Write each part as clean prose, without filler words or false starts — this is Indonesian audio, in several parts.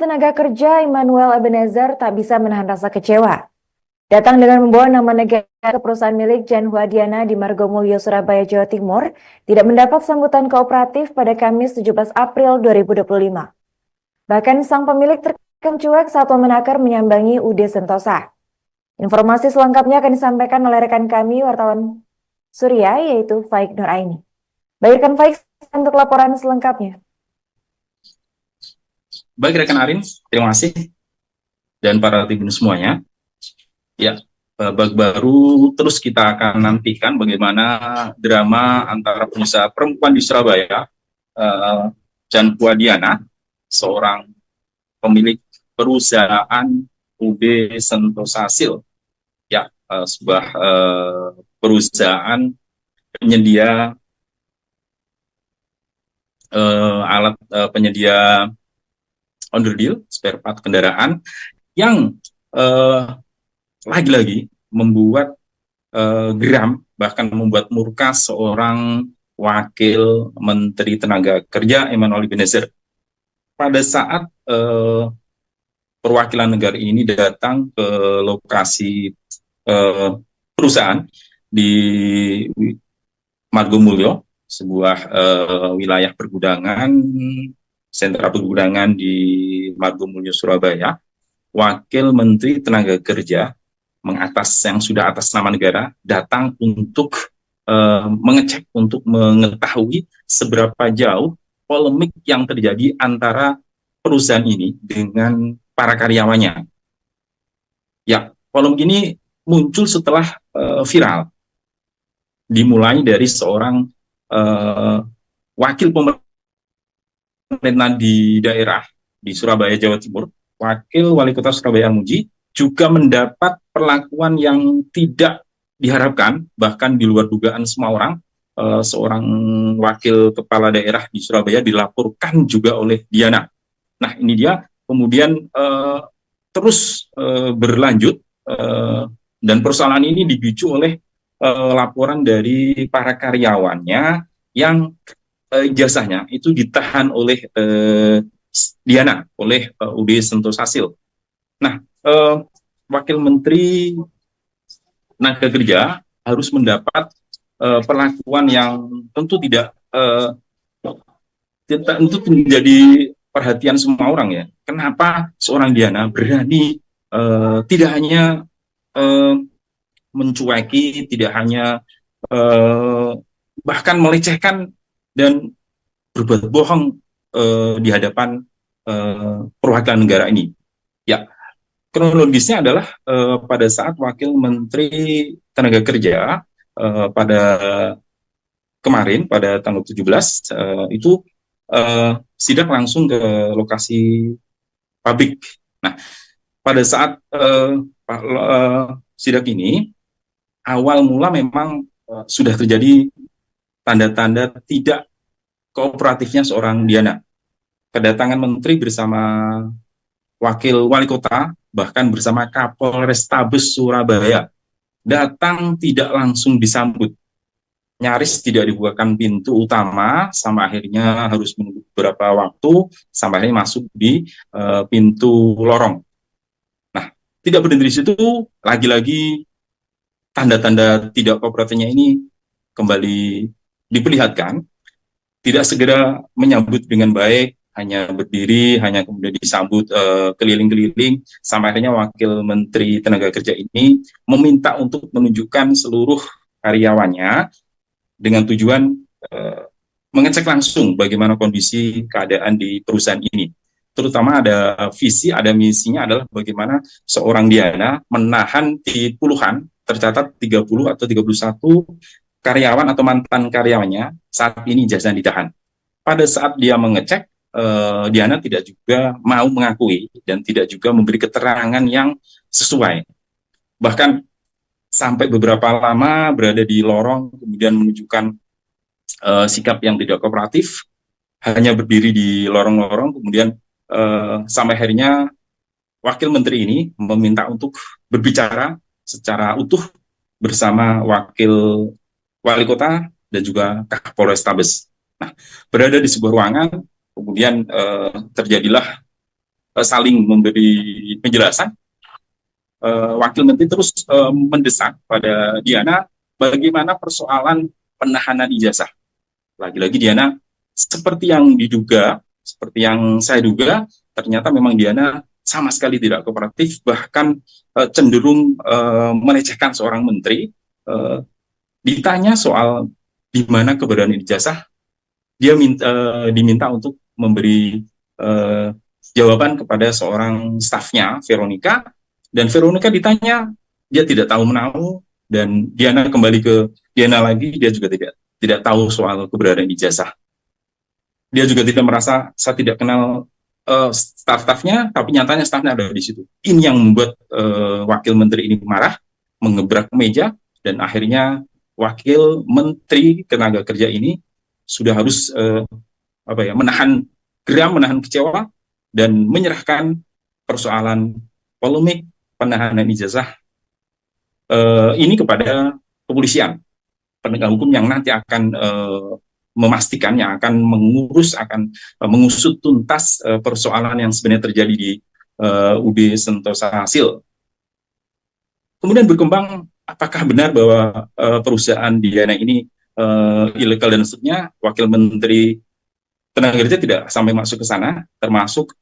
Tenaga Kerja Immanuel Ebenezer tak bisa menahan rasa kecewa. Datang dengan membawa nama negara ke perusahaan milik Jan Huadiana di Margomulyo, Surabaya, Jawa Timur, tidak mendapat sambutan kooperatif pada Kamis 17 April 2025. Bahkan sang pemilik terkena cuek saat memenakar menyambangi UD Sentosa. Informasi selengkapnya akan disampaikan oleh rekan kami, wartawan Surya, yaitu Faik Nuraini. Baikkan Faik untuk laporan selengkapnya. Baik rekan Arin, terima kasih dan para tim semuanya. Ya, babak baru terus kita akan nantikan bagaimana drama antara pengusaha perempuan di Surabaya, Jan Huadiana, seorang pemilik perusahaan UB Sentosa Sil, ya, sebuah perusahaan penyedia alat penyedia onderdil, spare part kendaraan yang lagi-lagi membuat geram, bahkan membuat murka seorang Wakil Menteri Tenaga Kerja Immanuel Ebenezer pada saat perwakilan negara ini datang ke lokasi perusahaan di Margomulyo, sebuah wilayah pergudangan, sentra pergudangan di Margomulyo, Surabaya. Wakil Menteri Tenaga Kerja yang sudah atas nama negara datang untuk mengecek, untuk mengetahui seberapa jauh polemik yang terjadi antara perusahaan ini dengan para karyawannya. Ya, polemik ini muncul setelah viral, dimulai dari seorang wakil pemerintah di daerah di Surabaya, Jawa Timur. Wakil Wali Kota Surabaya Muji juga mendapat perlakuan yang tidak diharapkan, bahkan di luar dugaan semua orang. Seorang wakil kepala daerah di Surabaya dilaporkan juga oleh Diana. Nah, ini dia kemudian terus berlanjut dan persoalan ini dipicu oleh laporan dari para karyawannya yang ijazahnya itu ditahan oleh Diana, oleh UD Sentosa Sil. Nah, Wakil Menteri Tenaga Kerja harus mendapat perlakuan yang tentu tidak tentu menjadi perhatian semua orang ya. Kenapa seorang Diana berani tidak hanya mencueki, tidak hanya bahkan melecehkan dan berbuat bohong di hadapan perwakilan negara ini. Ya, kronologisnya adalah pada saat Wakil Menteri Tenaga Kerja pada kemarin, pada tanggal 17, itu sidak langsung ke lokasi pabrik. Nah, pada saat sidak ini, awal mula memang sudah terjadi tanda-tanda tidak kooperatifnya seorang Diana. Kedatangan menteri bersama wakil wali kota, bahkan bersama Kapolrestabes Surabaya, datang tidak langsung disambut. Nyaris tidak dibukakan pintu utama, sampai akhirnya harus menunggu beberapa waktu, sampai akhirnya masuk di pintu lorong. Nah, tidak berhenti di situ, lagi-lagi tanda-tanda tidak kooperatifnya ini kembali diperlihatkan, tidak segera menyambut dengan baik, hanya berdiri, hanya kemudian disambut keliling-keliling, sampai akhirnya Wakil Menteri Tenaga Kerja ini meminta untuk menunjukkan seluruh karyawannya dengan tujuan mengecek langsung bagaimana kondisi keadaan di perusahaan ini. Terutama ada visi, ada misinya adalah bagaimana seorang Diana menahan di puluhan, tercatat 30 atau 31 karyawan atau mantan karyawannya saat ini ijazah ditahan. Pada saat dia mengecek, Diana tidak juga mau mengakui dan tidak juga memberi keterangan yang sesuai. Bahkan sampai beberapa lama berada di lorong, kemudian menunjukkan sikap yang tidak kooperatif, hanya berdiri di lorong-lorong, kemudian sampai akhirnya Wakil Menteri ini meminta untuk berbicara secara utuh bersama Wakil Wali Kota dan juga Kapolrestabes. Nah, berada di sebuah ruangan, kemudian terjadilah saling memberi penjelasan, Wakil Menteri terus mendesak pada Diana bagaimana persoalan penahanan ijazah. Lagi-lagi Diana seperti yang diduga, seperti yang saya duga, ternyata memang Diana sama sekali tidak kooperatif, bahkan cenderung melecehkan seorang menteri. Ditanya soal di mana keberadaan ijazah, dia diminta untuk memberi jawaban kepada seorang stafnya, Veronica, dan Veronica ditanya, dia tidak tahu menahu, dan Diana kembali ke Diana lagi, dia juga tidak tahu soal keberadaan ijazah. Dia juga tidak merasa, saya tidak kenal staf-stafnya, tapi nyatanya stafnya ada di situ. Ini yang membuat Wakil Menteri ini marah, mengebrak meja, dan akhirnya Wakil Menteri Tenaga Kerja ini sudah harus menahan geram, menahan kecewa, dan menyerahkan persoalan polemik penahanan ijazah ini kepada kepolisian, penegak hukum yang nanti akan memastikan, yang akan mengurus, akan mengusut tuntas persoalan yang sebenarnya terjadi di UB Sentosa Hasil. Kemudian berkembang, apakah benar bahwa perusahaan Diana ini ilegal dan seterusnya. Wakil Menteri Tenaga Kerja tidak sampai masuk ke sana, termasuk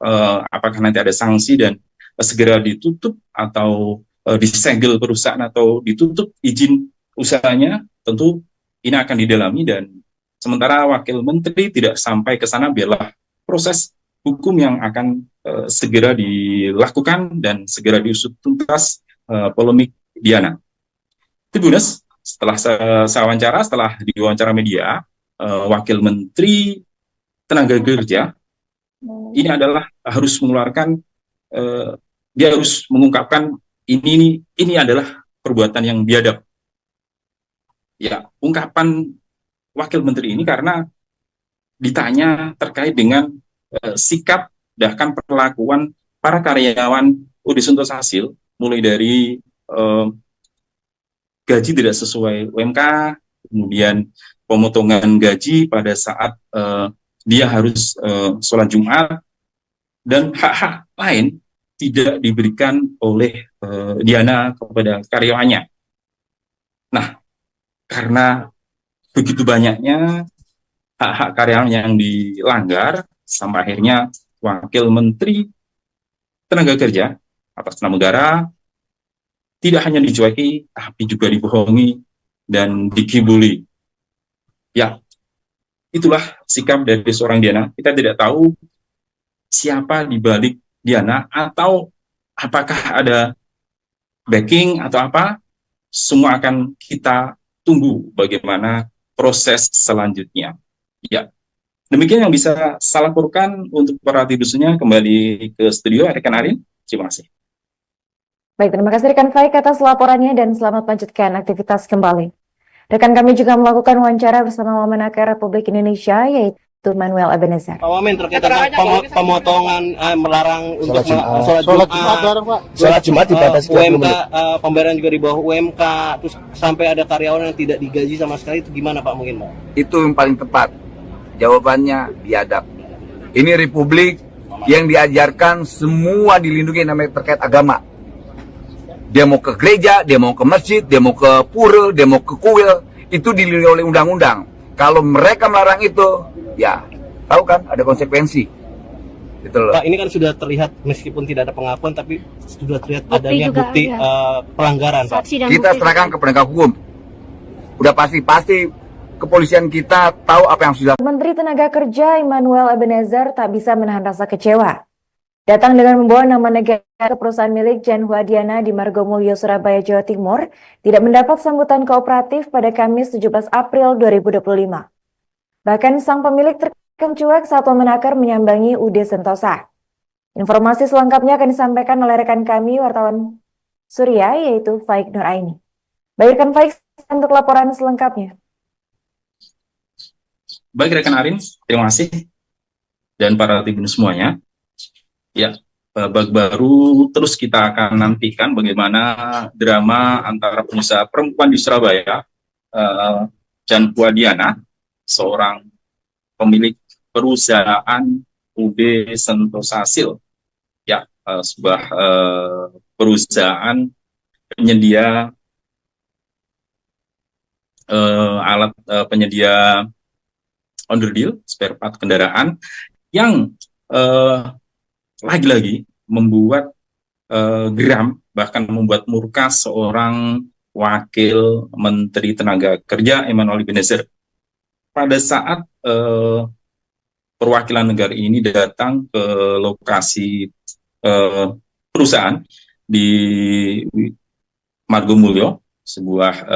apakah nanti ada sanksi dan segera ditutup atau disegel perusahaan atau ditutup izin usahanya. Tentu ini akan didalami, dan sementara Wakil Menteri tidak sampai ke sana, biarlah proses hukum yang akan segera dilakukan dan segera diusut tuntas polemik Diana. Itu bonus. Setelah saya wawancara, setelah diwawancara media, Wakil Menteri Tenaga Kerja ini adalah harus mengeluarkan, dia harus mengungkapkan ini adalah perbuatan yang biadab. Ya, ungkapan Wakil Menteri ini karena ditanya terkait dengan sikap bahkan perlakuan para karyawan UD Sentosa Hasil, mulai dari gaji tidak sesuai UMK, kemudian pemotongan gaji pada saat dia harus sholat Jumat, dan hak-hak lain tidak diberikan oleh Diana kepada karyawannya. Nah, karena begitu banyaknya hak-hak karyawan yang dilanggar, sampai akhirnya Wakil Menteri Tenaga Kerja atas nama negara tidak hanya dicueki, tapi juga dibohongi dan dikibuli. Ya, itulah sikap dari seorang Diana. Kita tidak tahu siapa di balik Diana, atau apakah ada backing atau apa. Semua akan kita tunggu bagaimana proses selanjutnya. Ya, demikian yang bisa saya laporkan untuk para tidusunya. Kembali ke studio, rekan Arin. Terima kasih. Baik, terima kasih rekan Faik atas laporannya dan selamat melanjutkan aktivitas kembali. Rekan kami juga melakukan wawancara bersama Wamenakar Republik Indonesia, yaitu Manuel Ebenezer. Pak Wamen, terkait dengan pemotongan melarang untuk sholat Jumat dibatasi UMK, pembayaran juga di bawah UMK, terus sampai ada karyawan yang tidak digaji sama sekali, itu gimana Pak mungkin Pak? Itu yang paling tepat. Jawabannya biadab. Ini republik yang diajarkan semua dilindungi namanya terkait agama. Dia mau ke gereja, dia mau ke masjid, dia mau ke pura, dia mau ke kuil, itu dilindungi oleh undang-undang. Kalau mereka melarang itu, ya tahu kan ada konsekuensi. Gitu loh. Pak, ini kan sudah terlihat meskipun tidak ada pengakuan, tapi sudah terlihat adanya bukti pelanggaran. Pak. Kita serahkan ke penegak hukum. Udah pasti kepolisian kita tahu apa yang sudah. Menteri Tenaga Kerja Emmanuel Ebenezer tak bisa menahan rasa kecewa. Datang dengan membawa nama negara ke perusahaan milik Jan Huadiana di Margomulyo, Surabaya, Jawa Timur, tidak mendapat sambutan kooperatif pada Kamis 17 April 2025. Bahkan sang pemilik terkesan cuek saat Wamenakar menyambangi UD Sentosa. Informasi selengkapnya akan disampaikan oleh rekan kami, wartawan Surya, yaitu Faik Nuraini. Baik rekan Faik, untuk laporan selengkapnya. Baik rekan Arin, terima kasih. Dan para tim semuanya. Ya, babak baru terus kita akan nantikan bagaimana drama antara pengusaha perempuan di Surabaya, Jan Huadiana, seorang pemilik perusahaan UB Sentosa Hasil, sebuah perusahaan penyedia alat penyedia onderdil spare part kendaraan yang lagi-lagi membuat geram, bahkan membuat murka seorang Wakil Menteri Tenaga Kerja Emmanuel Ebenezer pada saat perwakilan negara ini datang ke lokasi perusahaan di Margomulyo, sebuah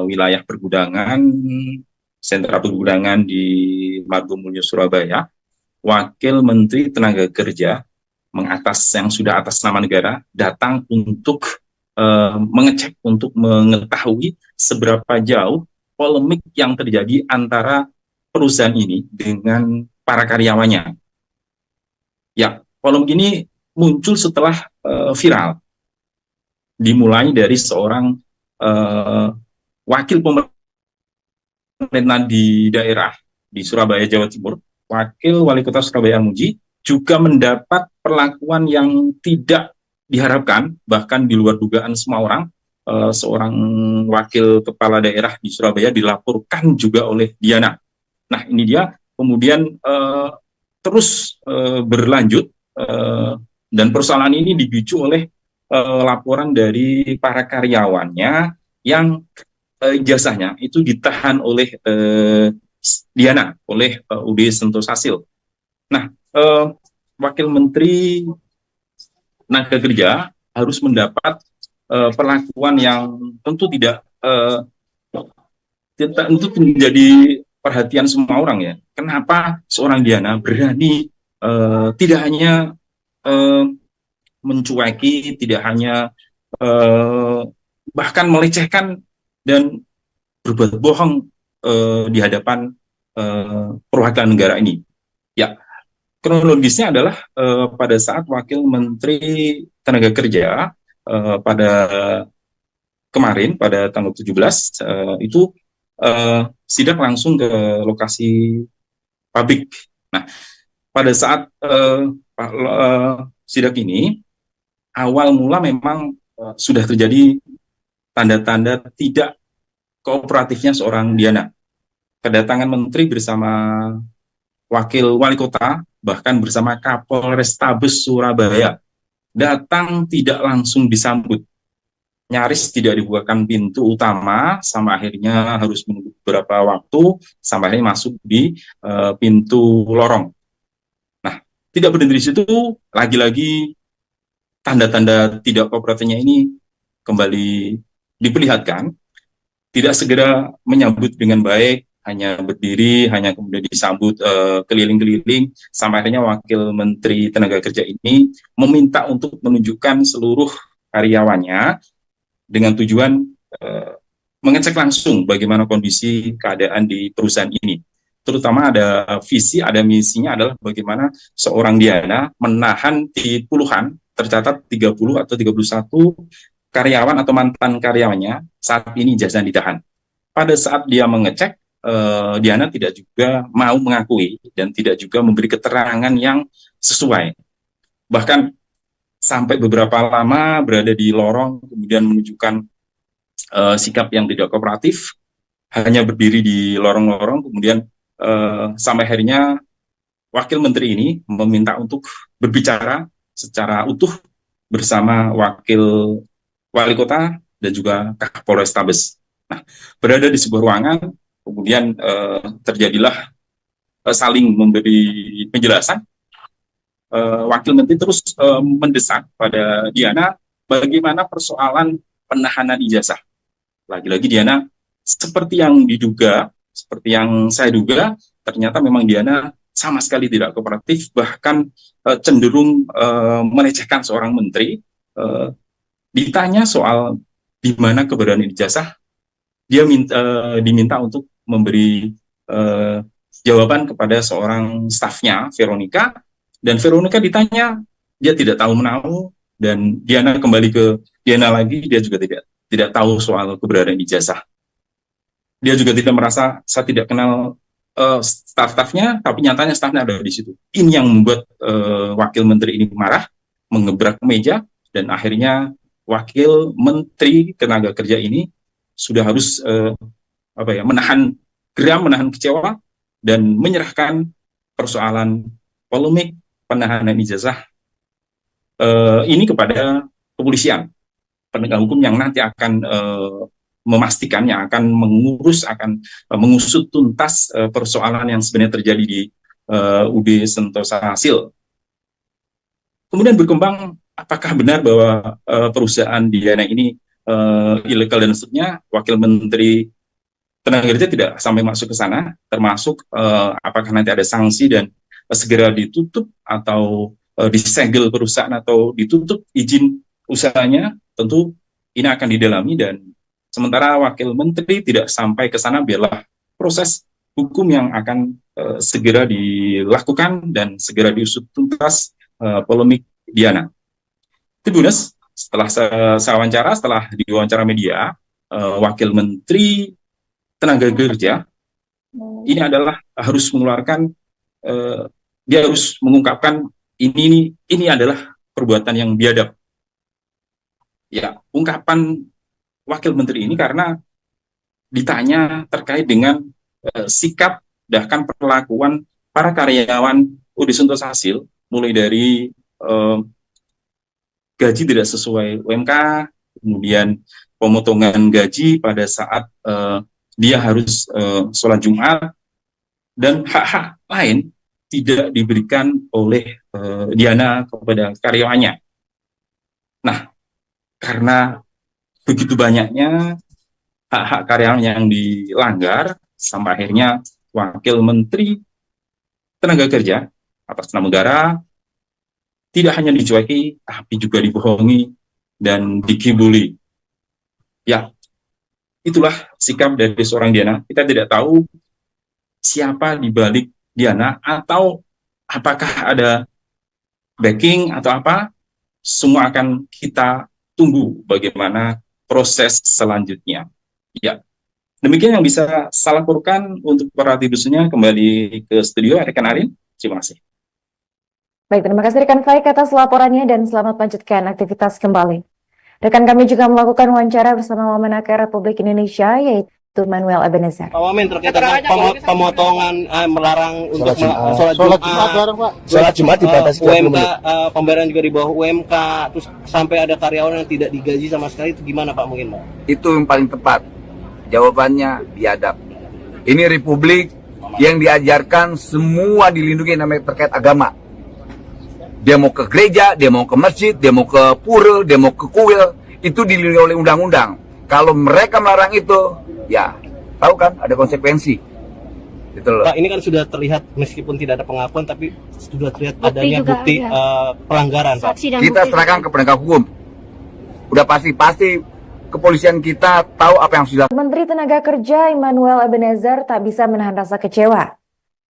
wilayah pergudangan, sentra pergudangan di Margomulyo, Surabaya. Wakil Menteri Tenaga Kerja yang sudah atas nama negara datang untuk mengecek, untuk mengetahui seberapa jauh polemik yang terjadi antara perusahaan ini dengan para karyawannya. Ya, polemik ini muncul setelah viral. Dimulai dari seorang wakil pemerintah di daerah di Surabaya, Jawa Timur, Wakil Wali Kota Surabaya Muji, juga mendapat perlakuan yang tidak diharapkan, bahkan di luar dugaan semua orang. Seorang wakil kepala daerah di Surabaya dilaporkan juga oleh Diana. Nah, ini dia kemudian terus berlanjut dan persoalan ini dipicu oleh laporan dari para karyawannya yang ijazahnya itu ditahan oleh Diana, oleh UD Sentosasil. Nah, Wakil Menteri Tenaga Kerja harus mendapat perlakuan yang tentu tidak tentu menjadi perhatian semua orang ya. Kenapa seorang Diana berani tidak hanya mencueki, tidak hanya bahkan melecehkan dan berbuat bohong di hadapan perwakilan negara ini. Ya, kronologisnya adalah pada saat Wakil Menteri Tenaga Kerja pada kemarin, pada tanggal 17, itu sidak langsung ke lokasi pabrik. Nah, pada saat sidak ini, awal mula memang sudah terjadi tanda-tanda tidak kooperatifnya seorang Diana. Kedatangan menteri bersama wakil wali kota, bahkan bersama Kapolrestabes Surabaya, datang tidak langsung disambut. Nyaris tidak dibukakan pintu utama, sampai akhirnya harus menunggu beberapa waktu, sampai akhirnya masuk di pintu lorong. Nah, tidak berhenti di situ, lagi-lagi tanda-tanda tidak kooperatifnya ini kembali diperlihatkan, tidak segera menyambut dengan baik, hanya berdiri, hanya kemudian disambut keliling-keliling, sampai akhirnya Wakil Menteri Tenaga Kerja ini meminta untuk menunjukkan seluruh karyawannya dengan tujuan mengecek langsung bagaimana kondisi keadaan di perusahaan ini. Terutama ada visi, ada misinya adalah bagaimana seorang Diana menahan di puluhan, tercatat 30 atau 31 karyawan atau mantan karyawannya saat ini ijazah ditahan. Pada saat dia mengecek, Diana tidak juga mau mengakui dan tidak juga memberi keterangan yang sesuai. Bahkan sampai beberapa lama berada di lorong, kemudian menunjukkan sikap yang tidak kooperatif, hanya berdiri di lorong-lorong, kemudian sampai akhirnya Wakil Menteri ini meminta untuk berbicara secara utuh bersama Wakil Wali Kota dan juga Kapolrestabes. Nah, berada di sebuah ruangan, kemudian terjadilah saling memberi penjelasan. Wakil Menteri terus mendesak pada Diana bagaimana persoalan penahanan ijazah. Lagi-lagi Diana seperti yang diduga, seperti yang saya duga, ternyata memang Diana sama sekali tidak kooperatif, bahkan cenderung melecehkan seorang menteri. Ditanya soal di mana keberadaan ijazah, dia diminta untuk memberi jawaban kepada seorang stafnya, Veronica, dan Veronica ditanya, dia tidak tahu menahu, dan Diana kembali ke Diana lagi, dia juga tidak tahu soal keberadaan ijazah. Dia juga tidak merasa, saya tidak kenal staf-stafnya, tapi nyatanya stafnya ada di situ. Ini yang membuat Wakil Menteri ini marah, mengebrak meja, dan akhirnya Wakil Menteri Tenaga Kerja ini sudah harus menahan geram, menahan kecewa, dan menyerahkan persoalan polemik penahanan ijazah ini kepada kepolisian, penegak hukum yang nanti akan memastikan, yang akan mengurus, akan mengusut tuntas persoalan yang sebenarnya terjadi di UD Sentosa Hasil. Kemudian berkembang, apakah benar bahwa perusahaan Diana ini ilegal dan seterusnya. Wakil Menteri Tenaga Kerja tidak sampai masuk ke sana, termasuk apakah nanti ada sanksi dan segera ditutup atau disegel perusahaan atau ditutup izin usahanya. Tentu ini akan didalami, dan sementara Wakil Menteri tidak sampai ke sana, biarlah proses hukum yang akan segera dilakukan dan segera diusut tuntas polemik Diana. Tribuners, setelah saya wawancara, setelah diwawancara media, Wakil Menteri Tenaga Kerja ini adalah harus mengeluarkan, dia harus mengungkapkan ini adalah perbuatan yang biadab. Ya, ungkapan Wakil Menteri ini karena ditanya terkait dengan sikap bahkan perlakuan para karyawan UD Sentosa Hasil, mulai dari gaji tidak sesuai UMK, kemudian pemotongan gaji pada saat dia harus sholat Jumat, dan hak-hak lain tidak diberikan oleh Diana kepada karyawannya. Nah, karena begitu banyaknya hak-hak karyawan yang dilanggar, sampai akhirnya Wakil Menteri Tenaga Kerja atas nama negara tidak hanya dicueki, tapi juga dibohongi dan dikibuli. Ya, itulah sikap dari seorang Diana. Kita tidak tahu siapa di balik Diana, atau apakah ada backing atau apa. Semua akan kita tunggu bagaimana proses selanjutnya. Ya, demikian yang bisa saya laporkan untuk para tidursnya. Kembali ke studio, rekan Arin. Terima kasih. Baik, terima kasih rekan Faik atas laporannya dan selamat melanjutkan aktivitas kembali. Rekan kami juga melakukan wawancara bersama Wamenakar Republik Indonesia, yaitu Manuel Ebenezer. Pak Wamen, terkait dengan pemotongan melarang untuk sholat Jumat dibatasi UMK, pembayaran juga di bawah UMK, terus sampai ada karyawan yang tidak digaji sama sekali, itu gimana Pak mungkin Pak? Itu yang paling tepat. Jawabannya biadab. Ini republik yang diajarkan semua dilindungi namanya terkait agama. Dia mau ke gereja, dia mau ke masjid, dia mau ke pura, dia mau ke kuil, itu dilindungi oleh undang-undang. Kalau mereka melarang itu, ya tahu kan ada konsekuensi. Gitu loh. Pak, ini kan sudah terlihat meskipun tidak ada pengakuan, tapi sudah terlihat adanya bukti pelanggaran. Pak. Kita serahkan ke penegak hukum. Udah pasti kepolisian kita tahu apa yang sudah. Menteri Tenaga Kerja Immanuel Ebenezer tak bisa menahan rasa kecewa.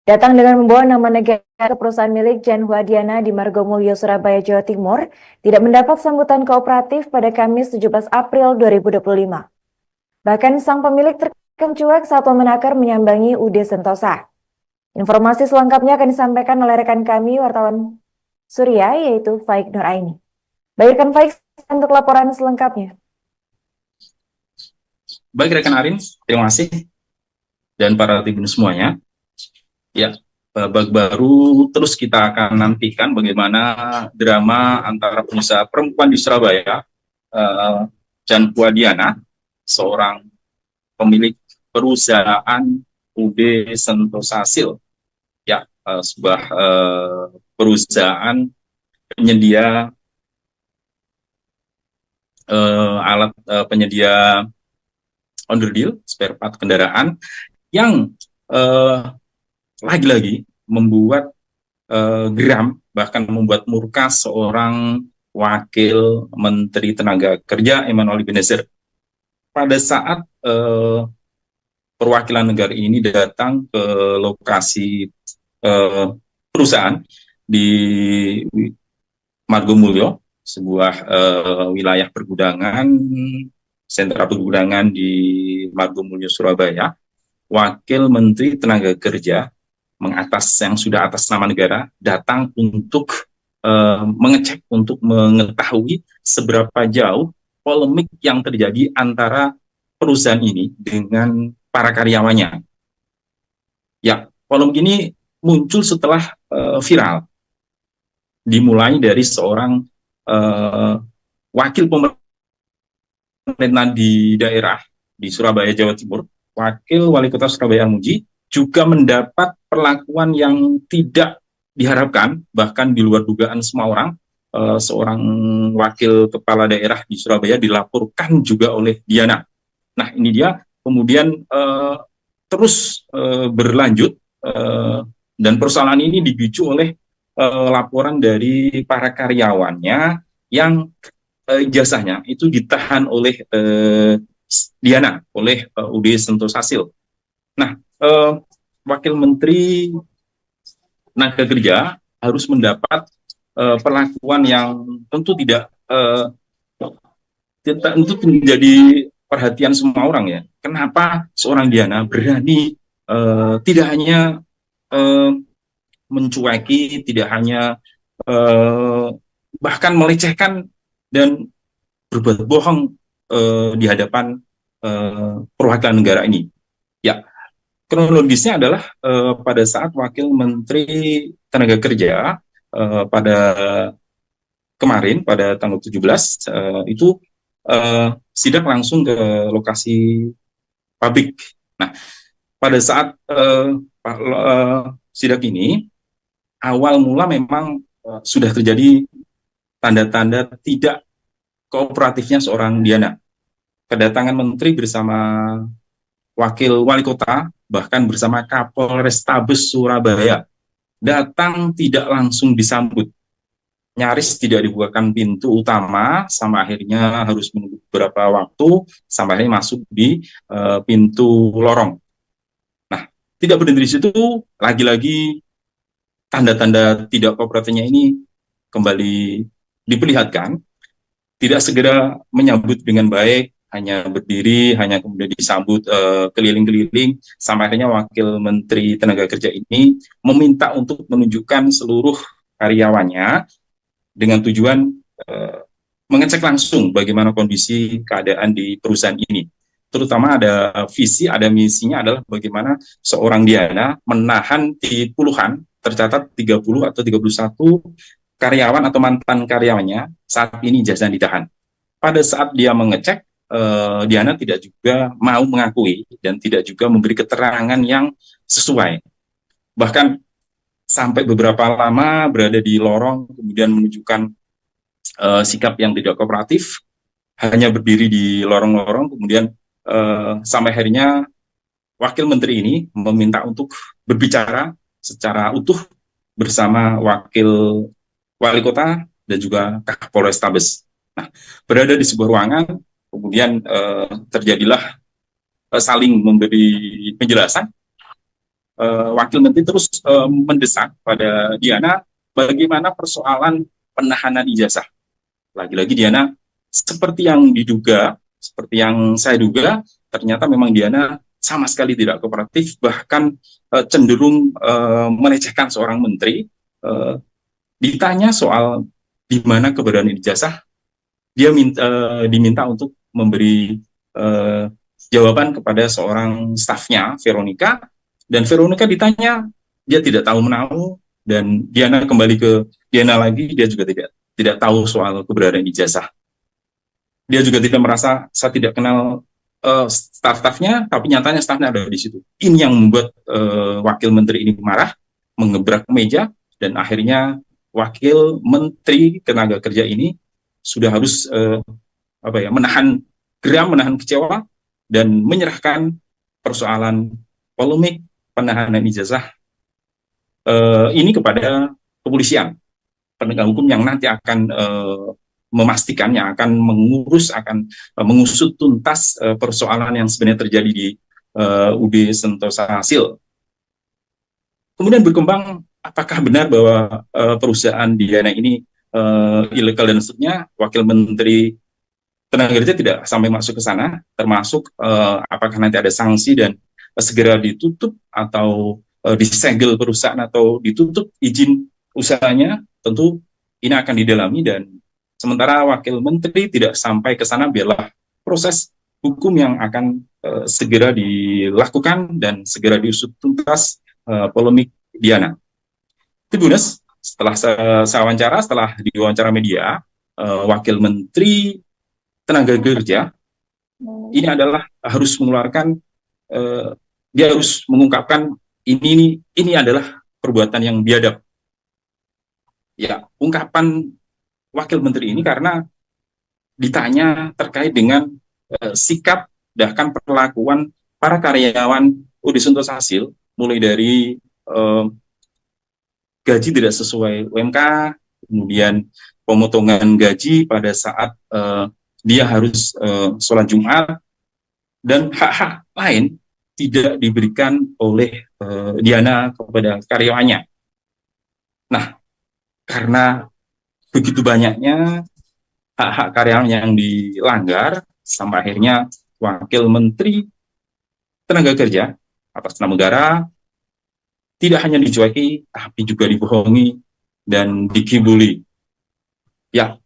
Datang dengan membawa nama negara ke perusahaan milik Jan Huadiana di Margomulyo, Surabaya, Jawa Timur, tidak mendapat sambutan kooperatif pada Kamis 17 April 2025. Bahkan sang pemilik terkena cuek saat Wamenakar menyambangi UD Sentosa. Informasi selengkapnya akan disampaikan oleh rekan kami, wartawan Surya, yaitu Faik Nuraini. Baik rekan Faik, untuk laporan selengkapnya. Baik rekan Arin, terima kasih. Dan para tribun semuanya. Ya, babak baru terus kita akan nantikan bagaimana drama antara pengusaha perempuan di Surabaya, Jan Huadiana, seorang pemilik perusahaan UD Sentosa Hasil, ya, sebuah perusahaan penyedia alat penyedia onderdil spare part kendaraan yang lagi-lagi membuat geram, bahkan membuat murka seorang Wakil Menteri Tenaga Kerja Immanuel Ebenezer pada saat perwakilan negara ini datang ke lokasi perusahaan di Margomulyo, sebuah wilayah pergudangan, sentra pergudangan di Margomulyo, Surabaya. Wakil Menteri Tenaga Kerja yang sudah atas nama negara datang untuk mengecek untuk mengetahui seberapa jauh polemik yang terjadi antara perusahaan ini dengan para karyawannya. Ya, polemik ini muncul setelah viral, dimulai dari seorang wakil pemerintah di daerah di Surabaya, Jawa Timur, wakil wali kota Surabaya Al-Muji, juga mendapat perlakuan yang tidak diharapkan, bahkan di luar dugaan semua orang. Seorang wakil kepala daerah di Surabaya dilaporkan juga oleh Diana. Nah, ini dia kemudian terus berlanjut, dan persoalan ini dipicu oleh laporan dari para karyawannya yang ijazahnya itu ditahan oleh Diana, oleh UD Sentosasil. Nah, Wakil Menteri Tenaga Kerja harus mendapat perlakuan yang tentu tidak tentu menjadi perhatian semua orang ya. Kenapa seorang Diana berani tidak hanya mencueki, tidak hanya bahkan melecehkan dan berbuat bohong di hadapan perwakilan negara ini. Ya, kronologisnya adalah pada saat Wakil Menteri Tenaga Kerja pada kemarin, pada tanggal 17, itu sidak langsung ke lokasi pabrik. Nah, pada saat sidak ini, awal mula memang sudah terjadi tanda-tanda tidak kooperatifnya seorang Diana. Kedatangan menteri bersama wakil wali kota, bahkan bersama Kapolrestabes Surabaya, datang tidak langsung disambut. Nyaris tidak dibukakan pintu utama, sampai akhirnya harus menunggu beberapa waktu, sampai akhirnya masuk di pintu lorong. Nah, tidak berhenti di situ, lagi-lagi tanda-tanda tidak kooperatifnya ini kembali diperlihatkan, tidak segera menyambut dengan baik, hanya berdiri, hanya kemudian disambut keliling-keliling, sampai akhirnya Wakil Menteri Tenaga Kerja ini meminta untuk menunjukkan seluruh karyawannya dengan tujuan mengecek langsung bagaimana kondisi keadaan di perusahaan ini. Terutama ada visi, ada misinya adalah bagaimana seorang Diana menahan di puluhan, tercatat 30 atau 31 karyawan atau mantan karyawannya saat ini ijazah ditahan. Pada saat dia mengecek, Diana tidak juga mau mengakui dan tidak juga memberi keterangan yang sesuai. Bahkan sampai beberapa lama berada di lorong, kemudian menunjukkan sikap yang tidak kooperatif, hanya berdiri di lorong-lorong, kemudian sampai akhirnya Wakil Menteri ini meminta untuk berbicara secara utuh bersama Wakil Wali Kota dan juga Kapolrestabes. Nah, berada di sebuah ruangan, kemudian terjadilah saling memberi penjelasan. Wakil Menteri terus mendesak pada Diana bagaimana persoalan penahanan ijazah. Lagi-lagi Diana seperti yang diduga, seperti yang saya duga, ternyata memang Diana sama sekali tidak kooperatif, bahkan cenderung melecehkan seorang menteri. Ditanya soal di mana keberadaan ijazah, dia diminta untuk memberi jawaban kepada seorang stafnya, Veronica, dan Veronica ditanya, dia tidak tahu menahu, dan Diana kembali ke Diana lagi, dia juga tidak tahu soal keberadaan ijazah. Dia juga tidak merasa, saya tidak kenal staf-stafnya, tapi nyatanya stafnya ada di situ. Ini yang membuat Wakil Menteri ini marah, mengebrak meja, dan akhirnya Wakil Menteri Tenaga Kerja ini sudah harus menahan geram, menahan kecewa, dan menyerahkan persoalan polemik penahanan ijazah ini kepada kepolisian, penegak hukum yang nanti akan memastikan, yang akan mengurus, akan mengusut tuntas persoalan yang sebenarnya terjadi di UD Sentosasil. Kemudian berkembang, apakah benar bahwa perusahaan Diana ini ilegal dan seterusnya. Wakil Menteri Tenaga Kerja tidak sampai masuk ke sana, termasuk apakah nanti ada sanksi dan segera ditutup atau disegel perusahaan atau ditutup izin usahanya. Tentu ini akan didalami, dan sementara Wakil Menteri tidak sampai ke sana, biarlah proses hukum yang akan segera dilakukan dan segera diusut tuntas polemik Diana. Tribuners, setelah saya wawancara, setelah diwawancara media, Wakil Menteri Tenaga Kerja ini adalah harus mengeluarkan, dia harus mengungkapkan ini adalah perbuatan yang biadab. Ya, ungkapan Wakil Menteri ini karena ditanya terkait dengan sikap bahkan perlakuan para karyawan UD Sentosa Hasil, mulai dari gaji tidak sesuai UMK, kemudian pemotongan gaji pada saat dia harus sholat Jumat, dan hak-hak lain tidak diberikan oleh Diana kepada karyawannya. Nah, karena begitu banyaknya hak-hak karyawan yang dilanggar, sampai akhirnya Wakil Menteri Tenaga Kerja atas nama negara tidak hanya dicueki, tapi juga dibohongi dan dikibuli. Ya,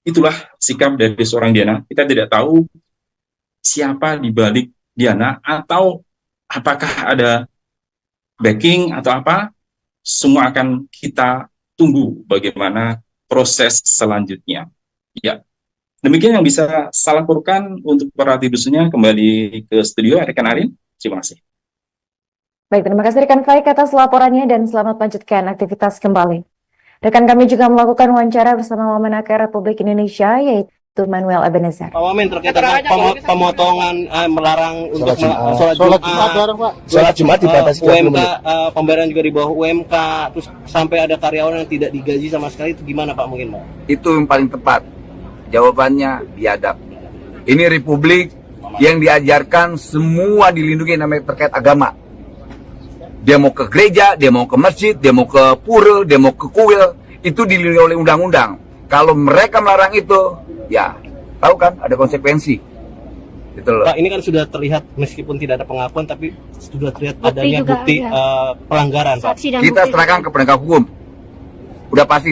itulah sikap dari seorang Diana. Kita tidak tahu siapa di balik Diana, atau apakah ada backing atau apa. Semua akan kita tunggu bagaimana proses selanjutnya. Ya, demikian yang bisa saya laporkan untuk para tidusunya. Kembali ke studio, rekan Arin. Terima kasih. Baik, terima kasih rekan Faik atas laporannya dan selamat melanjutkan aktivitas kembali. Rekan kami juga melakukan wawancara bersama Wamenakar Republik Indonesia, yaitu Manuel Ebenezer. Pak Wamen, terkait dengan pemotongan melarang untuk sholat Jumat dibatasi UMK, pembayaran juga di bawah UMK, terus sampai ada karyawan yang tidak digaji sama sekali, itu gimana Pak mungkin Pak? Itu yang paling tepat. Jawabannya biadab. Ini republik yang diajarkan semua dilindungi namanya terkait agama. Dia mau ke gereja, dia mau ke masjid, dia mau ke pura, dia mau ke kuil, itu dilindungi oleh undang-undang. Kalau mereka melarang itu, ya tahu kan ada konsekuensi. Gitu loh. Pak, ini kan sudah terlihat meskipun tidak ada pengakuan, tapi sudah terlihat adanya bukti pelanggaran. Pak. Kita serahkan ke penegak hukum. Udah pasti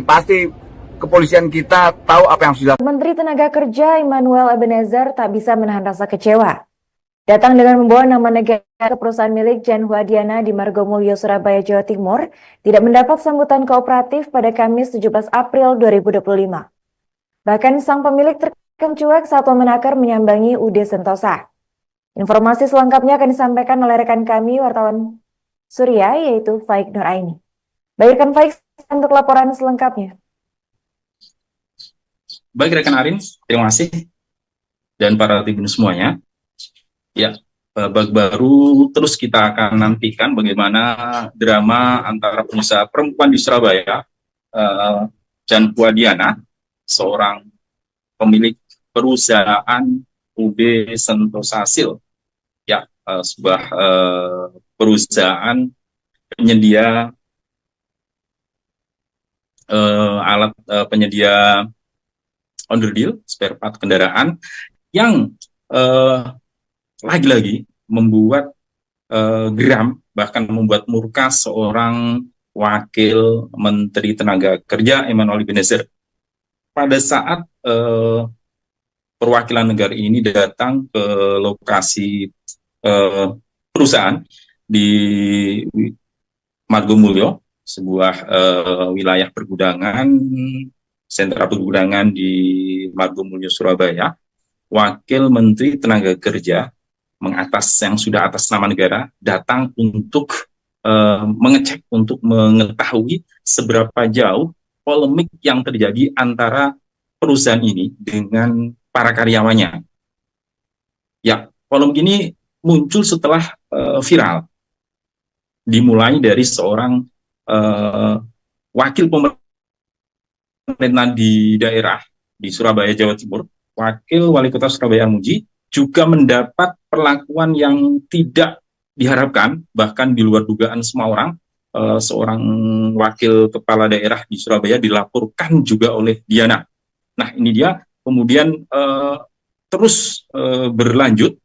kepolisian kita tahu apa yang sudah. Menteri Tenaga Kerja Immanuel Ebenezer tak bisa menahan rasa kecewa. Datang dengan membawa nama negara ke perusahaan milik Jan Huadiana di Margomulyo, Surabaya, Jawa Timur, tidak mendapat sambutan kooperatif pada Kamis 17 April 2025. Bahkan sang pemilik terkam cuek saat Wamenakar menyambangi UD Sentosa. Informasi selengkapnya akan disampaikan oleh rekan kami, wartawan Surya, yaitu Faik Nuraini. Baik rekan Faik, untuk laporan selengkapnya. Baik rekan Arin, terima kasih. Dan para tribun semuanya. Ya, babak baru terus kita akan nantikan bagaimana drama antara pengusaha perempuan di Surabaya, Jan Huadiana, seorang pemilik perusahaan UD Sentosa Hasil, ya, sebuah perusahaan penyedia alat penyedia onderdil, spare part kendaraan, yang lagi-lagi membuat geram, bahkan membuat murka seorang Wakil Menteri Tenaga Kerja Immanuel Ebenezer pada saat perwakilan negara ini datang ke lokasi perusahaan di Margomulyo, sebuah wilayah pergudangan, sentra pergudangan di Margomulyo, Surabaya. Wakil Menteri Tenaga Kerja yang sudah atas nama negara datang untuk mengecek, untuk mengetahui seberapa jauh polemik yang terjadi antara perusahaan ini dengan para karyawannya. Ya, polemik ini muncul setelah viral, dimulai dari seorang wakil pemerintah di daerah di Surabaya, Jawa Timur. Wakil Wali Kota Surabaya Armuji juga mendapat perlakuan yang tidak diharapkan, bahkan di luar dugaan semua orang. Seorang wakil kepala daerah di Surabaya dilaporkan juga oleh Diana. Nah, ini dia kemudian terus berlanjut,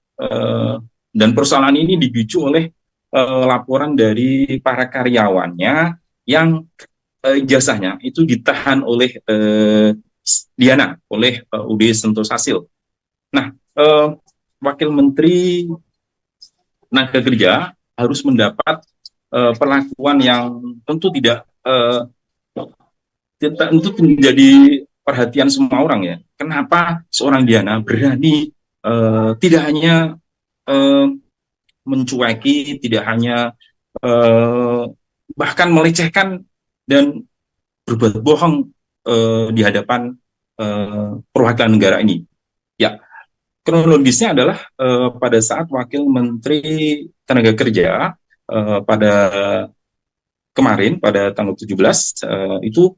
dan persoalan ini dipicu oleh laporan dari para karyawannya yang ijazahnya itu ditahan oleh Diana, oleh UD Sentosasil. Nah, Wakil Menteri Tenaga Kerja harus mendapat perlakuan yang tentu tentu menjadi perhatian semua orang ya. Kenapa seorang Diana berani tidak hanya mencueki, tidak hanya bahkan melecehkan dan berbuat bohong di hadapan perwakilan negara ini. Ya, kronologisnya adalah pada saat Wakil Menteri Tenaga Kerja pada kemarin pada tanggal 17 itu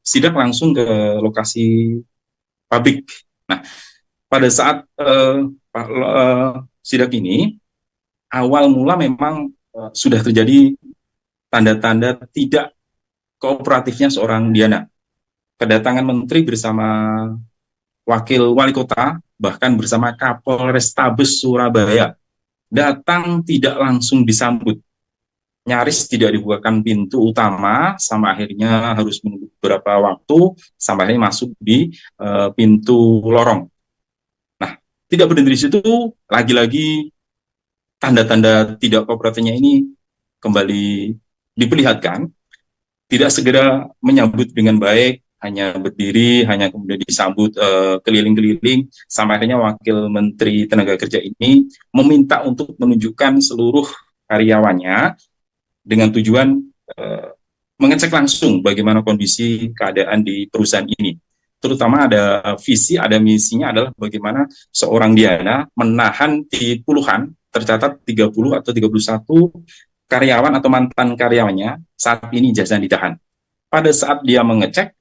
sidak langsung ke lokasi pabrik. Nah, pada saat sidak ini awal mula memang sudah terjadi tanda-tanda tidak kooperatifnya seorang Diana. Kedatangan menteri bersama wakil wali kota, bahkan bersama Kapolrestabes Surabaya, datang tidak langsung disambut. Nyaris tidak dibukakan pintu utama, sampai akhirnya harus menunggu beberapa waktu, sampai akhirnya masuk di pintu lorong. Nah, tidak berhenti di situ, lagi-lagi tanda-tanda tidak kooperatifnya ini kembali diperlihatkan, tidak segera menyambut dengan baik, hanya berdiri, hanya kemudian disambut keliling-keliling, sampai akhirnya Wakil Menteri Tenaga Kerja ini meminta untuk menunjukkan seluruh karyawannya dengan tujuan mengecek langsung bagaimana kondisi keadaan di perusahaan ini. Terutama ada visi, ada misinya adalah bagaimana seorang Diana menahan di puluhan, tercatat 30 atau 31 karyawan atau mantan karyawannya saat ini ijazah ditahan. Pada saat dia mengecek,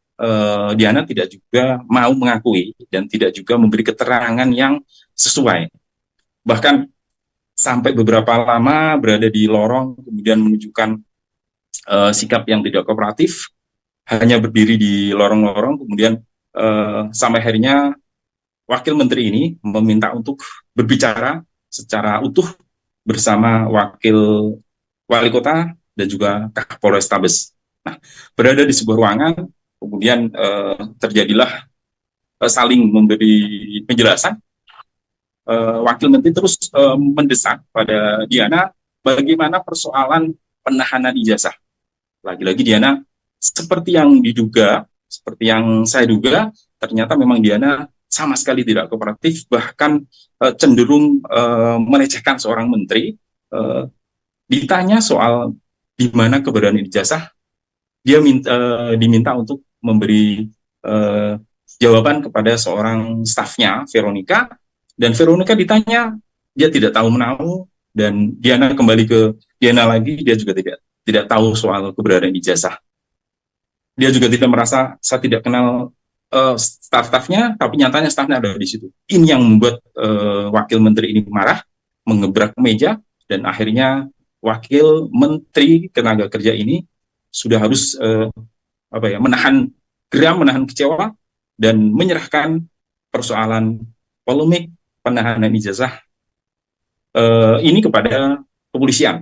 Diana tidak juga mau mengakui dan tidak juga memberi keterangan yang sesuai. Bahkan sampai beberapa lama berada di lorong, kemudian menunjukkan sikap yang tidak kooperatif, hanya berdiri di lorong-lorong, kemudian sampai akhirnya Wakil Menteri ini meminta untuk berbicara secara utuh bersama Wakil Wali Kota dan juga Kapolrestabes. Nah, berada di sebuah ruangan, kemudian terjadilah saling memberi penjelasan. Wakil Menteri terus mendesak pada Diana bagaimana persoalan penahanan ijazah. Lagi-lagi Diana seperti yang diduga, seperti yang saya duga, ternyata memang Diana sama sekali tidak kooperatif, bahkan cenderung melecehkan seorang menteri. Ditanya soal di mana keberadaan ijazah, dia diminta untuk memberi jawaban kepada seorang stafnya, Veronica, dan Veronica ditanya, dia tidak tahu menahu, dan Diana kembali ke Diana lagi, dia juga tidak tahu soal keberadaan ijazah. Dia juga tidak merasa, saya tidak kenal staf-stafnya, tapi nyatanya stafnya ada di situ. Ini yang membuat Wakil Menteri ini marah, mengebrak meja, dan akhirnya Wakil Menteri Tenaga Kerja ini sudah harus menahan geram, menahan kecewa, dan menyerahkan persoalan polemik penahanan ijazah ini kepada kepolisian,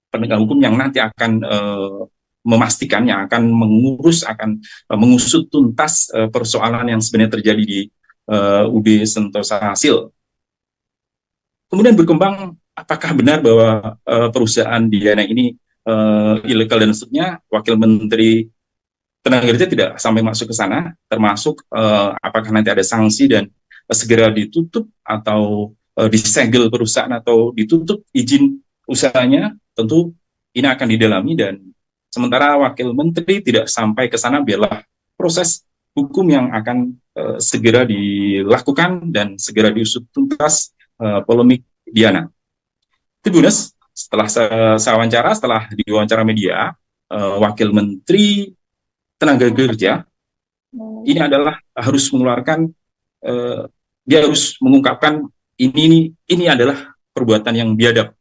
penegak hukum yang nanti akan memastikan, yang akan mengurus, akan mengusut tuntas persoalan yang sebenarnya terjadi di UD Sentosasil. Kemudian berkembang, apakah benar bahwa perusahaan Diana ini ilegal dan seterusnya? Wakil Menteri Tenaga Kerja tidak sampai masuk ke sana, termasuk apakah nanti ada sanksi dan segera ditutup atau disegel perusahaan atau ditutup izin usahanya. Tentu ini akan didalami, dan sementara Wakil Menteri tidak sampai ke sana, biarlah proses hukum yang akan segera dilakukan dan segera diusut tuntas polemik Diana. Tribuners, setelah saya wawancara, setelah diwawancara media, Wakil Menteri Tenaga Kerja ini adalah harus mengeluarkan, dia harus mengungkapkan ini adalah perbuatan yang biadab.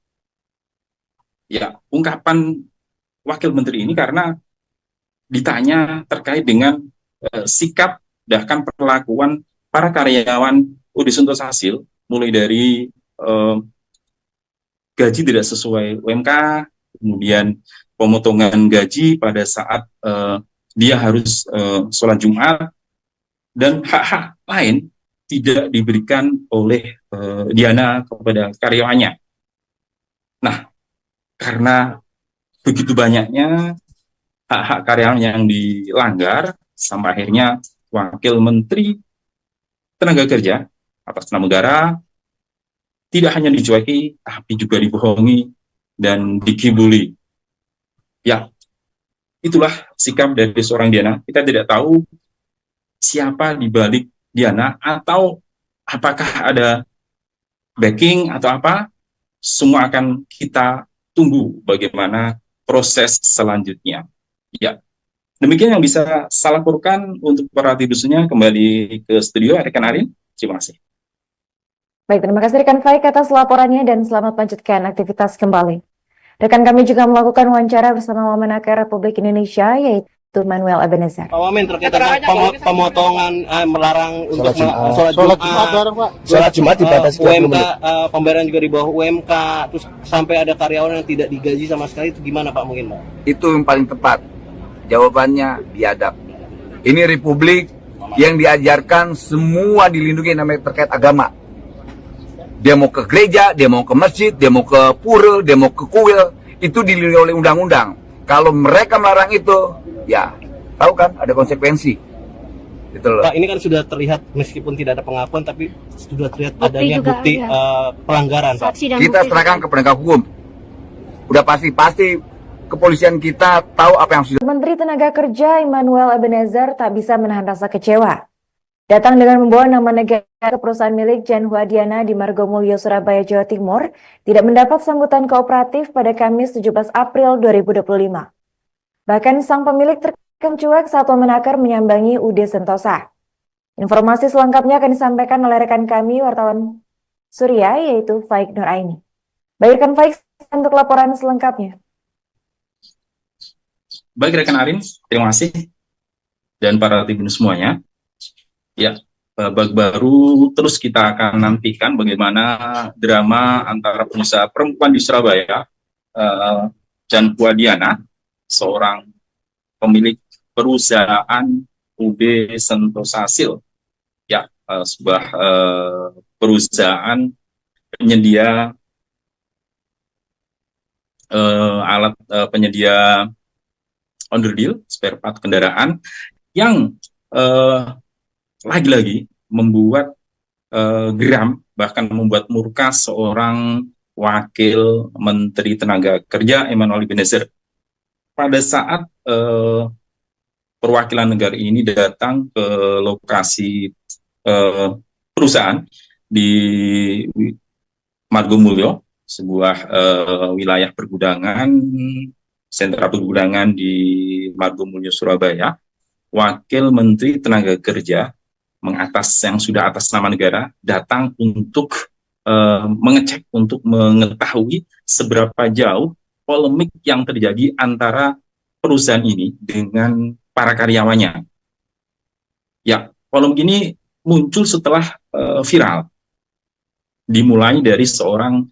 Ya, ungkapan Wakil Menteri ini karena ditanya terkait dengan sikap bahkan perlakuan para karyawan UD Sentosasil, mulai dari gaji tidak sesuai UMK, kemudian pemotongan gaji pada saat dia harus sholat Jumat, dan hak-hak lain tidak diberikan oleh Diana kepada karyawannya. Nah, karena begitu banyaknya hak-hak karyawan yang dilanggar, sampai akhirnya Wakil Menteri Tenaga Kerja atas nama negara tidak hanya dicueki, tapi juga dibohongi dan dikibuli. Ya, itulah sikap dari seorang Diana. Kita tidak tahu siapa di balik Diana, atau apakah ada backing atau apa. Semua akan kita tunggu bagaimana proses selanjutnya. Ya, demikian yang bisa saya laporkan untuk para tidusunya. Kembali ke studio, rekan Arin. Terima kasih. Baik, terima kasih rekan Faik atas laporannya dan selamat melanjutkan aktivitas kembali. Rekan kami juga melakukan wawancara bersama Wamenakar Republik Indonesia, yaitu Manuel Ebenezer. Pak Wamen, terkait dengan pemotongan melarang untuk sholat Jumat dibatasi, UMK pembayaran juga di bawah UMK, terus sampai ada karyawan yang tidak digaji sama sekali, itu gimana Pak mungkin Pak? Itu yang paling tepat. Jawabannya biadab. Ini republik yang diajarkan semua dilindungi namanya terkait agama. Dia mau ke gereja, dia mau ke masjid, dia mau ke pura, dia mau ke kuil, itu dilindungi oleh undang-undang. Kalau mereka melarang itu, ya tahu kan ada konsekuensi. Gitu loh. Pak, ini kan sudah terlihat meskipun tidak ada pengakuan, tapi sudah terlihat adanya bukti pelanggaran. Pak. Kita serahkan ke penegak hukum. Udah pasti kepolisian kita tahu apa yang sudah. Menteri Tenaga Kerja Emmanuel Ebenezer tak bisa menahan rasa kecewa. Datang dengan membawa nama negara ke perusahaan milik Jan Huadiana di Margomulyo, Surabaya, Jawa Timur, tidak mendapat sambutan kooperatif pada Kamis 17 April 2025. Bahkan sang pemilik terkena cuek saat Wamenakar menyambangi UD Sentosa. Informasi selengkapnya akan disampaikan oleh rekan kami, wartawan Surya, yaitu Faik Nuraini. Baik rekan Faik, untuk laporan selengkapnya. Baik rekan Arin, terima kasih. Dan para tribun semuanya. Ya, babak baru terus kita akan nantikan bagaimana drama antara pengusaha perempuan di Surabaya, Jan Huadiana, seorang pemilik perusahaan UD Sentosa Sil, ya, sebuah perusahaan penyedia alat penyedia onderdil spare part kendaraan yang lagi-lagi membuat geram, bahkan membuat murka seorang Wakil Menteri Tenaga Kerja Emmanuel Ebenezer pada saat perwakilan negara ini datang ke lokasi perusahaan di Margomulyo, sebuah wilayah pergudangan, sentra pergudangan di Margomulyo, Surabaya. Wakil Menteri Tenaga Kerja yang sudah atas nama negara datang untuk mengecek, untuk mengetahui seberapa jauh polemik yang terjadi antara perusahaan ini dengan para karyawannya. Ya, polemik ini muncul setelah viral, dimulai dari seorang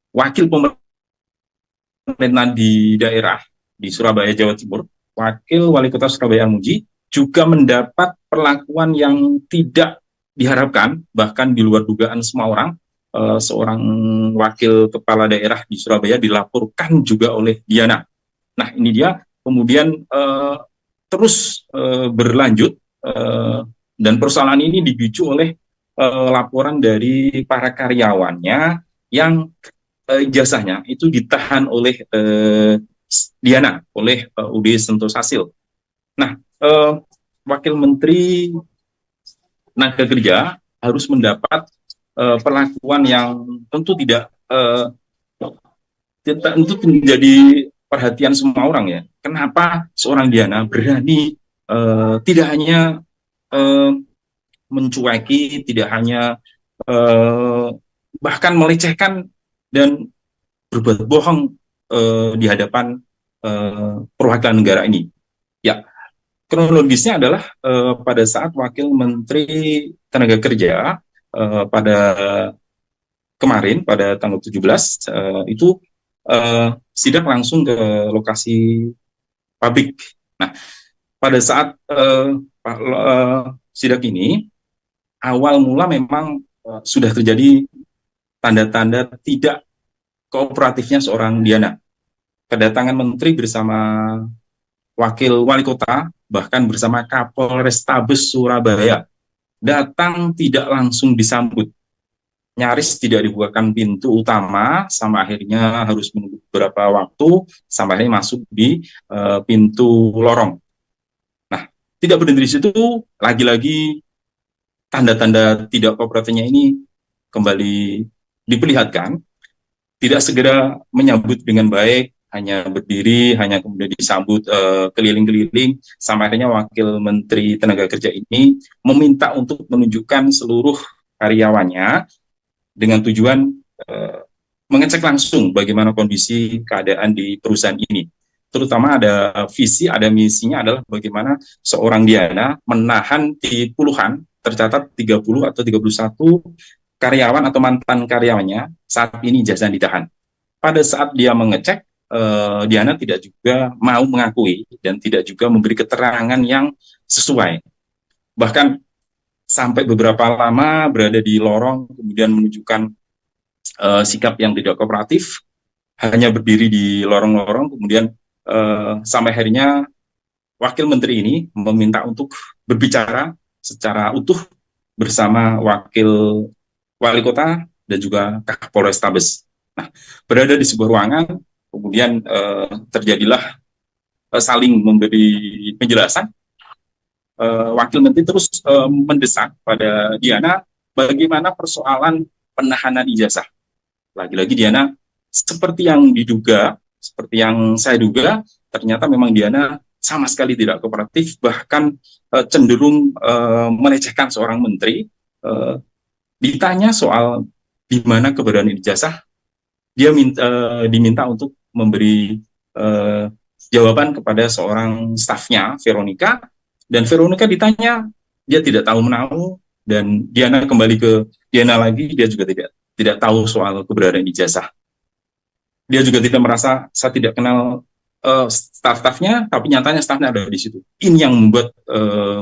wakil pemerintah di daerah di Surabaya, Jawa Timur, Wakil Wali Kota Surabaya Al-Muji, juga mendapat perlakuan yang tidak diharapkan, bahkan di luar dugaan semua orang. Seorang wakil kepala daerah di Surabaya dilaporkan juga oleh Diana. Nah, ini dia kemudian terus berlanjut, dan persoalan ini dipicu oleh laporan dari para karyawannya yang ijazahnya itu ditahan oleh Diana, oleh UD Sentosa Sil. Nah, Wakil Menteri Tenaga Kerja harus mendapat perlakuan yang tentu tidak tentu menjadi perhatian semua orang ya. Kenapa seorang Diana berani tidak hanya mencueki, tidak hanya bahkan melecehkan dan berbuat bohong di hadapan perwakilan negara ini. Ya, kronologisnya adalah pada saat Wakil Menteri Tenaga Kerja pada kemarin pada tanggal 17 itu sidak langsung ke lokasi pabrik. Nah, pada saat sidak ini, awal mula memang sudah terjadi tanda-tanda tidak kooperatifnya seorang Diana. Kedatangan menteri bersama wakil wali kota, bahkan bersama Kapolrestabes Surabaya, datang tidak langsung disambut. Nyaris tidak dibukakan pintu utama, sampai akhirnya harus menunggu beberapa waktu, sampai akhirnya masuk di pintu lorong. Nah, tidak berhenti di situ, lagi-lagi tanda-tanda tidak kooperatifnya ini kembali diperlihatkan, tidak segera menyambut dengan baik, hanya berdiri, hanya kemudian disambut keliling-keliling, sampai akhirnya Wakil Menteri Tenaga Kerja ini meminta untuk menunjukkan seluruh karyawannya dengan tujuan mengecek langsung bagaimana kondisi keadaan di perusahaan ini. Terutama ada visi, ada misinya adalah bagaimana seorang Diana menahan di puluhan, tercatat 30 atau 31 karyawan atau mantan karyawannya saat ini ijazah ditahan. Pada saat dia mengecek, Diana tidak juga mau mengakui dan tidak juga memberi keterangan yang sesuai. Bahkan sampai beberapa lama berada di lorong, kemudian menunjukkan sikap yang tidak kooperatif, hanya berdiri di lorong-lorong, kemudian sampai akhirnya Wakil Menteri ini meminta untuk berbicara secara utuh bersama Wakil Wali Kota dan juga Kapolrestabes. Nah, berada di sebuah ruangan, kemudian terjadilah saling memberi penjelasan. Wakil Menteri terus mendesak pada Diana bagaimana persoalan penahanan ijazah. Lagi-lagi Diana seperti yang diduga, seperti yang saya duga, ternyata memang Diana sama sekali tidak kooperatif, bahkan cenderung melecehkan seorang menteri. Ditanya soal di mana keberadaan ijazah, dia diminta untuk memberi jawaban kepada seorang stafnya, Veronica, dan Veronica ditanya, dia tidak tahu menahu, dan Diana kembali ke Diana lagi, dia juga tidak tahu soal keberadaan ijazah. Dia juga tidak merasa, saya tidak kenal staf-stafnya, tapi nyatanya stafnya ada di situ. Ini yang membuat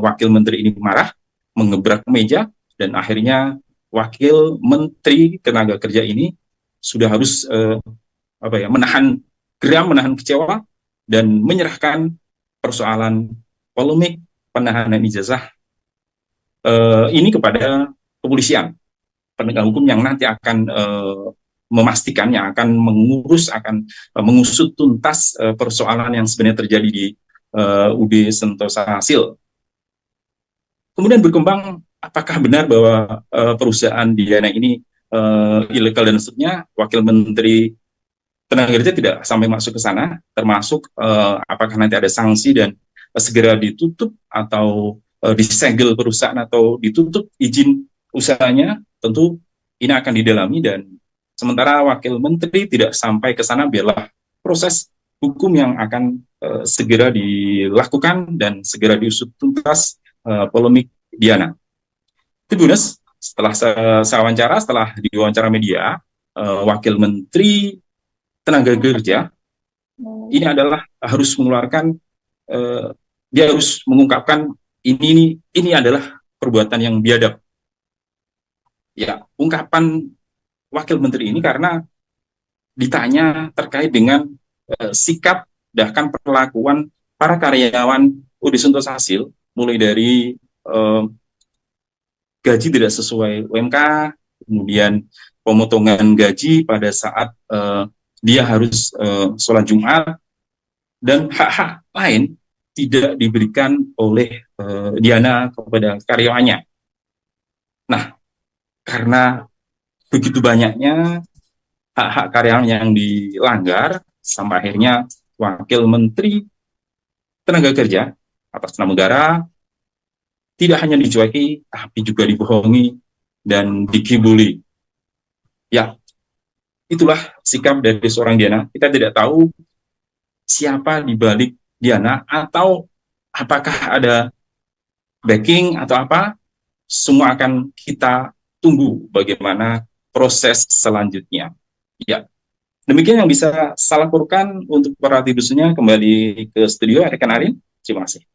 Wakil Menteri ini marah, mengebrak meja, dan akhirnya Wakil Menteri Tenaga Kerja ini sudah harus menahan geram, menahan kecewa, dan menyerahkan persoalan polemik penahanan ijazah ini kepada kepolisian, penegak hukum yang nanti akan memastikannya, akan mengurus, akan mengusut tuntas persoalan yang sebenarnya terjadi di UD Sentosa Hasil. Kemudian berkembang, apakah benar bahwa perusahaan Diana ini ilegal dan seterusnya. Wakil Menteri Tenaga Kerja tidak sampai masuk ke sana, termasuk apakah nanti ada sanksi dan segera ditutup atau disegel perusahaan atau ditutup izin usahanya. Tentu ini akan didalami, dan sementara Wakil Menteri tidak sampai ke sana, biarlah proses hukum yang akan segera dilakukan dan segera diusut tuntas polemik Diana. Itu bonus. Setelah saya wawancara, setelah diwawancara media, Wakil Menteri Tenaga Kerja ini adalah harus mengeluarkan, dia harus mengungkapkan ini adalah perbuatan yang biadab. Ya, ungkapan Wakil Menteri ini karena ditanya terkait dengan sikap bahkan perlakuan para karyawan UD Sentosa Hasil, mulai dari gaji tidak sesuai UMK, kemudian pemotongan gaji pada saat dia harus sholat Jumat, dan hak-hak lain tidak diberikan oleh Diana kepada karyawannya. Nah, karena begitu banyaknya hak-hak karyawan yang dilanggar, sampai akhirnya Wakil Menteri Tenaga Kerja atas nama negara tidak hanya dicueki, tapi juga dibohongi dan dikibuli. Ya, itulah sikap dari seorang Diana. Kita tidak tahu siapa di balik Diana, atau apakah ada backing atau apa. Semua akan kita tunggu bagaimana proses selanjutnya. Ya, Demikian yang bisa saya laporkan untuk para tidusunya. Kembali ke studio, rekan Arin. Terima kasih.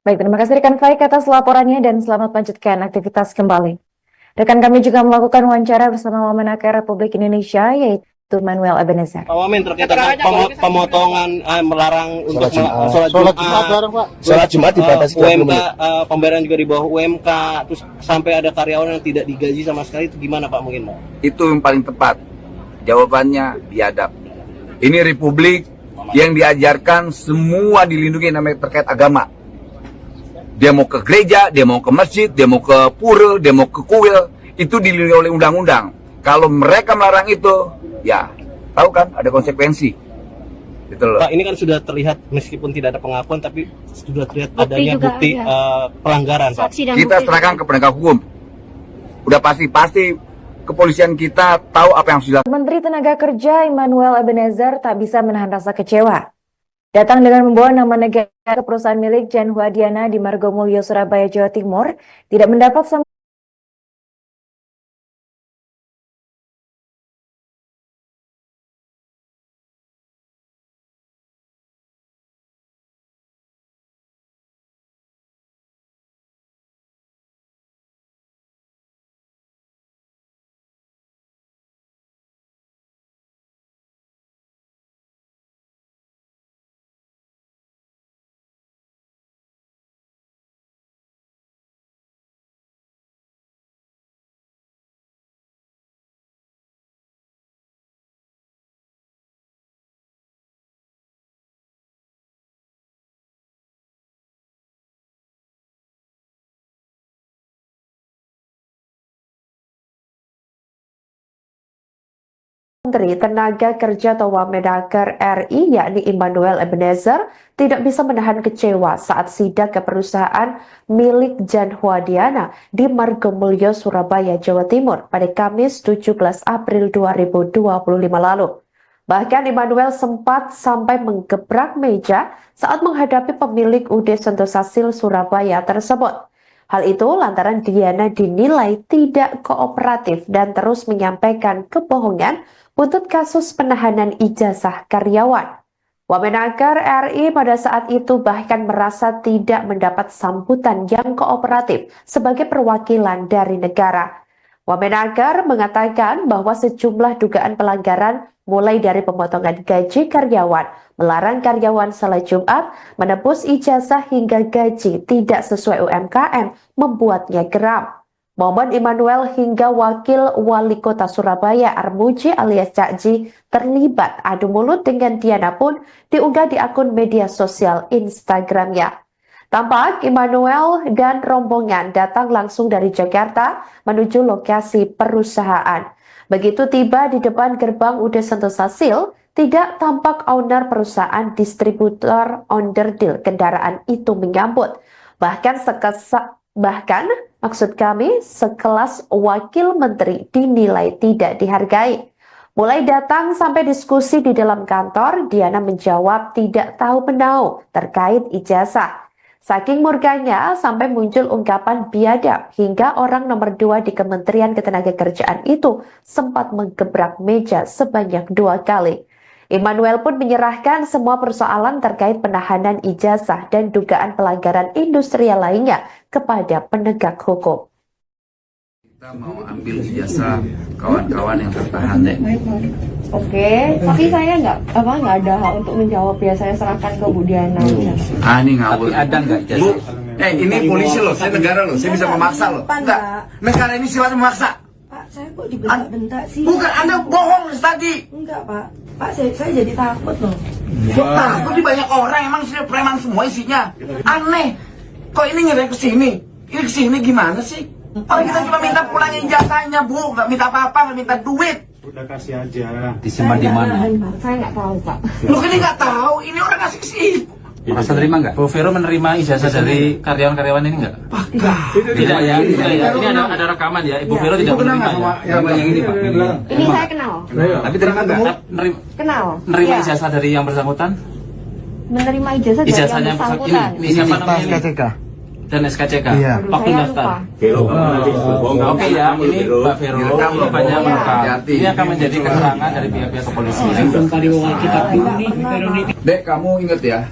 Baik, terima kasih rekan Faik atas laporannya dan selamat melanjutkan aktivitas kembali. Rekan kami juga melakukan wawancara bersama Wamenakar Republik Indonesia, yaitu Manuel Ebenezer. Pak Wamen, terkait dengan pemotongan melarang untuk sholat Jumat dibatasi UMK, pembayaran juga di bawah UMK, terus sampai ada karyawan yang tidak digaji sama sekali, itu gimana Pak mungkin Pak? Itu yang paling tepat. Jawabannya biadab. Ini republik yang diajarkan semua dilindungi namanya terkait agama. Dia mau ke gereja, dia mau ke masjid, dia mau ke pura, dia mau ke kuil, itu dilindungi oleh undang-undang. Kalau mereka melarang itu, ya tahu kan ada konsekuensi. Gitu loh. Pak, ini kan sudah terlihat meskipun tidak ada pengakuan, tapi sudah terlihat Bukti adanya juga, bukti ya. pelanggaran Pak. Saksi dan Kita bukti serahkan ke penegak hukum. Udah pasti kepolisian kita tahu apa yang sudah. Menteri Tenaga Kerja Immanuel Ebenezer tak bisa menahan rasa kecewa. Datang dengan membawa nama negara ke perusahaan milik Jan Huadiana di Margomulyo, Surabaya, Jawa Timur, tidak mendapat sambutan. Menteri Tenaga Kerja atau Wamenakar RI yakni Immanuel Ebenezer tidak bisa menahan kecewa saat sidak ke perusahaan milik Jan Huadiana di Margomulyo, Surabaya, Jawa Timur pada Kamis 17 April 2025 lalu. Bahkan Immanuel sempat sampai menggebrak meja saat menghadapi pemilik UD Sentosasil Surabaya tersebut. Hal itu lantaran Diana dinilai tidak kooperatif dan terus menyampaikan kebohongan untuk kasus penahanan ijazah karyawan. Wamenakar RI pada saat itu bahkan merasa tidak mendapat sambutan yang kooperatif sebagai perwakilan dari negara. Wamenakar mengatakan bahwa sejumlah dugaan pelanggaran mulai dari pemotongan gaji karyawan, melarang karyawan salat Jumat, menebus ijazah hingga gaji tidak sesuai UMKM membuatnya geram. Momen Immanuel hingga Wakil Wali Kota Surabaya Armuji alias Cak Ji terlibat adu mulut dengan Diana pun diunggah di akun media sosial Instagramnya. Tampak Immanuel dan rombongan datang langsung dari Jakarta menuju lokasi perusahaan. Begitu tiba di depan gerbang UD Sentosasil, tidak tampak owner perusahaan distributor onderdil kendaraan itu menyambut. Bahkan maksud kami sekelas wakil menteri dinilai tidak dihargai. Mulai datang sampai diskusi di dalam kantor, Diana menjawab tidak tahu menau terkait ijazah. Saking murkanya sampai muncul ungkapan biadab hingga orang nomor 2 di Kementerian Ketenagakerjaan itu sempat menggebrak meja sebanyak 2 kali. Immanuel pun menyerahkan semua persoalan terkait penahanan ijazah dan dugaan pelanggaran industrial lainnya kepada penegak hukum. Kita mau ambil ijazah kawan-kawan yang tertahan deh. Oke, tapi saya nggak ada hak untuk menjawab ya, saya serahkan ke Bu Diana. Ini ngawur. Tapi ada nggak ijazah? Bu, ini polisi loh, saya negara loh, saya bisa memaksa loh. Enggak, negara ini sifatnya memaksa. Pak, saya kok dibentak-bentak sih? Bukan, Anda bohong tadi. Enggak, Pak. Pak, saya jadi takut loh. Takut di banyak orang, emang sih preman semua isinya. Aneh, kok ini ngirim ke sini? Ini ke sini gimana sih? Orang kita cuma minta pulangin ijazahnya, Bu, nggak minta apa-apa, nggak minta duit. Udah kasih aja. Disimpan di mana? Saya nggak tahu, Pak. Lu kan nggak tahu, ini orang ngasih ke sini. Merasa terima nggak? Bu Vero menerima ijazah dari karyawan-karyawan ini nggak? Enggak. Tidak ya, ini ada rekaman ya. Ibu Vero tidak menerima ya. Yang ini Pak. Ini saya kenal. Tapi terima nggak? Kenal. Menerima Iya. ijazah dari yang bersangkutan? Menerima ijazah dari yang Ijazahnya yang bersangkutan. ini siapa namanya? dan SKCK Iya. waktu Saya daftar. lupa. Oke ya, ini Mbak Vero rupanya merekam. Hati-hati. Ini akan menjadi keterangan dari pihak-pihak kepolisian. Dek, kamu ingat ya,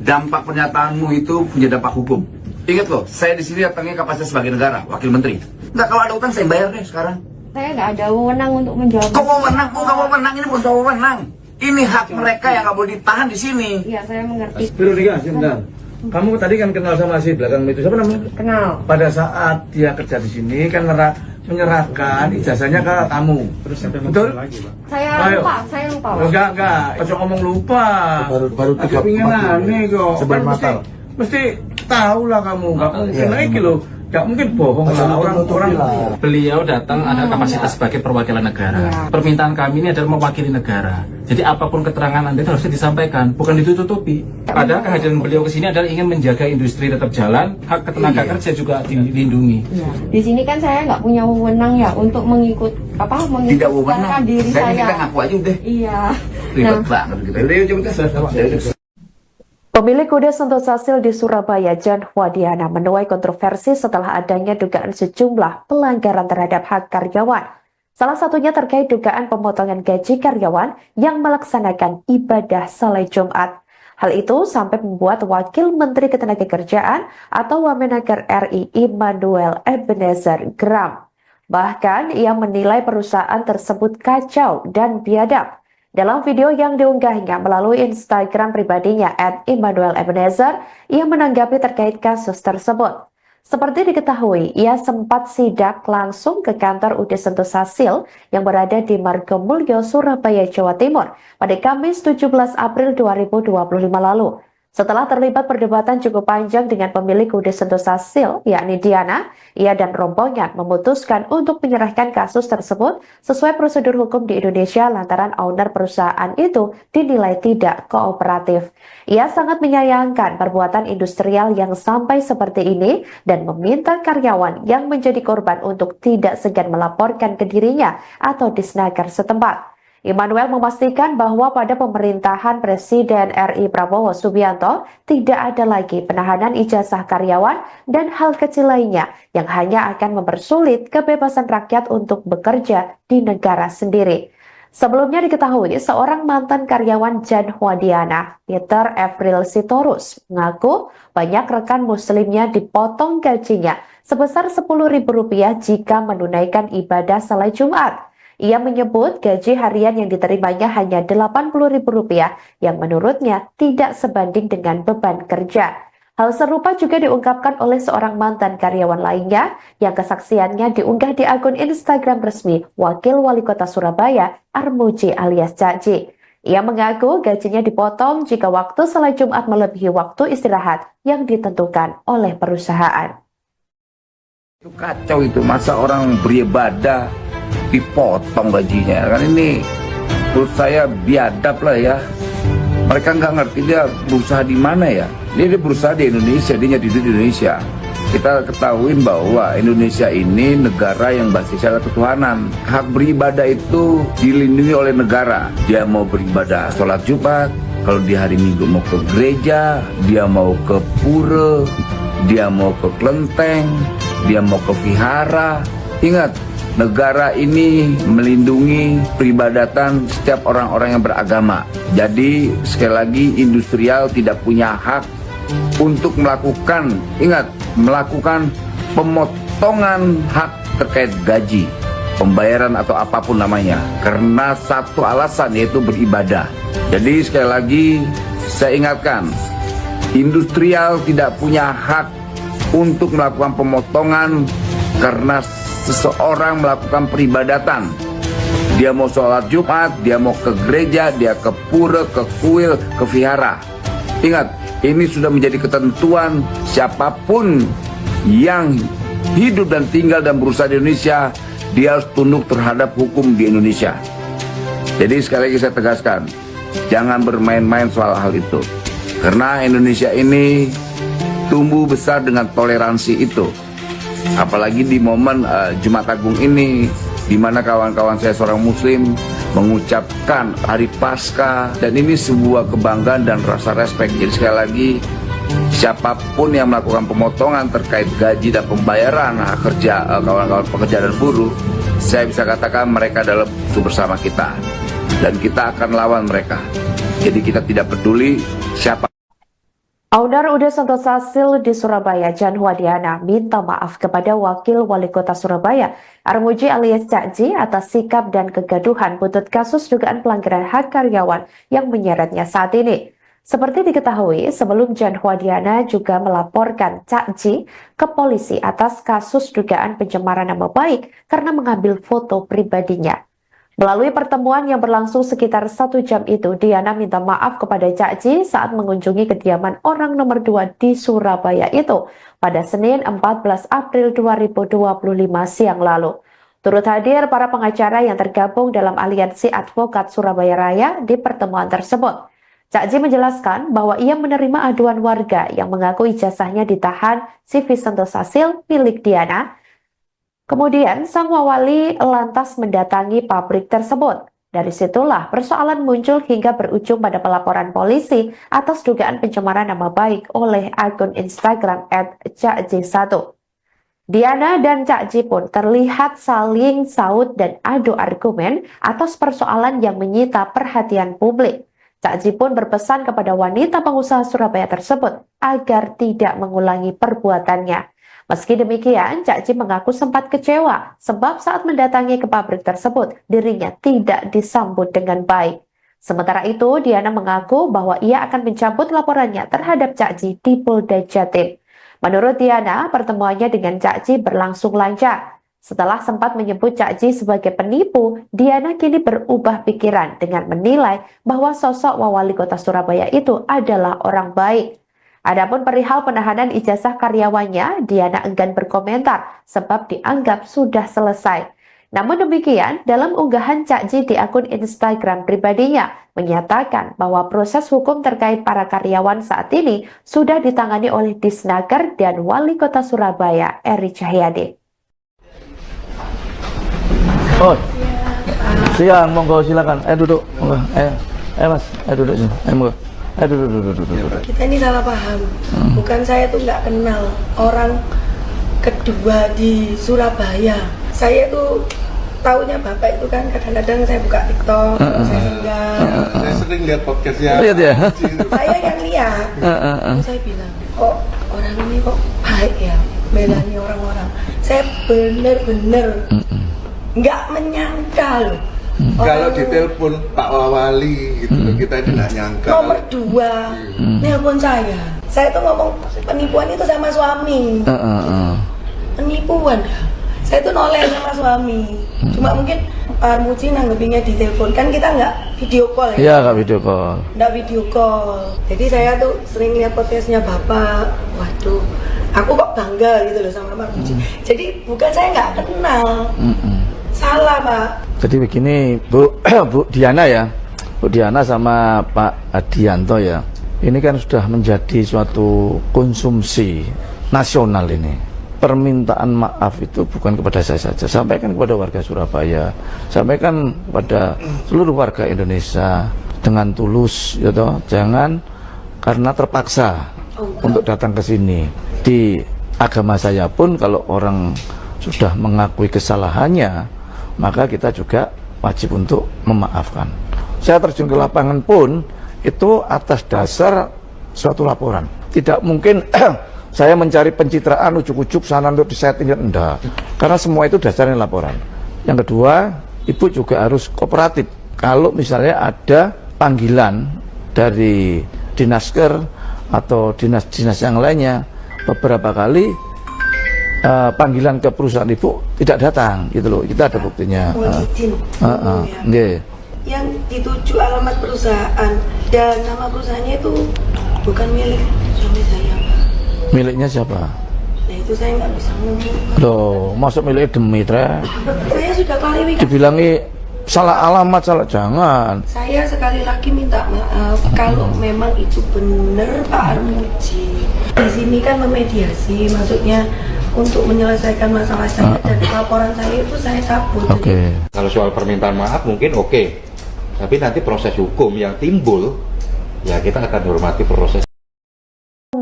dampak pernyataanmu itu punya dampak hukum. Ingat loh, saya di sini datangnya kapasitas sebagai negara, wakil menteri. Enggak, kalau ada utang saya bayar deh sekarang. Saya nggak ada wewenang untuk menjawab. Kau mau menang, kamu mau menang, ini bukan soal menang. Ini hak mereka yang nggak boleh ditahan di sini. Iya, saya mengerti. Veronica, sebentar. Kamu tadi kan kenal sama si belakang itu, siapa namanya? Kenal. Pada saat dia kerja di sini kan menyerahkan ijazahnya ke kamu. Terus betul? Saya Ayo. lupa, saya lupa. Pak. Enggak. Pas ngomong lupa. Baru Agak pingin aneh kok. Sebar Kan matal. mesti tahu lah kamu. Nggak mungkin lagi loh. Nggak mungkin bohong lah orang-orang. Beliau datang ada kapasitas sebagai perwakilan negara. Permintaan kami ini adalah mewakili negara. Jadi apapun keterangan Anda itu harusnya disampaikan, bukan ditutupi. Padahal kehadiran beliau ke sini adalah ingin menjaga industri tetap jalan, hak tenaga kerja juga dilindungi. Iya. Di sini kan saya nggak punya wewenang ya untuk Tidak mengikutkan wewenang. diri Kita saya. ngaku aja udah. Iya. Ribet banget gitu. Udah, yuk, coba. Pemilik kuda Sentosa Sil di Surabaya, Jan Huadiana, menuai kontroversi setelah adanya dugaan sejumlah pelanggaran terhadap hak karyawan. Salah satunya terkait dugaan pemotongan gaji karyawan yang melaksanakan ibadah Salat Jumat. Hal itu sampai membuat Wakil Menteri Ketenagakerjaan atau Wamenaker RI Immanuel Ebenezer geram. Bahkan ia menilai perusahaan tersebut kacau dan biadab. Dalam video yang diunggahnya melalui Instagram pribadinya @Immanuel Ebenezer, ia menanggapi terkait kasus tersebut. Seperti diketahui, ia sempat sidak langsung ke kantor UD Sentosa Sil yang berada di Margomulyo, Surabaya, Jawa Timur pada Kamis 17 April 2025 lalu. Setelah terlibat perdebatan cukup panjang dengan pemilik UD Sentosa Sil, yakni Diana, ia dan rombongan memutuskan untuk menyerahkan kasus tersebut sesuai prosedur hukum di Indonesia lantaran owner perusahaan itu dinilai tidak kooperatif. Ia sangat menyayangkan perbuatan industrial yang sampai seperti ini dan meminta karyawan yang menjadi korban untuk tidak segan melaporkan ke dirinya atau Disnaker setempat. Immanuel memastikan bahwa pada pemerintahan Presiden RI Prabowo Subianto tidak ada lagi penahanan ijazah karyawan dan hal kecil lainnya yang hanya akan mempersulit kebebasan rakyat untuk bekerja di negara sendiri. Sebelumnya diketahui seorang mantan karyawan Jan Huadiana, Peter Evril Sitorus, mengaku banyak rekan muslimnya dipotong gajinya sebesar Rp10.000 jika menunaikan ibadah Salat Jumat. Ia menyebut gaji harian yang diterimanya hanya Rp80.000 yang menurutnya tidak sebanding dengan beban kerja. Hal serupa juga diungkapkan oleh seorang mantan karyawan lainnya yang kesaksiannya diunggah di akun Instagram resmi Wakil Wali Kota Surabaya, Armuji alias Caci. Ia mengaku gajinya dipotong jika waktu Salat Jumat melebihi waktu istirahat yang ditentukan oleh perusahaan. Itu kacau itu, masa orang beribadah dipotong gajinya kan, ini menurut saya biadab lah ya. Mereka nggak ngerti dia berusaha di mana ya. Dia berusaha di Indonesia, dia nyari duit di Indonesia. Kita ketahui bahwa Indonesia ini negara yang basisnya adalah ketuhanan. Hak beribadah itu dilindungi oleh negara. Dia mau beribadah sholat Jumat, kalau di hari Minggu mau ke gereja, dia mau ke pura, dia mau ke kelenteng, dia mau ke vihara. Ingat, negara ini melindungi peribadatan setiap orang-orang yang beragama. Jadi sekali lagi industrial tidak punya hak untuk melakukan pemotongan hak terkait gaji, pembayaran atau apapun namanya, karena satu alasan yaitu beribadah. Jadi sekali lagi saya ingatkan, industrial tidak punya hak untuk melakukan pemotongan karena seseorang melakukan peribadatan. Dia mau sholat Jumat, dia mau ke gereja, dia ke pura, ke kuil, ke vihara. Ingat, ini sudah menjadi ketentuan siapapun yang hidup dan tinggal dan berusaha di Indonesia, dia harus tunduk terhadap hukum di Indonesia. Jadi sekali lagi saya tegaskan, jangan bermain-main soal hal itu. Karena Indonesia ini tumbuh besar dengan toleransi itu. Apalagi di momen Jumat Agung ini, di mana kawan-kawan saya seorang muslim mengucapkan hari Paskah, dan ini sebuah kebanggaan dan rasa respek. Jadi sekali lagi siapapun yang melakukan pemotongan terkait gaji dan pembayaran hak kerja kawan-kawan pekerja dan buruh, saya bisa katakan mereka adalah musuh bersama kita dan kita akan lawan mereka. Jadi kita tidak peduli siapa. Owner UD Sentosa Sil di Surabaya, Jan Huadiana, minta maaf kepada Wakil Wali Kota Surabaya, Armuji alias Cak Ji, atas sikap dan kegaduhan buntut kasus dugaan pelanggaran hak karyawan yang menyeretnya saat ini. Seperti diketahui, sebelum Jan Huadiana juga melaporkan Cak Ji ke polisi atas kasus dugaan pencemaran nama baik karena mengambil foto pribadinya. Melalui pertemuan yang berlangsung sekitar 1 jam itu, Diana minta maaf kepada Cak Ji saat mengunjungi kediaman orang nomor 2 di Surabaya itu pada Senin 14 April 2025 siang lalu. Turut hadir para pengacara yang tergabung dalam Aliansi Advokat Surabaya Raya di pertemuan tersebut. Cak Ji menjelaskan bahwa ia menerima aduan warga yang mengaku ijazahnya ditahan CV Sentosa Sil milik Diana. Kemudian sang wali lantas mendatangi pabrik tersebut. Dari situlah persoalan muncul hingga berujung pada pelaporan polisi atas dugaan pencemaran nama baik oleh akun Instagram @cakj1. Diana dan Cak Ji pun terlihat saling saut dan adu argumen atas persoalan yang menyita perhatian publik. Cak Ji pun berpesan kepada wanita pengusaha Surabaya tersebut agar tidak mengulangi perbuatannya. Meski demikian, Cak Ji mengaku sempat kecewa sebab saat mendatangi ke pabrik tersebut, dirinya tidak disambut dengan baik. Sementara itu, Diana mengaku bahwa ia akan mencabut laporannya terhadap Cak Ji di Polda Jatim. Menurut Diana, pertemuannya dengan Cak Ji berlangsung lancar. Setelah sempat menyebut Cak Ji sebagai penipu, Diana kini berubah pikiran dengan menilai bahwa sosok Wali Kota Surabaya itu adalah orang baik. Adapun perihal penahanan ijazah karyawannya, Diana enggan berkomentar sebab dianggap sudah selesai. Namun demikian, dalam unggahan Cak Ji di akun Instagram pribadinya, menyatakan bahwa proses hukum terkait para karyawan saat ini sudah ditangani oleh Disnaker dan Wali Kota Surabaya, Eri Cahyadi. Oh, siang, monggo silakan. Duduk, monggo. Mas, duduk sini. Monggo. Duduk. Kita ini salah paham. Bukan saya tuh nggak kenal orang kedua di Surabaya. Saya tuh taunya bapak itu kan kadang-kadang saya buka TikTok, saya singgah. Saya sering lihat podcastnya. Lihat ya. Saya yang lihat. Saya bilang, kok orang ini kok baik ya, belani orang-orang. Saya bener-bener nggak menyangka loh. Kalau ditelepon Pak Wali gitu, kita tidak nyangka. Nomor 2 nelpon saya tuh ngomong penipuan itu sama suami. Penipuan ya. Saya tuh noleh sama suami. Cuma mungkin Pak Armuji nanggepinnya di telepon, kan kita nggak video call ya? Iya, nggak video call. Nggak video call. Jadi saya tuh sering lihat podcastnya Bapak. Waduh, aku kok bangga gitu loh sama Pak Armuji. Jadi bukan saya nggak kenal. Salah Pak. Jadi begini Bu, Bu Diana ya, Bu Diana sama Pak Adianto ya, ini kan sudah menjadi suatu konsumsi nasional ini. Permintaan maaf itu bukan kepada saya saja, sampaikan kepada warga Surabaya, sampaikan kepada seluruh warga Indonesia dengan tulus, ya toh, jangan karena terpaksa untuk datang ke sini. Di agama saya pun kalau orang sudah mengakui kesalahannya, maka kita juga wajib untuk memaafkan. Saya terjun ke lapangan pun itu atas dasar suatu laporan. Tidak mungkin saya mencari pencitraan ujuk-ujuk sana untuk disetting, enggak. Karena semua itu dasarnya laporan. Yang kedua, Ibu juga harus kooperatif. Kalau misalnya ada panggilan dari Disnaker atau dinas-dinas yang lainnya, beberapa kali panggilan ke perusahaan Ibu tidak datang, gitu loh. Kita ada buktinya. Yang dituju alamat perusahaan dan nama perusahaannya itu bukan milik suami saya. Miliknya siapa? Nah itu saya nggak bisa ngomong. Loh, masuk miliknya demi Tre? Saya sudah klarifikasi. Dibilangi salah alamat, salah, jangan. Saya sekali lagi minta maaf kalau memang itu benar Pak Armuji. Di sini kan memediasi, maksudnya untuk menyelesaikan masalah saya dan laporan saya itu saya cabut. Kalau soal permintaan maaf mungkin oke. Tapi nanti proses hukum yang timbul, ya kita akan hormati proses.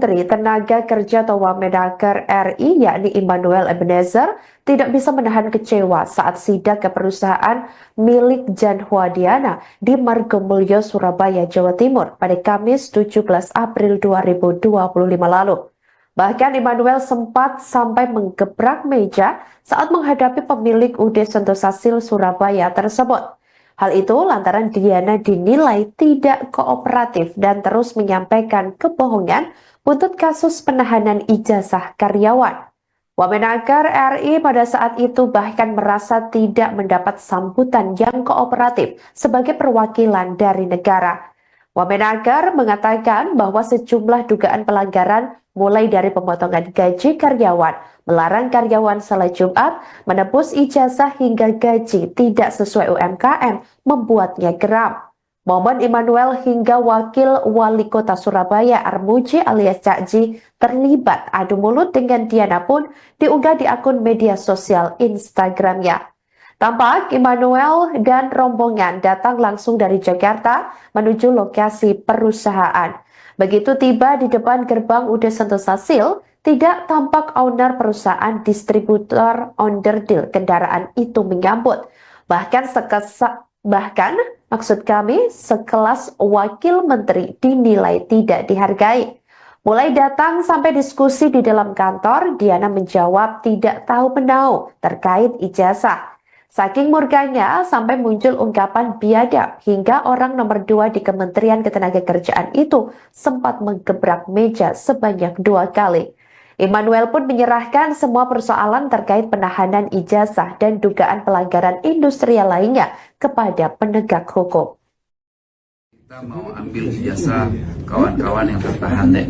Menteri Tenaga Kerja atau Wamenaker RI yakni Immanuel Ebenezer tidak bisa menahan kecewa saat sidak ke perusahaan milik Jan Huadiana di Margomulyo, Surabaya, Jawa Timur pada Kamis 17 April 2025 lalu. Bahkan Immanuel sempat sampai menggebrak meja saat menghadapi pemilik UD Sentosasil Surabaya tersebut. Hal itu lantaran Diana dinilai tidak kooperatif dan terus menyampaikan kebohongan untuk kasus penahanan ijazah karyawan. Wamenaker RI pada saat itu bahkan merasa tidak mendapat sambutan yang kooperatif sebagai perwakilan dari negara. Wamenaker mengatakan bahwa sejumlah dugaan pelanggaran mulai dari pemotongan gaji karyawan, melarang karyawan salat Jumat, menebus ijazah hingga gaji tidak sesuai UMKM, membuatnya geram. Momen Immanuel hingga Wakil Wali Kota Surabaya Armuji alias Cak Ji terlibat adu mulut dengan Diana pun diunggah di akun media sosial Instagramnya. Tampak Immanuel dan rombongan datang langsung dari Jakarta menuju lokasi perusahaan. Begitu tiba di depan gerbang UD Sentosasil, tidak tampak owner perusahaan distributor onderdil kendaraan itu menyambut. Bahkan maksud kami sekelas wakil menteri dinilai tidak dihargai. Mulai datang sampai diskusi di dalam kantor, Diana menjawab tidak tahu menau terkait ijazah. Saking murkanya sampai muncul ungkapan biadab hingga orang nomor 2 di Kementerian Ketenagakerjaan itu sempat menggebrak meja sebanyak 2 kali. Immanuel pun menyerahkan semua persoalan terkait penahanan ijazah dan dugaan pelanggaran industrial lainnya kepada penegak hukum. Kita mau ambil ijazah kawan-kawan yang tertahan deh.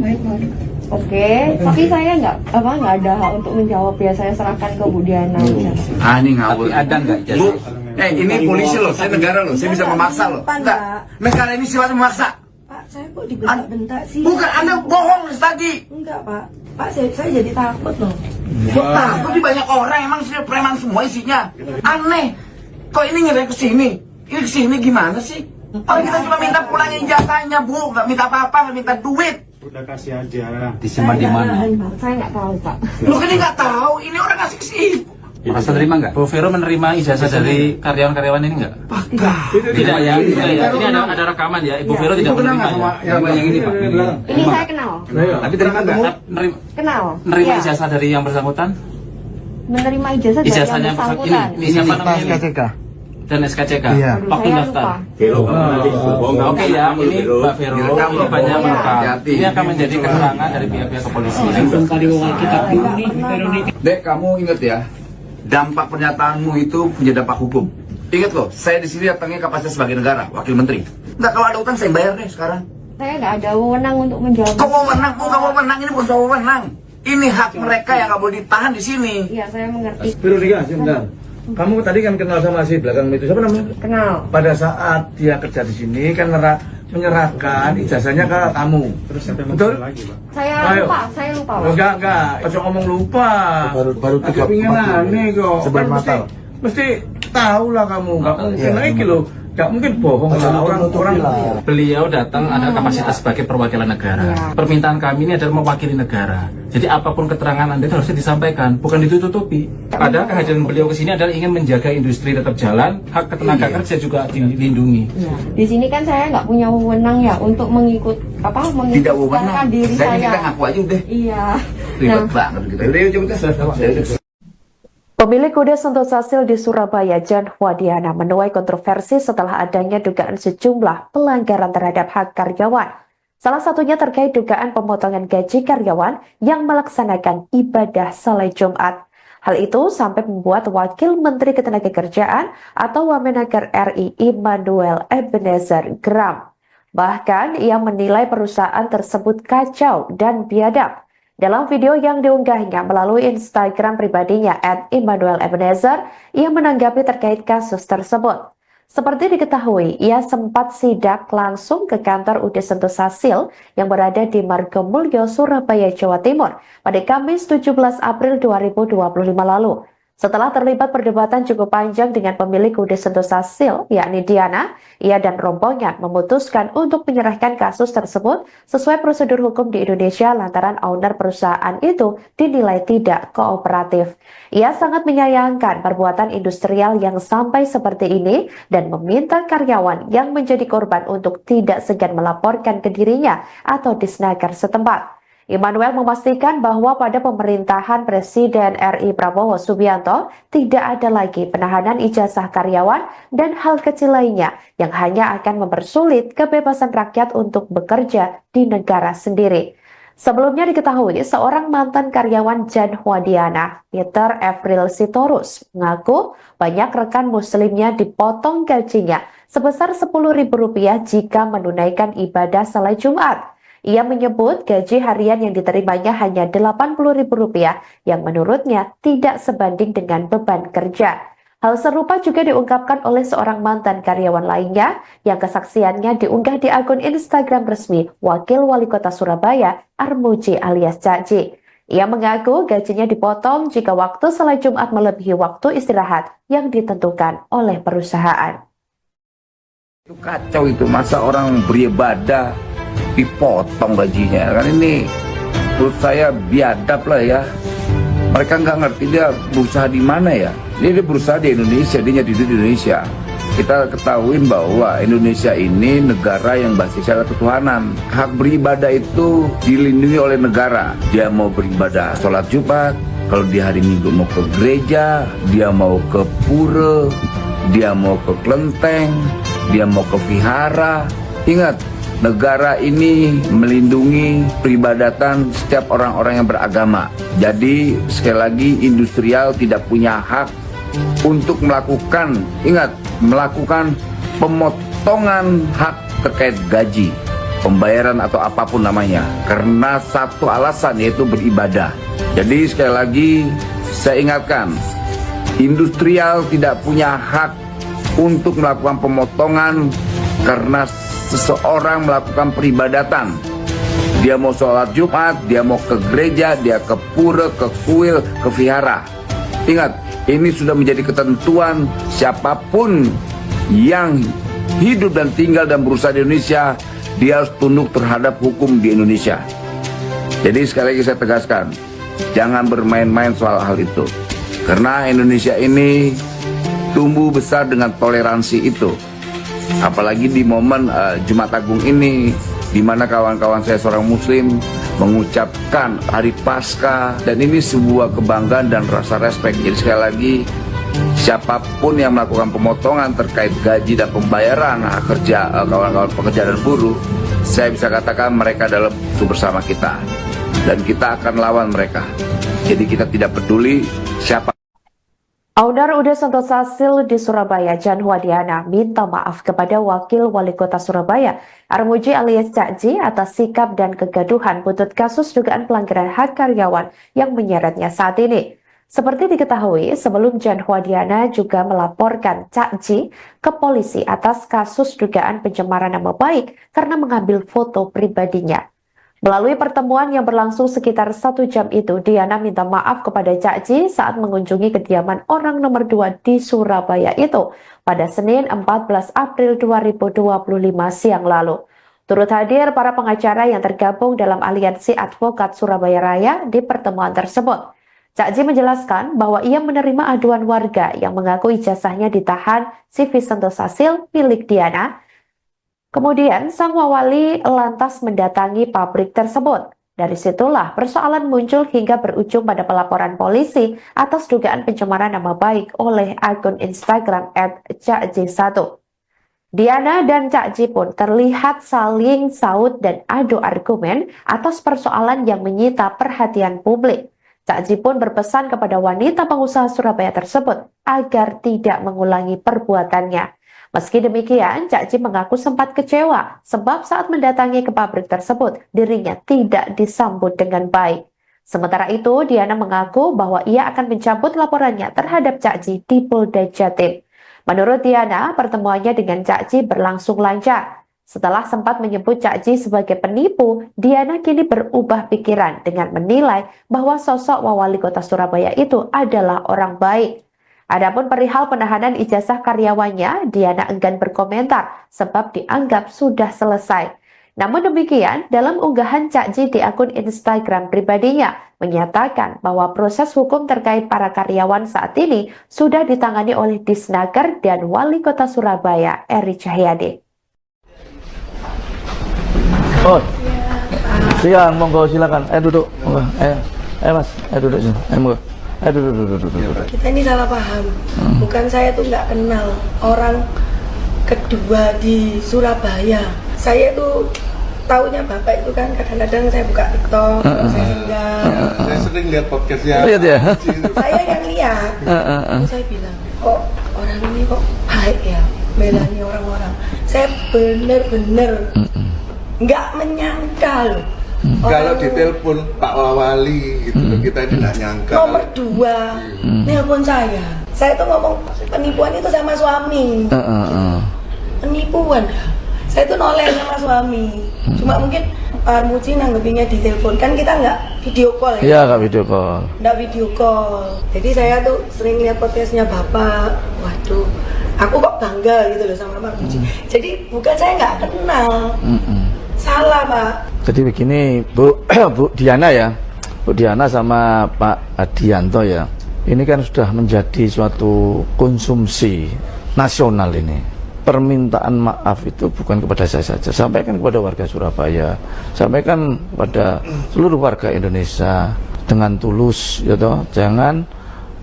Oke, tapi saya nggak ada hak untuk menjawab ya, saya serahkan ke Bu Diana. Ah, ini ngawur. Tapi ada nggak Bu, ini polisi loh, saya negara loh, saya bisa memaksa loh. Enggak, negara ini sifatnya memaksa. Pak, saya kok dibentak-bentak sih? Bukan, Anda bohong tadi. Enggak, Pak. Pak, saya jadi takut loh. Kok takut di banyak orang, emang sih preman semua isinya. Aneh, kok ini ngirim ke sini? Ini ke sini gimana sih? Orang kita cuma minta pulangin ijazahnya, Bu, nggak minta apa-apa, nggak minta duit. Udah kasih aja. Disimpan di mana? Saya nggak tahu, Pak. Lu kan nggak tahu, ini orang kasih ke sini. Merasa terima nggak? Bu Vero menerima ijazah dari karyawan-karyawan ini nggak? Enggak. Tidak ya, tidak ya. Ini ada rekaman ya. Ibu Vero tidak menerima ya. Yang ini Pak. Ini saya kenal. Tapi terima nggak? Kenal. Menerima Iya. ijazah dari yang bersangkutan? Menerima ijazah dari yang Ijazahnya bersangkutan. ini siapa namanya? Dan SKCK. Waktu Saya daftar. lupa. Oke ya, ini Mbak Vero ini banyak merekam. Ini akan menjadi keterangan dari pihak-pihak kepolisian. Dek, kamu ingat ya, dampak pernyataanmu itu punya dampak hukum. Ingat loh, saya di sini datangnya kapasitas sebagai negara, wakil menteri. Enggak, kalau ada utang saya bayar deh sekarang. Saya nggak ada wewenang untuk menjawab. Kamu wewenang, bukan wewenang, ini bukan soal wewenang. Ini hak mereka yang nggak boleh ditahan di sini. Iya, saya mengerti. Veronica, sebentar. Kamu tadi kan kenal sama si belakang itu, siapa namanya? Kenal. Pada saat dia kerja di sini kan menyerahkan ijazahnya ke kamu. Terus betul? Saya lupa, Pak. Enggak. Pas ngomong lupa. Baru agak pingin aneh kok. Sebelah Kan mata. mesti tahu lah kamu. Enggak mungkin lagi loh. Enggak mungkin bohong lah orang-orang. Beliau datang ada kapasitas sebagai perwakilan negara. Permintaan kami ini adalah mewakili negara. Jadi apapun keterangan Anda itu harusnya disampaikan, bukan ditutupi. Padahal kehadiran beliau ke sini adalah ingin menjaga industri tetap jalan, hak ketenaga kerja juga dilindungi. Di sini kan saya nggak punya wewenang ya untuk Tidak mengikutkan wewenang. diri Kita saya. ngaku aja udah. Iya. Ribet banget kita. Pemilik UD Sentosasil di Surabaya, Jan Huadiana, menuai kontroversi setelah adanya dugaan sejumlah pelanggaran terhadap hak karyawan. Salah satunya terkait dugaan pemotongan gaji karyawan yang melaksanakan ibadah salat Jumat. Hal itu sampai membuat Wakil Menteri Ketenagakerjaan atau Wamenaker RI Immanuel Ebenezer geram. Bahkan ia menilai perusahaan tersebut kacau dan biadab. Dalam video yang diunggahnya melalui Instagram pribadinya @ImmanuelEbenezer, ia menanggapi terkait kasus tersebut. Seperti diketahui, ia sempat sidak langsung ke kantor UD Sentosasil yang berada di Margomulyo, Surabaya, Jawa Timur pada Kamis 17 April 2025 lalu. Setelah terlibat perdebatan cukup panjang dengan pemilik UD Sentosa Sil, yakni Diana, ia dan rombongan memutuskan untuk menyerahkan kasus tersebut sesuai prosedur hukum di Indonesia lantaran owner perusahaan itu dinilai tidak kooperatif. Ia sangat menyayangkan perbuatan industrial yang sampai seperti ini dan meminta karyawan yang menjadi korban untuk tidak segan melaporkan ke dirinya atau Disnaker setempat. Immanuel memastikan bahwa pada pemerintahan Presiden RI Prabowo Subianto tidak ada lagi penahanan ijazah karyawan dan hal kecil lainnya yang hanya akan mempersulit kebebasan rakyat untuk bekerja di negara sendiri. Sebelumnya diketahui seorang mantan karyawan Jan Huadiana, Peter April Sitorus, mengaku banyak rekan muslimnya dipotong gajinya sebesar Rp10.000 jika menunaikan ibadah salat Jumat. Ia menyebut gaji harian yang diterimanya hanya Rp80.000 yang menurutnya tidak sebanding dengan beban kerja. Hal serupa juga diungkapkan oleh seorang mantan karyawan lainnya yang kesaksiannya diunggah di akun Instagram resmi Wakil Wali Kota Surabaya, Armuji alias Cak Ji. Ia mengaku gajinya dipotong jika waktu salat Jumat melebihi waktu istirahat yang ditentukan oleh perusahaan. Itu kacau itu, masa orang beribadah dipotong gajinya, kan ini menurut saya biadab lah ya. Mereka nggak ngerti dia berusaha di mana ya. Dia berusaha di Indonesia, dia nyari duit di Indonesia. Kita ketahui bahwa Indonesia ini negara yang basisnya adalah ketuhanan. Hak beribadah itu dilindungi oleh negara. Dia mau beribadah sholat Jumat, kalau di hari Minggu mau ke gereja, dia mau ke pura, dia mau ke kelenteng, dia mau ke vihara. Ingat, negara ini melindungi peribadatan setiap orang-orang yang beragama. Jadi sekali lagi industrial tidak punya hak untuk melakukan pemotongan hak terkait gaji, pembayaran atau apapun namanya, karena satu alasan yaitu beribadah. Jadi sekali lagi saya ingatkan, industrial tidak punya hak untuk melakukan pemotongan karena seseorang melakukan peribadatan. Dia mau sholat Jumat, dia mau ke gereja, dia ke pura, ke kuil, ke vihara. Ingat, ini sudah menjadi ketentuan siapapun yang hidup dan tinggal dan berusaha di Indonesia, dia harus tunduk terhadap hukum di Indonesia. Jadi sekali lagi saya tegaskan, jangan bermain-main soal hal itu. Karena Indonesia ini tumbuh besar dengan toleransi itu. Apalagi di momen Jumat Agung ini, di mana kawan-kawan saya seorang Muslim mengucapkan Hari Paskah, dan ini sebuah kebanggaan dan rasa respek. Jadi sekali lagi, siapapun yang melakukan pemotongan terkait gaji dan pembayaran hak kerja kawan-kawan pekerja dan buruh, saya bisa katakan mereka adalah musuh bersama kita, dan kita akan lawan mereka. Jadi kita tidak peduli siapa. Owner UD Sentosa Sil di Surabaya, Jan Huadiana, minta maaf kepada Wakil Wali Kota Surabaya, Armuji alias Cak Ji, atas sikap dan kegaduhan butut kasus dugaan pelanggaran hak karyawan yang menyeretnya saat ini. Seperti diketahui, sebelum Jan Huadiana juga melaporkan Cak Ji ke polisi atas kasus dugaan pencemaran nama baik karena mengambil foto pribadinya. Melalui pertemuan yang berlangsung sekitar 1 jam itu, Diana minta maaf kepada Cak Ji saat mengunjungi kediaman orang nomor 2 di Surabaya itu pada Senin 14 April 2025 siang lalu. Turut hadir para pengacara yang tergabung dalam Aliansi Advokat Surabaya Raya di pertemuan tersebut. Cak Ji menjelaskan bahwa ia menerima aduan warga yang mengaku ijazahnya ditahan CV Sentosa Sil milik Diana. Kemudian sang wali lantas mendatangi pabrik tersebut. Dari situlah persoalan muncul hingga berujung pada pelaporan polisi atas dugaan pencemaran nama baik oleh akun Instagram @cakj1. Diana dan Cak Ji pun terlihat saling saut dan adu argumen atas persoalan yang menyita perhatian publik. Cak Ji pun berpesan kepada wanita pengusaha Surabaya tersebut agar tidak mengulangi perbuatannya. Meski demikian, Cak Ji mengaku sempat kecewa sebab saat mendatangi ke pabrik tersebut, dirinya tidak disambut dengan baik. Sementara itu, Diana mengaku bahwa ia akan mencabut laporannya terhadap Cak Ji di Polda Jatim. Menurut Diana, pertemuannya dengan Cak Ji berlangsung lancar. Setelah sempat menyebut Cak Ji sebagai penipu, Diana kini berubah pikiran dengan menilai bahwa sosok Wali Kota Surabaya itu adalah orang baik. Adapun perihal penahanan ijazah karyawannya, Diana enggan berkomentar sebab dianggap sudah selesai. Namun demikian, dalam unggahan Cak Ji di akun Instagram pribadinya, menyatakan bahwa proses hukum terkait para karyawan saat ini sudah ditangani oleh Disnaker dan Wali Kota Surabaya, Eri Cahyadi. Oh, siang, monggo silakan. Duduk, monggo. Mas, duduk sini. Monggo. Duduk. Kita ini salah paham. Bukan saya tuh nggak kenal orang kedua di Surabaya. Saya tuh taunya Bapak itu kan kadang-kadang saya buka TikTok, saya singgah. Saya sering lihat podcastnya. Lihat ya. Saya yang lihat. Terus saya bilang, kok orang ini kok baik ya, belani orang-orang. Saya bener-bener nggak menyangka loh. Kalau ditelepon Pak Wali gitu kita tidak nyangka. Nomor 2 nelpon saya tuh ngomong penipuan itu sama suami. Penipuan ya. Saya tuh noleh sama suami. Cuma mungkin Pak Armuji nanggepinnya di telepon, kan kita nggak video call ya? Iya, nggak video call. Nggak video call. Jadi saya tuh sering lihat podcastnya Bapak. Waduh, aku kok bangga gitu loh sama Pak Armuji. Jadi bukan saya nggak kenal. Salah Pak. Jadi begini Bu, Bu Diana ya, Bu Diana sama Pak Adianto ya, ini kan sudah menjadi suatu konsumsi nasional ini. Permintaan maaf itu bukan kepada saya saja, sampaikan kepada warga Surabaya, sampaikan kepada seluruh warga Indonesia dengan tulus, ya toh, jangan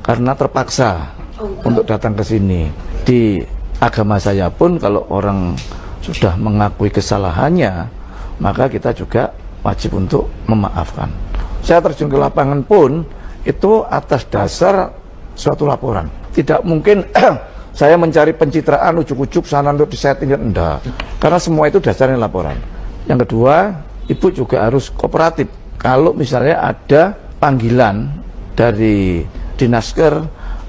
karena terpaksa untuk datang ke sini. Di agama saya pun kalau orang sudah mengakui kesalahannya, maka kita juga wajib untuk memaafkan. Saya terjun ke lapangan pun itu atas dasar suatu laporan. Tidak mungkin saya mencari pencitraan ujuk-ujuk sana untuk disetting, enggak. Karena semua itu dasarnya laporan. Yang kedua, Ibu juga harus kooperatif. Kalau misalnya ada panggilan dari Disnaker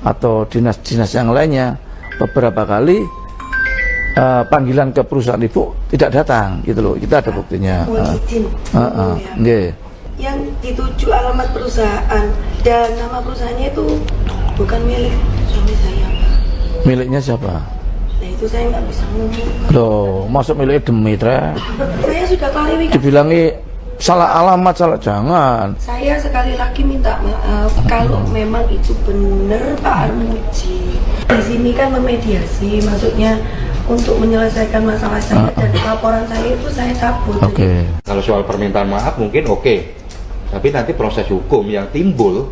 atau dinas-dinas yang lainnya, beberapa kali panggilan ke perusahaan Ibu tidak datang, gitu loh. Kita ada buktinya. Yang dituju alamat perusahaan dan nama perusahaannya itu bukan milik suami saya. Miliknya siapa? Nah itu saya nggak bisa ngomong. Loh, masuk miliknya Demitra? Saya sudah klarifikasi. Dibilangi salah alamat, salah, jangan. Saya sekali lagi minta maaf kalau memang itu benar Pak Armuji. Di sini kan memediasi, maksudnya untuk menyelesaikan masalah saya dan laporan saya itu saya cabut. Oke. Kalau soal permintaan maaf mungkin oke, tapi nanti proses hukum yang timbul,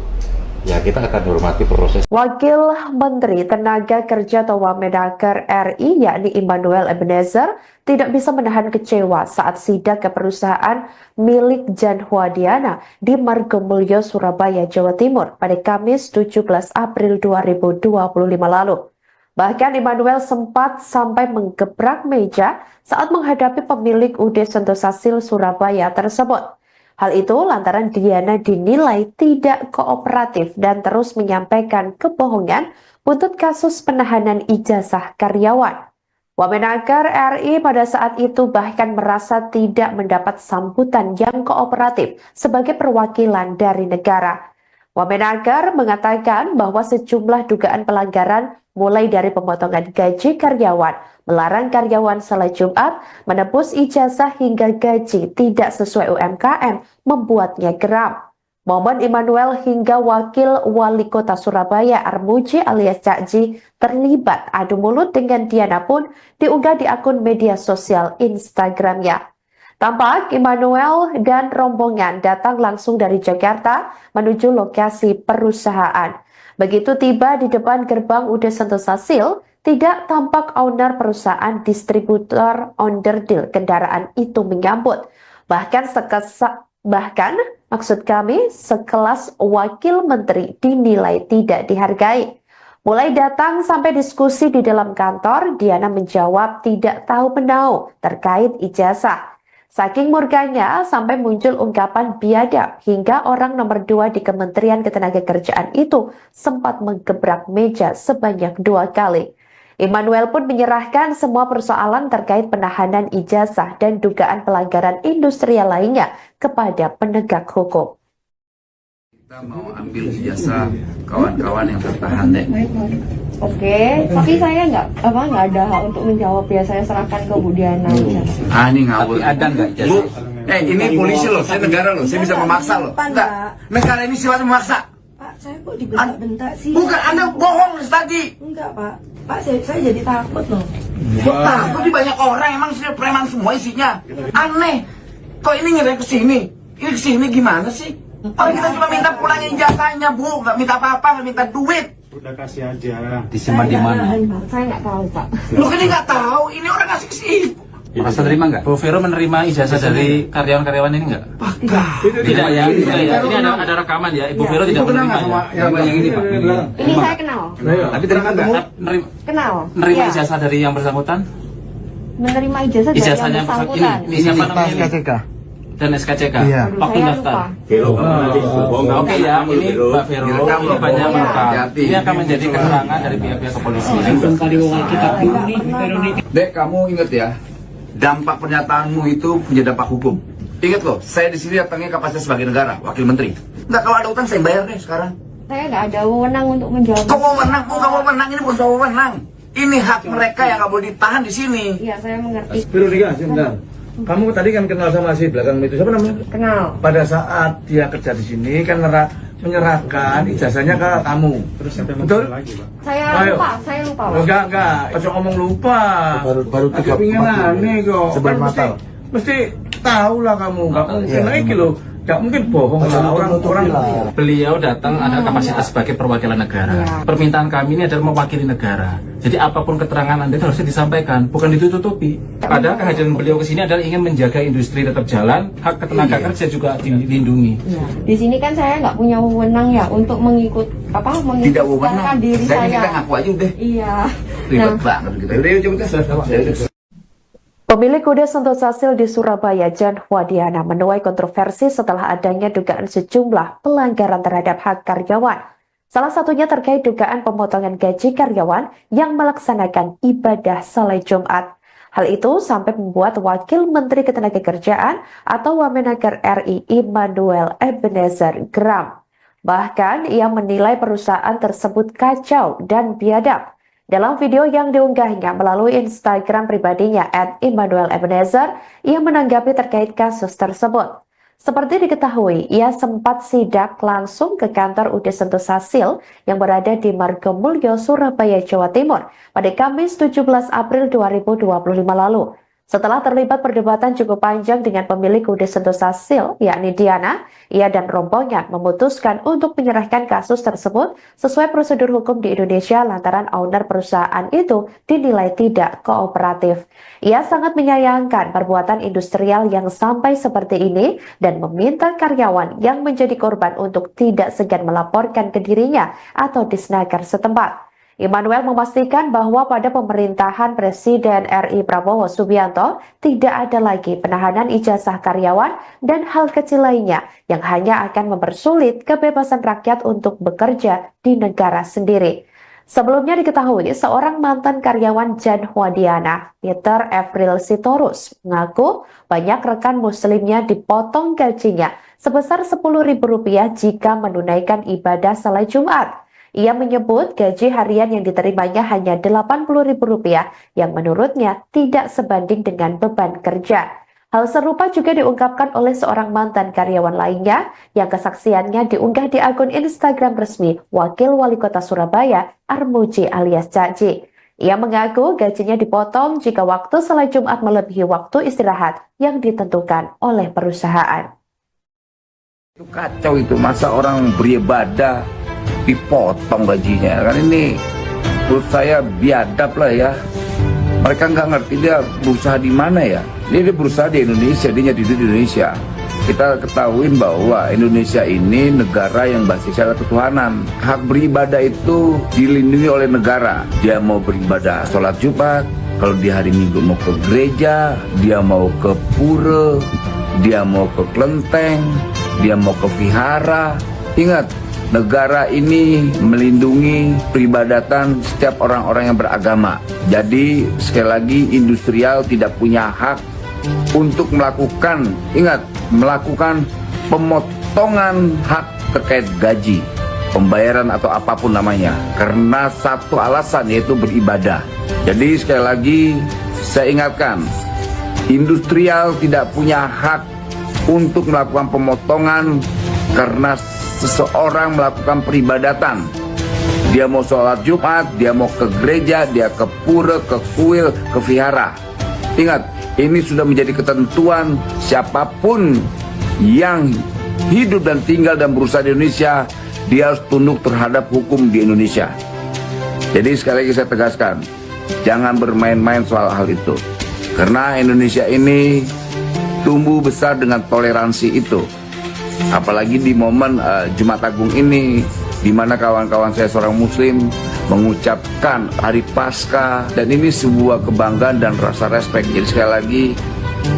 ya kita akan hormati proses. Wakil Menteri Tenaga Kerja atau Wamenaker RI yakni Immanuel Ebenezer tidak bisa menahan kecewa saat sidak ke perusahaan milik Jan Huadiana di Margomulyo, Surabaya, Jawa Timur pada Kamis 17 April 2025 lalu. Bahkan Immanuel sempat sampai menggebrak meja saat menghadapi pemilik UD Sentosasil Surabaya tersebut. Hal itu lantaran Diana dinilai tidak kooperatif dan terus menyampaikan kebohongan untuk kasus penahanan ijazah karyawan. Wamenaker RI pada saat itu bahkan merasa tidak mendapat sambutan yang kooperatif sebagai perwakilan dari negara. Wamenaker mengatakan bahwa sejumlah dugaan pelanggaran mulai dari pemotongan gaji karyawan, melarang karyawan salat Jumat, menebus ijazah hingga gaji tidak sesuai UMKM, membuatnya geram. Momen Immanuel hingga Wakil Wali Kota Surabaya Armuji alias Cak Ji terlibat adu mulut dengan Diana pun diunggah di akun media sosial Instagramnya. Tampak Immanuel dan rombongan datang langsung dari Jakarta menuju lokasi perusahaan. Begitu tiba di depan gerbang UD Sentosasil, tidak tampak owner perusahaan distributor onderdil kendaraan itu menyambut. Bahkan maksud kami sekelas wakil menteri dinilai tidak dihargai. Mulai datang sampai diskusi di dalam kantor, Diana menjawab tidak tahu menau terkait ijazah. Saking murkanya sampai muncul ungkapan biadab hingga orang nomor 2 di Kementerian Ketenagakerjaan itu sempat menggebrak meja sebanyak 2 kali. Immanuel pun menyerahkan semua persoalan terkait penahanan ijazah dan dugaan pelanggaran industrial lainnya kepada penegak hukum. Kita mau ambil ijazah kawan-kawan yang tertahan deh. Oke, tapi saya nggak ada hak untuk menjawab ya, saya serahkan ke Bu Diana. Ini ngawur. Tapi ada nggak Bu, ini polisi loh, saya negara loh, saya bisa memaksa loh. Enggak, negara ini sifatnya memaksa. Pak, saya kok dibentak-bentak sih? Bukan, Anda bohong tadi. Enggak, Pak. Pak, saya jadi takut loh. Kok takut di banyak orang, emang sih preman semua isinya. Aneh. Kok ini nyerah ke sini? Ini ke sini gimana sih? Orang kita cuma minta pulangin ijazahnya, Bu. Nggak minta apa-apa, nggak minta duit. Udah kasih aja. disimpan di mana? Saya nggak tahu, Pak. Lu kan nggak tahu, ini orang ngasih ke sini. Merasa terima nggak? Bu Vero menerima ijazah dari karyawan-karyawan ini nggak? Tidak ya, ini ada rekaman ya. Ibu Vero tidak menerima ya. Yang ini Pak. Ini saya kenal. Tapi terima nggak? Kenal. Menerima Iya. ijazah dari yang bersangkutan? Menerima ijazah dari yang Ijazahnya bersangkutan. ini siapa namanya? Dan SKCK. Waktu Saya daftar. lupa. Oke ya, ini Mbak Vero ini banyak merekam. Ini akan menjadi keterangan dari pihak-pihak kepolisian. Dek, kamu ingat ya, dampak pernyataanmu itu punya dampak hukum. Ingat loh, saya di sini datangnya kapasitas sebagai negara, wakil menteri. Enggak, kalau ada utang saya bayar deh sekarang. Saya nggak ada wewenang untuk menjawab. Kamu wewenang, Bu, kamu wewenang, ini bukan soal wewenang. Ini hak mereka yang nggak boleh ditahan di sini. Iya, saya mengerti. Veronica, sebentar. Kamu tadi kan kenal sama si belakang itu, siapa namanya? Kenal. Pada saat dia kerja di sini kan menyerahkan ijazahnya ke kamu. Terus betul? Saya Ayo. lupa, saya lupa. Pak. Enggak. Ojo ngomong lupa. Baru Agak pingin aneh kok. Sebelah Kan mata. mesti tahu lah kamu. Enggak mungkin lagi loh. Enggak mungkin bohong lah orang-orang. Beliau datang ada kapasitas sebagai perwakilan negara. Permintaan kami ini adalah mewakili negara. Jadi apapun keterangan Anda itu harusnya disampaikan, bukan ditutupi. Padahal kehadiran beliau ke sini adalah ingin menjaga industri tetap jalan, hak tenaga kerja juga dilindungi. Iya. Di sini kan saya nggak punya wewenang ya untuk Tidak wewenang. diri Saya saya. kita ngaku aja udah. Iya. Ribet banget kita. Udah, yuk coba. Pemilik kuda Sentosa Sil di Surabaya, Jan Huadiana, menuai kontroversi setelah adanya dugaan sejumlah pelanggaran terhadap hak karyawan. Salah satunya terkait dugaan pemotongan gaji karyawan yang melaksanakan ibadah salat Jumat. Hal itu sampai membuat Wakil Menteri Ketenagakerjaan atau Wamenaker RI Immanuel Ebenezer geram. Bahkan ia menilai perusahaan tersebut kacau dan biadab. Dalam video yang diunggahnya melalui Instagram pribadinya @ImmanuelEbenezer, ia menanggapi terkait kasus tersebut. Seperti diketahui, ia sempat sidak langsung ke kantor UD Sentosa Sil yang berada di Margomulyo, Surabaya, Jawa Timur pada Kamis 17 April 2025 lalu. Setelah terlibat perdebatan cukup panjang dengan pemilik UD Sentosa Sil, yakni Diana, ia dan rombongan memutuskan untuk menyerahkan kasus tersebut sesuai prosedur hukum di Indonesia lantaran owner perusahaan itu dinilai tidak kooperatif. Ia sangat menyayangkan perbuatan industrial yang sampai seperti ini dan meminta karyawan yang menjadi korban untuk tidak segan melaporkan ke dirinya atau disnaker setempat. Immanuel memastikan bahwa pada pemerintahan Presiden RI Prabowo Subianto tidak ada lagi penahanan ijazah karyawan dan hal kecil lainnya yang hanya akan mempersulit kebebasan rakyat untuk bekerja di negara sendiri. Sebelumnya diketahui seorang mantan karyawan Jan Huadiana, Peter Evril Sitorus, mengaku banyak rekan muslimnya dipotong gajinya sebesar Rp10.000 jika menunaikan ibadah salat Jumat. Ia menyebut gaji harian yang diterimanya hanya Rp80.000 yang menurutnya tidak sebanding dengan beban kerja. Hal serupa juga diungkapkan oleh seorang mantan karyawan lainnya yang kesaksiannya diunggah di akun Instagram resmi Wakil Wali Kota Surabaya, Armuji alias Caci. Ia mengaku gajinya dipotong jika waktu salat Jumat melebihi waktu istirahat yang ditentukan oleh perusahaan. Itu kacau itu, masa orang beribadah dipotong gajinya, kan ini menurut saya biadab lah ya. Mereka nggak ngerti dia berusaha di mana ya. Dia berusaha di Indonesia, dia nyari duit di Indonesia. Kita ketahuin bahwa Indonesia ini negara yang basisnya ketuhanan. Hak beribadah itu dilindungi oleh negara. Dia mau beribadah sholat Jumat, kalau di hari Minggu mau ke gereja, dia mau ke pura, dia mau ke kelenteng, dia mau ke vihara. Ingat, negara ini melindungi peribadatan setiap orang-orang yang beragama. Jadi sekali lagi industrial tidak punya hak untuk melakukan pemotongan hak terkait gaji, pembayaran atau apapun namanya, karena satu alasan yaitu beribadah. Jadi sekali lagi saya ingatkan, industrial tidak punya hak untuk melakukan pemotongan karena seseorang melakukan peribadatan. Dia mau sholat Jumat, dia mau ke gereja, dia ke pura, ke kuil, ke vihara. Ingat, ini sudah menjadi ketentuan siapapun yang hidup dan tinggal dan berusaha di Indonesia, dia harus tunduk terhadap hukum di Indonesia. Jadi sekali lagi saya tegaskan, jangan bermain-main soal hal itu. Karena Indonesia ini tumbuh besar dengan toleransi itu. Apalagi di momen Jumat Agung ini, di mana kawan-kawan saya seorang Muslim mengucapkan Hari Paskah, dan ini sebuah kebanggaan dan rasa respek. Jadi sekali lagi,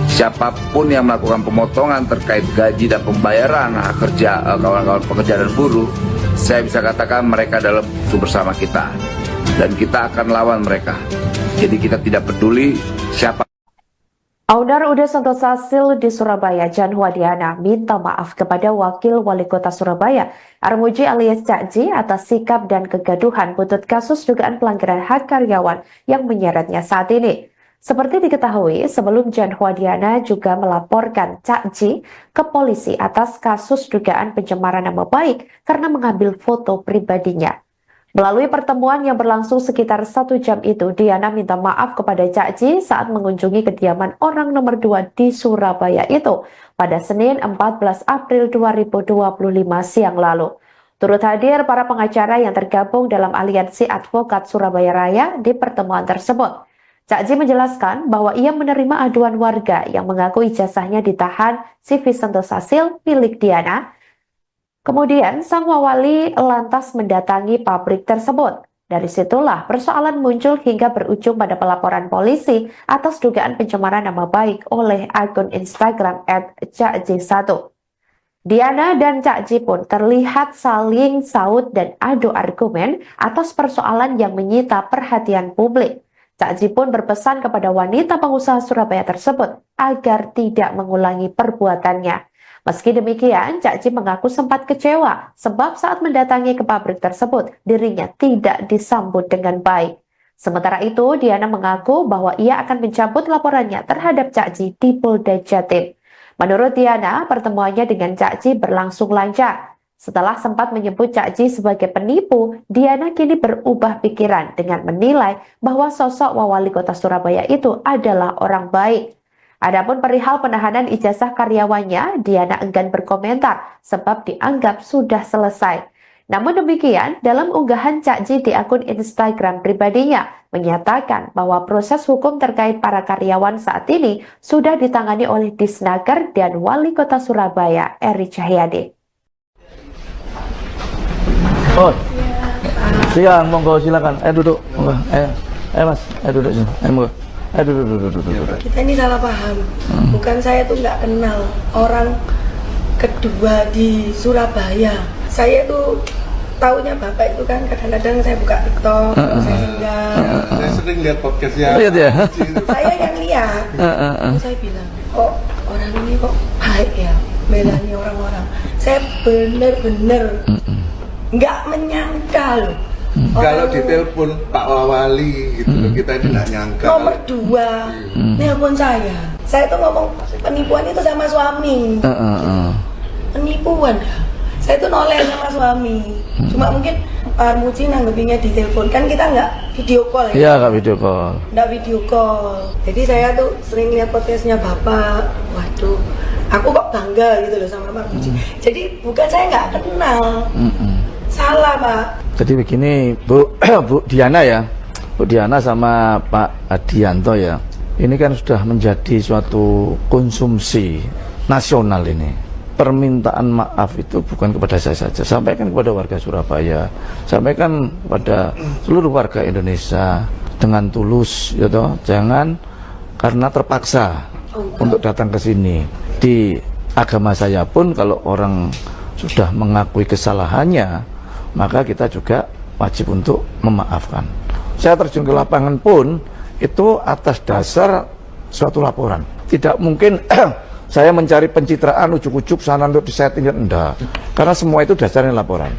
siapapun yang melakukan pemotongan terkait gaji dan pembayaran hak kerja kawan-kawan pekerja dan buruh, saya bisa katakan mereka adalah musuh bersama kita, dan kita akan lawan mereka. Jadi kita tidak peduli siapa. Owner UD Sentosa Sil di Surabaya, Jan Huadiana, minta maaf kepada Wakil Wali Kota Surabaya, Armuji alias Cak Ji, atas sikap dan kegaduhan buntut kasus dugaan pelanggaran hak karyawan yang menyeretnya saat ini. Seperti diketahui, sebelum Jan Huadiana juga melaporkan Cak Ji ke polisi atas kasus dugaan pencemaran nama baik karena mengambil foto pribadinya. Melalui pertemuan yang berlangsung sekitar 1 jam itu, Diana minta maaf kepada Cak Ji saat mengunjungi kediaman orang nomor 2 di Surabaya itu pada Senin 14 April 2025 siang lalu. Turut hadir para pengacara yang tergabung dalam Aliansi Advokat Surabaya Raya di pertemuan tersebut. Cak Ji menjelaskan bahwa ia menerima aduan warga yang mengaku ijazahnya ditahan CV Sentosa Sil milik Diana. Kemudian sang wali lantas mendatangi pabrik tersebut. Dari situlah persoalan muncul hingga berujung pada pelaporan polisi atas dugaan pencemaran nama baik oleh akun Instagram @cakj1. Diana dan Cak Ji pun terlihat saling saut dan adu argumen atas persoalan yang menyita perhatian publik. Cak Ji pun berpesan kepada wanita pengusaha Surabaya tersebut agar tidak mengulangi perbuatannya. Meski demikian, Cak Ji mengaku sempat kecewa sebab saat mendatangi ke pabrik tersebut, dirinya tidak disambut dengan baik. Sementara itu, Diana mengaku bahwa ia akan mencabut laporannya terhadap Cak Ji di Polda Jatim. Menurut Diana, pertemuannya dengan Cak Ji berlangsung lancar. Setelah sempat menyebut Cak Ji sebagai penipu, Diana kini berubah pikiran dengan menilai bahwa sosok Wali Kota Surabaya itu adalah orang baik. Adapun perihal penahanan ijazah karyawannya, Diana enggan berkomentar sebab dianggap sudah selesai. Namun demikian, dalam unggahan Cak Ji di akun Instagram pribadinya, menyatakan bahwa proses hukum terkait para karyawan saat ini sudah ditangani oleh Disnaker dan Wali Kota Surabaya, Eri Cahyadi. Oh, siang, monggo silakan. Duduk, monggo. Mas, duduk sini. Monggo. Duduk. Kita ini salah paham. Bukan saya tuh nggak kenal orang kedua di Surabaya. Saya tuh taunya bapak itu kan kadang-kadang saya buka TikTok, saya singgah. Saya sering lihat podcastnya. Lihat ya. Saya yang lihat. Saya bilang, kok orang ini kok baik ya, belani orang-orang. Saya bener-bener nggak menyangka loh. Kalau ditelepon Pak Wali gitu, kita tidak nyangka. Nomor 2 nelpon saya tuh ngomong penipuan itu sama suami. Penipuan ya, saya tuh noleh sama suami. Cuma mungkin Pak Armuji nanggepinnya di telepon, kan kita nggak video call ya? Iya, nggak video call. Nggak video call. Jadi saya tuh sering lihat podcastnya bapak. Waduh, aku kok bangga gitu loh sama Pak Armuji. Jadi bukan saya nggak kenal. Salah Pak. Jadi begini Bu Diana ya, Bu Diana sama Pak Adianto ya, ini kan sudah menjadi suatu konsumsi nasional ini. Permintaan maaf itu bukan kepada saya saja, sampaikan kepada warga Surabaya, sampaikan kepada seluruh warga Indonesia dengan tulus, ya toh, jangan karena terpaksa untuk datang ke sini. Di agama saya pun kalau orang sudah mengakui kesalahannya, maka kita juga wajib untuk memaafkan. Saya terjun ke lapangan pun itu atas dasar suatu laporan. Tidak mungkin saya mencari pencitraan ujuk-ujuk sana untuk disetting, enggak. Karena semua itu dasarnya laporan.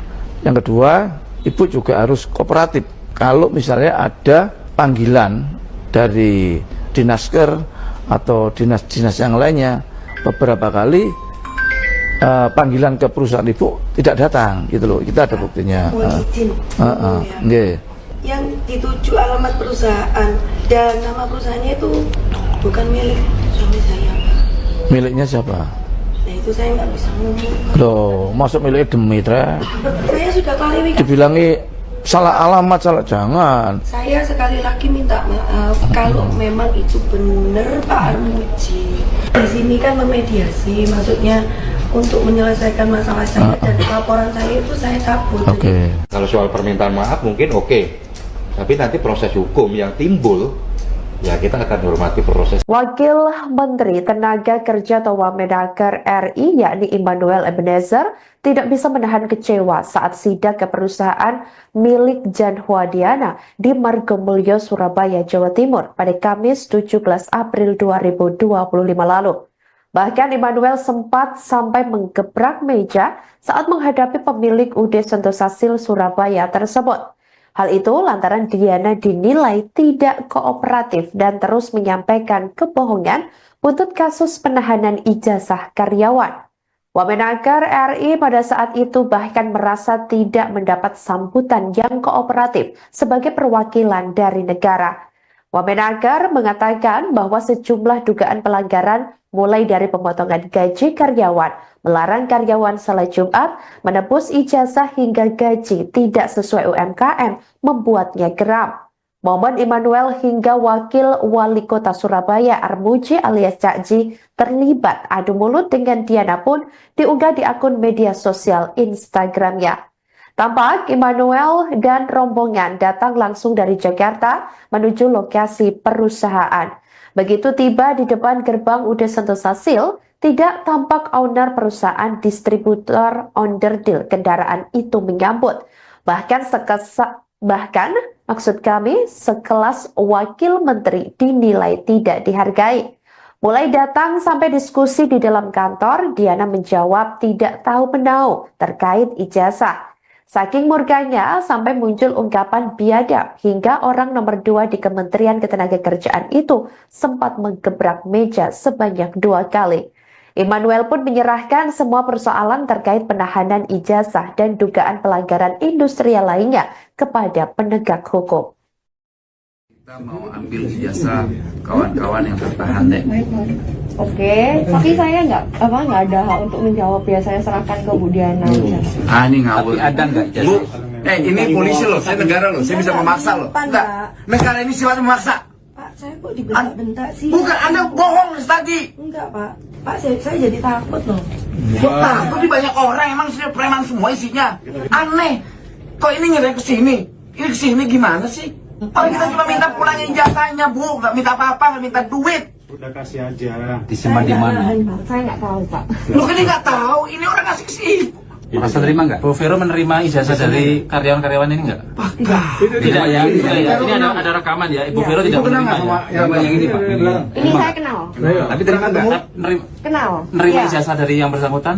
Yang kedua, ibu juga harus kooperatif. Kalau misalnya ada panggilan dari Dinasker atau dinas-dinas yang lainnya, beberapa kali panggilan ke perusahaan ibu tidak datang, gitu loh. Kita ada buktinya. Yang dituju alamat perusahaan dan nama perusahaannya itu bukan milik suami saya, Pak. Miliknya siapa? Nah itu saya nggak bisa ngomong. Loh, masuk miliknya Demitra? Saya sudah klarifikasi. Dibilangi salah alamat, salah, jangan. Saya sekali lagi minta maaf kalau memang itu benar Pak Armuji. Di sini kan memediasi, maksudnya untuk menyelesaikan masalah saya dan laporan saya itu saya cabut. Oke. Kalau soal permintaan maaf mungkin oke. Tapi nanti proses hukum yang timbul, ya kita akan hormati proses. Wakil Menteri Tenaga Kerja atau Wamenaker RI yakni Immanuel Ebenezer tidak bisa menahan kecewa saat sidak ke perusahaan milik Jan Huadiana di Margomulyo, Surabaya, Jawa Timur pada Kamis 17 April 2025 lalu. Bahkan Immanuel sempat sampai menggebrak meja saat menghadapi pemilik UD Sentosasil Surabaya tersebut. Hal itu lantaran Diana dinilai tidak kooperatif dan terus menyampaikan kebohongan buntut kasus penahanan ijazah karyawan. Wamenaker RI pada saat itu bahkan merasa tidak mendapat sambutan yang kooperatif sebagai perwakilan dari negara. Wamenaker mengatakan bahwa sejumlah dugaan pelanggaran mulai dari pemotongan gaji karyawan, melarang karyawan salat Jumat, menebus ijazah hingga gaji tidak sesuai UMKM, membuatnya geram. Momen Immanuel hingga Wakil Wali Kota Surabaya Armuji alias Cak Ji terlibat adu mulut dengan Diana pun diunggah di akun media sosial Instagramnya. Tampak Immanuel dan rombongan datang langsung dari Jakarta menuju lokasi perusahaan. Begitu tiba di depan gerbang UD Sentosasil, tidak tampak owner perusahaan distributor onderdil kendaraan itu menyambut. Bahkan maksud kami sekelas wakil menteri dinilai tidak dihargai. Mulai datang sampai diskusi di dalam kantor, Diana menjawab tidak tahu menau terkait ijazah. Saking murkanya sampai muncul ungkapan biadab hingga orang nomor 2 di Kementerian Ketenagakerjaan itu sempat menggebrak meja sebanyak 2 kali. Immanuel pun menyerahkan semua persoalan terkait penahanan ijazah dan dugaan pelanggaran industrial lainnya kepada penegak hukum. Kita mau ambil ijazah kawan-kawan yang tertahan deh. Oke, tapi saya nggak ada hak untuk menjawab ya. Saya serahkan ke Bu Diana. Ini ngawur. Tapi ada nggak ijazah? Bu, ini polisi loh, saya negara loh, saya bisa memaksa loh. Enggak, negara ini sifatnya memaksa. Pak, saya kok dibentak-bentak sih? Bukan, Anda bohong tadi. Enggak, Pak. Pak, saya jadi takut loh. Kok takut di banyak orang, emang sih preman semua isinya. Aneh, kok ini nyerah ke sini? Ini ke sini gimana sih? Orang kita cuma minta pulangin ijazahnya, Bu. Nggak minta apa-apa, nggak minta duit. Udah kasih aja. Disimpan di mana? Saya nggak tahu, Pak. Lu kan nggak tahu, ini orang kasih ke sini. Merasa terima nggak? Bu Vero menerima ijazah dari karyawan-karyawan ini nggak? Tidak ya, ini ada rekaman ya. Ibu Vero tidak menerima ya. Yang ini Pak. Ini saya kenal. Tapi terima nggak? Kenal. Menerima Iya. ijazah dari yang bersangkutan?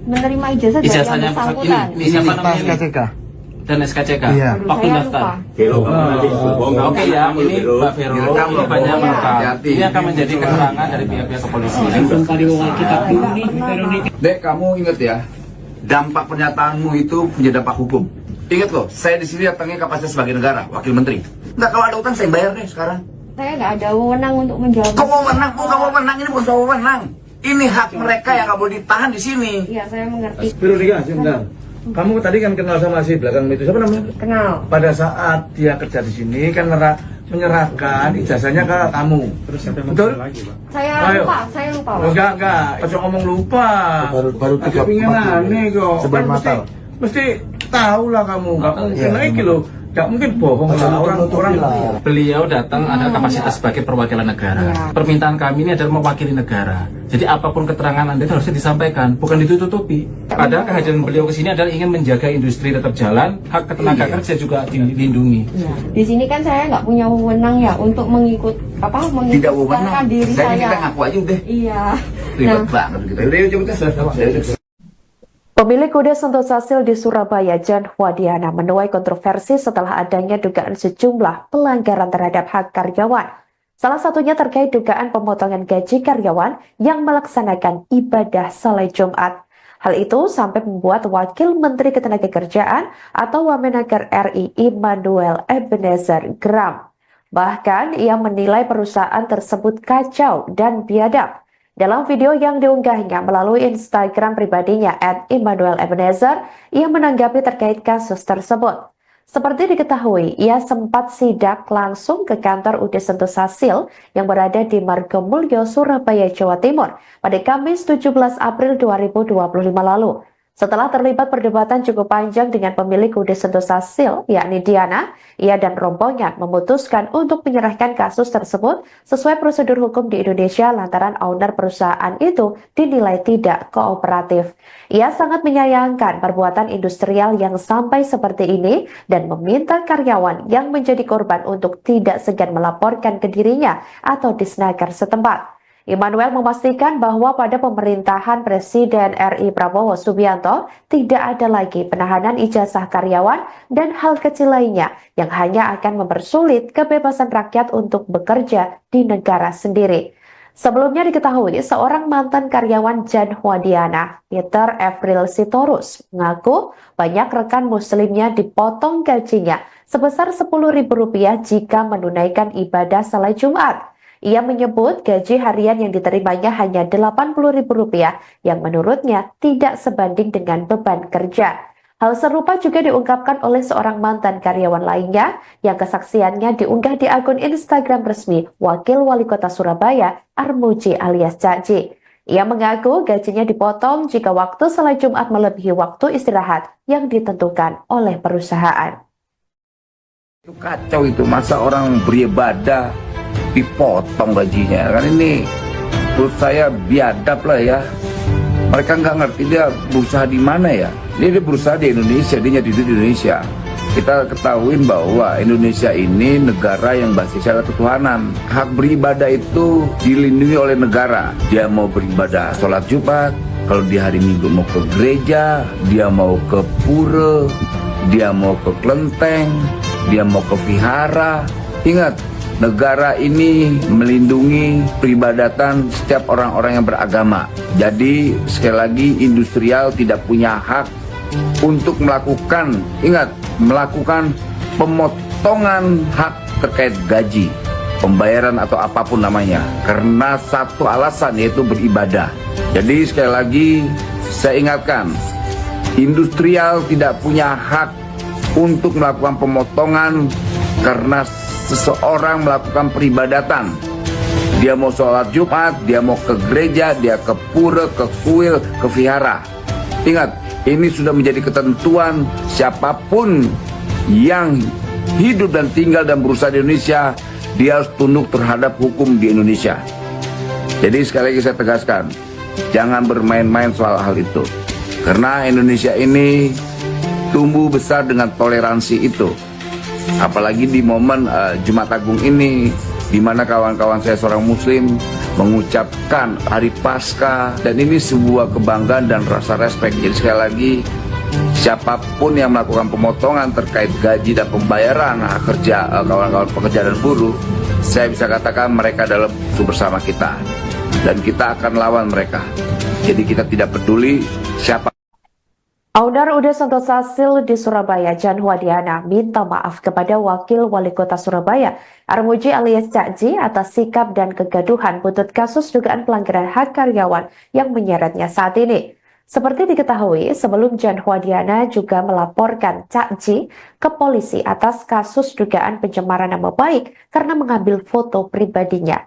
Menerima ijazah dari Ijazahnya yang bersangkutan. ini siapa namanya? Dan SKCK. Waktu Saya daftar. lupa. Oke ya, ini Mbak Vero ini banyak merekam. Ini akan menjadi keterangan dari pihak-pihak kepolisian. Dek, kamu ingat ya, dampak pernyataanmu itu punya dampak hukum. Ingat loh, saya di sini datangnya kapasitas sebagai negara, wakil menteri. Nggak, kalau ada utang saya bayar deh sekarang. Saya nggak ada wewenang untuk menjawab. Kau mau menang, kamu menang, ini bukan soal menang. Ini hak mereka yang nggak boleh ditahan di sini. Iya, saya mengerti. Veronica, sebentar. Kamu tadi kan kenal sama si belakang itu, siapa namanya? Kenal. Pada saat dia kerja di sini kan menyerahkan ijazahnya ke kamu. Terus siapa yang Betul? lagi, Pak? Saya lupa, Pak. Enggak. Pas ngomong lupa. Baru agak pingin aneh kok. Sebelum Kan mesti tahu lah kamu. Nggak mungkin lagi loh. Nggak mungkin bohong lah orang-orang. Beliau datang ada kapasitas sebagai perwakilan negara. Permintaan kami ini adalah mewakili negara. Jadi apapun keterangan Anda itu harusnya disampaikan, bukan ditutupi. Padahal kehadiran beliau ke sini adalah ingin menjaga industri tetap jalan, hak tenaga kerja juga dilindungi. Di sini kan saya nggak punya wewenang ya untuk mengikutkan diri saya. Kita ngaku aja udah. Iya. Ribet banget kita. Udah yuk coba. Pemilik kuda Sentosa Sil di Surabaya, Jan Huadiana, menuai kontroversi setelah adanya dugaan sejumlah pelanggaran terhadap hak karyawan. Salah satunya terkait dugaan pemotongan gaji karyawan yang melaksanakan ibadah salat Jumat. Hal itu sampai membuat Wakil Menteri Ketenagakerjaan atau Wamenaker RI Immanuel Ebenezer geram. Bahkan ia menilai perusahaan tersebut kacau dan biadab. Dalam video yang diunggahnya melalui Instagram pribadinya @Immanuel_Ebenezer, ia menanggapi terkait kasus tersebut. Seperti diketahui, ia sempat sidak langsung ke kantor UD Sentosa Sil yang berada di Margomulyo, Surabaya, Jawa Timur pada Kamis 17 April 2025 lalu. Setelah terlibat perdebatan cukup panjang dengan pemilik UD Sentosa Sil, yakni Diana, ia dan rombongan memutuskan untuk menyerahkan kasus tersebut sesuai prosedur hukum di Indonesia lantaran owner perusahaan itu dinilai tidak kooperatif. Ia sangat menyayangkan perbuatan industrial yang sampai seperti ini dan meminta karyawan yang menjadi korban untuk tidak segan melaporkan ke dirinya atau Disnaker setempat. Immanuel memastikan bahwa pada pemerintahan Presiden RI Prabowo Subianto tidak ada lagi penahanan ijazah karyawan dan hal kecil lainnya yang hanya akan mempersulit kebebasan rakyat untuk bekerja di negara sendiri. Sebelumnya diketahui seorang mantan karyawan Jan Huadiana, Peter Evril Sitorus, mengaku banyak rekan muslimnya dipotong gajinya sebesar Rp10.000 jika menunaikan ibadah salat Jumat. Ia menyebut gaji harian yang diterimanya hanya Rp80.000 yang menurutnya tidak sebanding dengan beban kerja. Hal serupa juga diungkapkan oleh seorang mantan karyawan lainnya yang kesaksiannya diunggah di akun Instagram resmi Wakil Wali Kota Surabaya, Armuji alias Cak Ji. Ia mengaku gajinya dipotong jika waktu salat Jumat melebihi waktu istirahat yang ditentukan oleh perusahaan. Itu kacau itu, masa orang beribadah dipotong gajinya, kan ini menurut saya biadab lah ya. Mereka nggak ngerti dia berusaha di mana ya. Dia berusaha di Indonesia, dia nyari duit di Indonesia. Kita ketahuin bahwa Indonesia ini negara yang basisnya adalah ketuhanan. Hak beribadah itu dilindungi oleh negara. Dia mau beribadah sholat Jumat, kalau di hari Minggu mau ke gereja, dia mau ke pura, dia mau ke kelenteng, dia mau ke vihara. Ingat, negara ini melindungi peribadatan setiap orang-orang yang beragama. Jadi sekali lagi industrial tidak punya hak untuk melakukan pemotongan hak terkait gaji, pembayaran atau apapun namanya, karena satu alasan yaitu beribadah. Jadi sekali lagi saya ingatkan, industrial tidak punya hak untuk melakukan pemotongan karena seseorang melakukan peribadatan. Dia mau sholat Jumat, dia mau ke gereja, dia ke pura, ke kuil, ke vihara. Ingat, ini sudah menjadi ketentuan siapapun yang hidup dan tinggal dan berusaha di Indonesia, dia harus tunduk terhadap hukum di Indonesia. Jadi sekali lagi saya tegaskan, jangan bermain-main soal hal itu. Karena Indonesia ini tumbuh besar dengan toleransi itu. Apalagi di momen Jumat Agung ini, di mana kawan-kawan saya seorang Muslim mengucapkan Hari Paskah, dan ini sebuah kebanggaan dan rasa respek. Jadi sekali lagi, siapapun yang melakukan pemotongan terkait gaji dan pembayaran hak kerja kawan-kawan pekerja dan buruh, saya bisa katakan mereka adalah musuh bersama kita, dan kita akan lawan mereka. Jadi kita tidak peduli siapa. Owner UD Sentosa Sil di Surabaya, Jan Huadiana, minta maaf kepada Wakil Wali Kota Surabaya, Armuji alias Cak Ji, atas sikap dan kegaduhan buntut kasus dugaan pelanggaran hak karyawan yang menyeretnya saat ini. Seperti diketahui, sebelum Jan Huadiana juga melaporkan Cak Ji ke polisi atas kasus dugaan pencemaran nama baik karena mengambil foto pribadinya.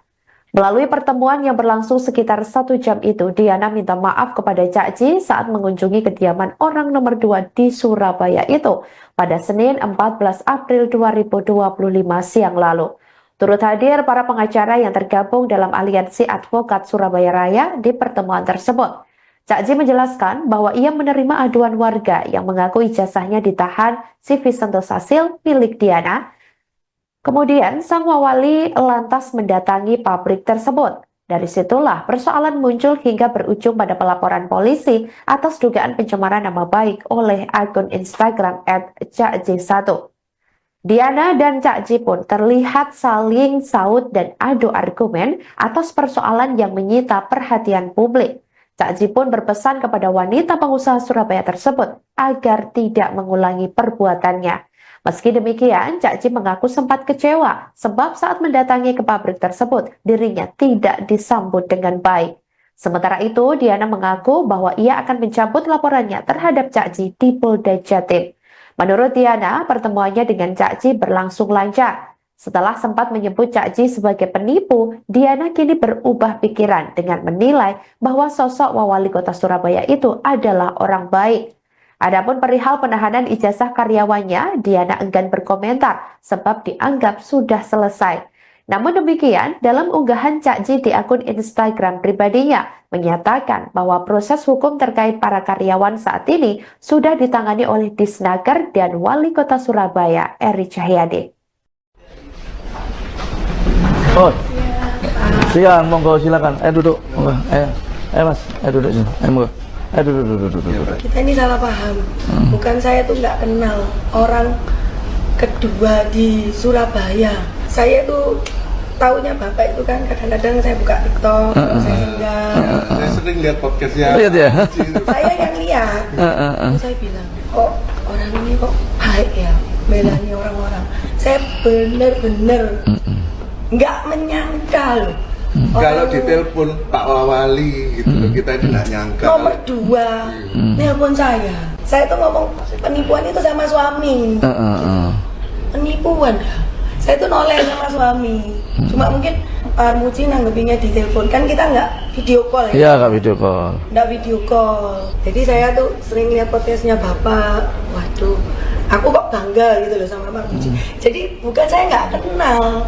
Melalui pertemuan yang berlangsung sekitar 1 jam itu, Diana minta maaf kepada Cak Ji saat mengunjungi kediaman orang nomor 2 di Surabaya itu pada Senin 14 April 2025 siang lalu. Turut hadir para pengacara yang tergabung dalam Aliansi Advokat Surabaya Raya di pertemuan tersebut. Cak Ji menjelaskan bahwa ia menerima aduan warga yang mengaku ijazahnya ditahan CV Sentosa Sil milik Diana. Kemudian sang wawali lantas mendatangi pabrik tersebut. Dari situlah persoalan muncul hingga berujung pada pelaporan polisi atas dugaan pencemaran nama baik oleh akun Instagram @cakj1. Diana dan Cak Ji pun terlihat saling saut dan adu argumen atas persoalan yang menyita perhatian publik. Cak Ji pun berpesan kepada wanita pengusaha Surabaya tersebut agar tidak mengulangi perbuatannya. Meski demikian, Cak Ji mengaku sempat kecewa sebab saat mendatangi ke pabrik tersebut, dirinya tidak disambut dengan baik. Sementara itu, Diana mengaku bahwa ia akan mencabut laporannya terhadap Cak Ji di Polda Jatim. Menurut Diana, pertemuannya dengan Cak Ji berlangsung lancar. Setelah sempat menyebut Cak Ji sebagai penipu, Diana kini berubah pikiran dengan menilai bahwa sosok wali kota Surabaya itu adalah orang baik. Adapun perihal penahanan ijazah karyawannya, Diana enggan berkomentar sebab dianggap sudah selesai. Namun demikian, dalam unggahan Cak Ji di akun Instagram pribadinya, menyatakan bahwa proses hukum terkait para karyawan saat ini sudah ditangani oleh Disnaker dan Wali Kota Surabaya, Eri Cahyadi. Oh, siang, monggo silakan. Duduk, monggo. Mas, duduk sini. Monggo. Duduk. Kita ini salah paham. Bukan saya tuh nggak kenal orang kedua di Surabaya. Saya tuh taunya bapak itu kan kadang-kadang saya buka TikTok, saya singgah. Saya sering lihat podcastnya. Lihat ya. Saya yang lihat. Terus saya bilang, kok orang ini kok baik ya, belani orang-orang. Saya bener-bener nggak menyangka loh. Kalau ditelepon Pak Wawali gitu kita tidak nyangka. Nomor 2 nelpon saya tuh ngomong penipuan itu sama suami. Penipuan dah. Saya tuh noleh sama suami. Cuma mungkin Pak Armuji nanggepinnya di telepon, kan kita nggak video call ya? Iya, nggak video call. Nggak video call. Jadi saya tuh sering lihat podcastnya bapak. Waduh, aku kok bangga gitu loh sama Pak Armuji. Jadi bukan saya nggak kenal.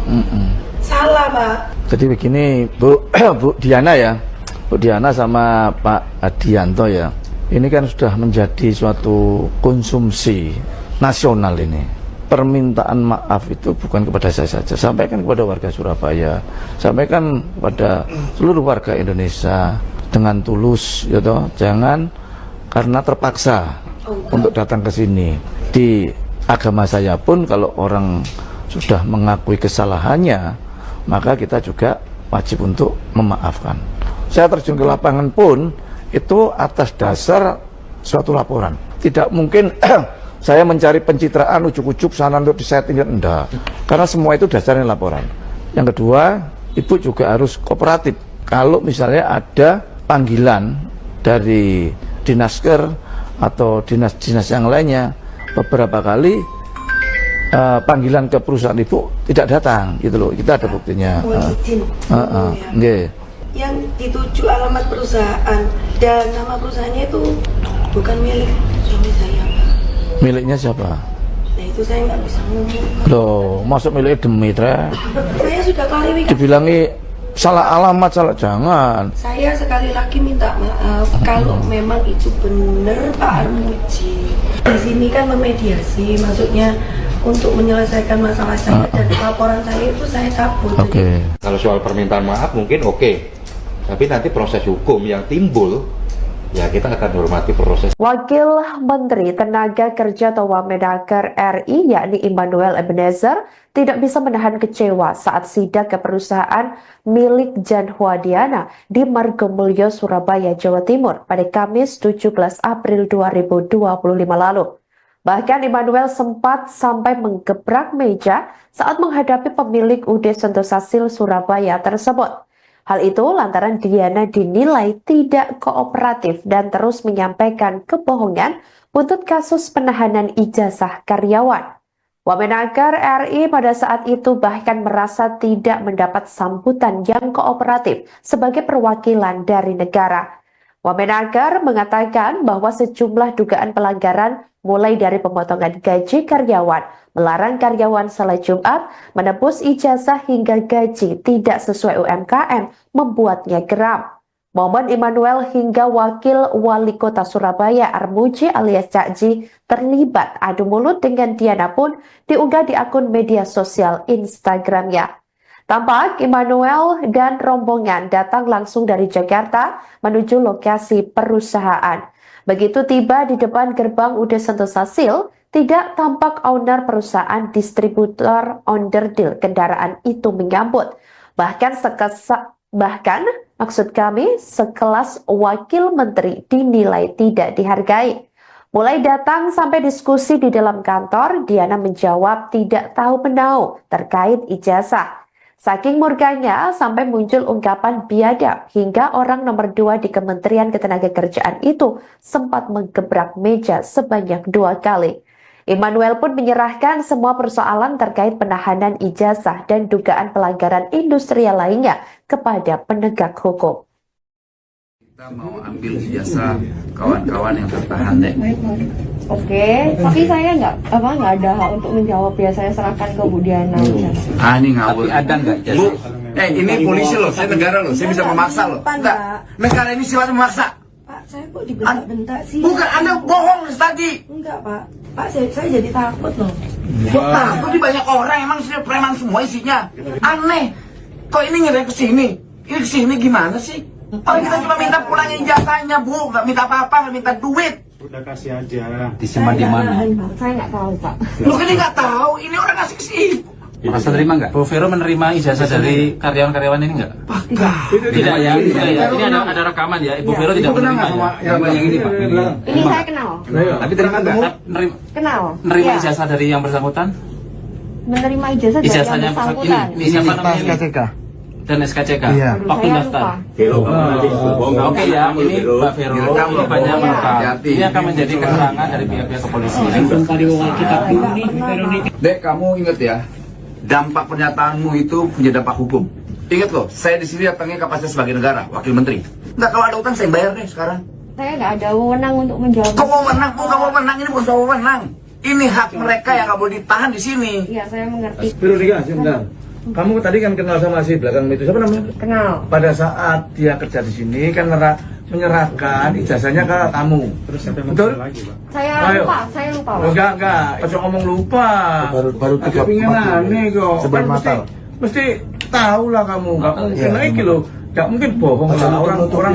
Salah Pak. Jadi begini Bu Diana ya, Bu Diana sama Pak Adianto ya, ini kan sudah menjadi suatu konsumsi nasional ini. Permintaan maaf itu bukan kepada saya saja, sampaikan kepada warga Surabaya, sampaikan kepada seluruh warga Indonesia dengan tulus, ya toh, jangan karena terpaksa untuk datang ke sini. Di agama saya pun kalau orang sudah mengakui kesalahannya, maka kita juga wajib untuk memaafkan. Saya terjun ke lapangan pun itu atas dasar suatu laporan. Tidak mungkin saya mencari pencitraan ujuk-ujuk sana untuk disetting, enggak. Karena semua itu dasarnya laporan. Yang kedua, Ibu juga harus kooperatif. Kalau misalnya ada panggilan dari Dinasker atau dinas-dinas yang lainnya, beberapa kali panggilan ke perusahaan Ibu tidak datang, gitu loh. Kita ada buktinya. Yang dituju alamat perusahaan dan nama perusahaannya itu bukan milik suami saya. Miliknya siapa? Nah itu saya nggak bisa ngomong. Loh, masuk miliknya Demitra? Saya sudah kali dibilangi salah alamat, salah, jangan. Saya sekali lagi minta maaf kalau memang itu benar Pak Armuji. Di sini kan memediasi, maksudnya untuk menyelesaikan masalah saya dan laporan saya itu saya cabut. Kalau soal permintaan maaf mungkin tapi nanti proses hukum yang timbul ya kita akan hormati proses. Wakil Menteri Tenaga Kerja atau Wamenaker RI yakni Immanuel Ebenezer tidak bisa menahan kecewa saat sidak ke perusahaan milik Jan Huadiana di Margomulyo, Surabaya, Jawa Timur pada Kamis 17 April 2025 lalu. Bahkan Immanuel sempat sampai menggebrak meja saat menghadapi pemilik UD Sentosa Sil Surabaya tersebut. Hal itu lantaran Diana dinilai tidak kooperatif dan terus menyampaikan kebohongan untuk kasus penahanan ijazah karyawan. Wamenaker RI pada saat itu bahkan merasa tidak mendapat sambutan yang kooperatif sebagai perwakilan dari negara. Wamenaker mengatakan bahwa sejumlah dugaan pelanggaran mulai dari pemotongan gaji karyawan, melarang karyawan salat Jumat, menebus ijazah hingga gaji tidak sesuai UMKM membuatnya geram. Momen Immanuel hingga Wakil Wali Kota Surabaya Armuji alias Cak Ji terlibat adu mulut dengan Diana pun diunggah di akun media sosial Instagramnya. Tampak Immanuel dan rombongan datang langsung dari Jakarta menuju lokasi perusahaan. Begitu tiba di depan gerbang UD Sentosasil, tidak tampak owner perusahaan distributor onderdil kendaraan itu menyambut. Bahkan maksud kami sekelas wakil menteri dinilai tidak dihargai. Mulai datang sampai diskusi di dalam kantor, Diana menjawab tidak tahu menau terkait ijazah. Saking murkanya sampai muncul ungkapan biadab hingga orang nomor 2 di Kementerian Ketenagakerjaan itu sempat menggebrak meja sebanyak 2 kali. Immanuel pun menyerahkan semua persoalan terkait penahanan ijazah dan dugaan pelanggaran industrial lainnya kepada penegak hukum. Kita mau ambil ijazah kawan-kawan yang tertahan deh. Oke, tapi saya nggak ada hak untuk menjawab ya, saya serahkan ke Bu Diana. Ini ngawur. Tapi ada nggak Bu, ini polisi loh, saya negara loh, saya bisa memaksa loh. Enggak, negara ini sifatnya memaksa. Pak, saya kok dibentak-bentak sih? Bukan, Anda bohong tadi. Enggak, Pak. Pak, saya jadi takut loh. Kok takut di banyak orang, emang sini preman semua isinya. Aneh. Kok ini ngirim ke sini? Ini ke sini gimana sih? Orang kita cuma minta pulangin ijazahnya, Bu. Nggak minta apa-apa, nggak minta duit. Udah kasih aja. disimpan di mana? Saya nggak tahu, Pak. Lu kan nggak tahu, ini orang ngasih ke sini. Merasa terima nggak? Bu Vero menerima ijazah dari karyawan-karyawan ini nggak? Enggak. Tidak ya, ini ada rekaman ya. Ibu Vero tidak menerima ya. Yang ini Pak. Ini saya kenal. Tapi terima nggak? Kenal. Menerima Iya. ijazah dari yang bersangkutan? Menerima ijazah dari yang Ijazahnya bersangkutan. ini siapa namanya? Dan SKCK. Waktu Saya daftar. lupa. Oke ya, ini Mbak Vero ini banyak merekam. Hati-hati. Ini akan menjadi keterangan dari pihak-pihak kepolisian. Dek, kamu ingat ya, dampak pernyataanmu itu punya dampak hukum. Ingat loh, saya di sini datangnya kapasitas sebagai negara, wakil menteri. Enggak, kalau ada utang saya bayar deh sekarang. Saya nggak ada wewenang untuk menjawab. Kok mau menang? Bukan mau menang, ini bukan soal menang. Ini hak mereka yang nggak boleh ditahan di sini. Iya, saya mengerti. Veronica, sebentar. Kamu tadi kan kenal sama si belakang itu, siapa namanya? Kenal. Pada saat dia kerja di sini kan menyerahkan ijazahnya ke kamu. Terus betul? Saya lupa, Pak. Enggak. Pas ngomong lupa. Baru Agak pingin aneh kok. Sebelum Kan Natal. mesti tahu lah kamu. Enggak mungkin lagi loh. Enggak mungkin bohong lah orang-orang.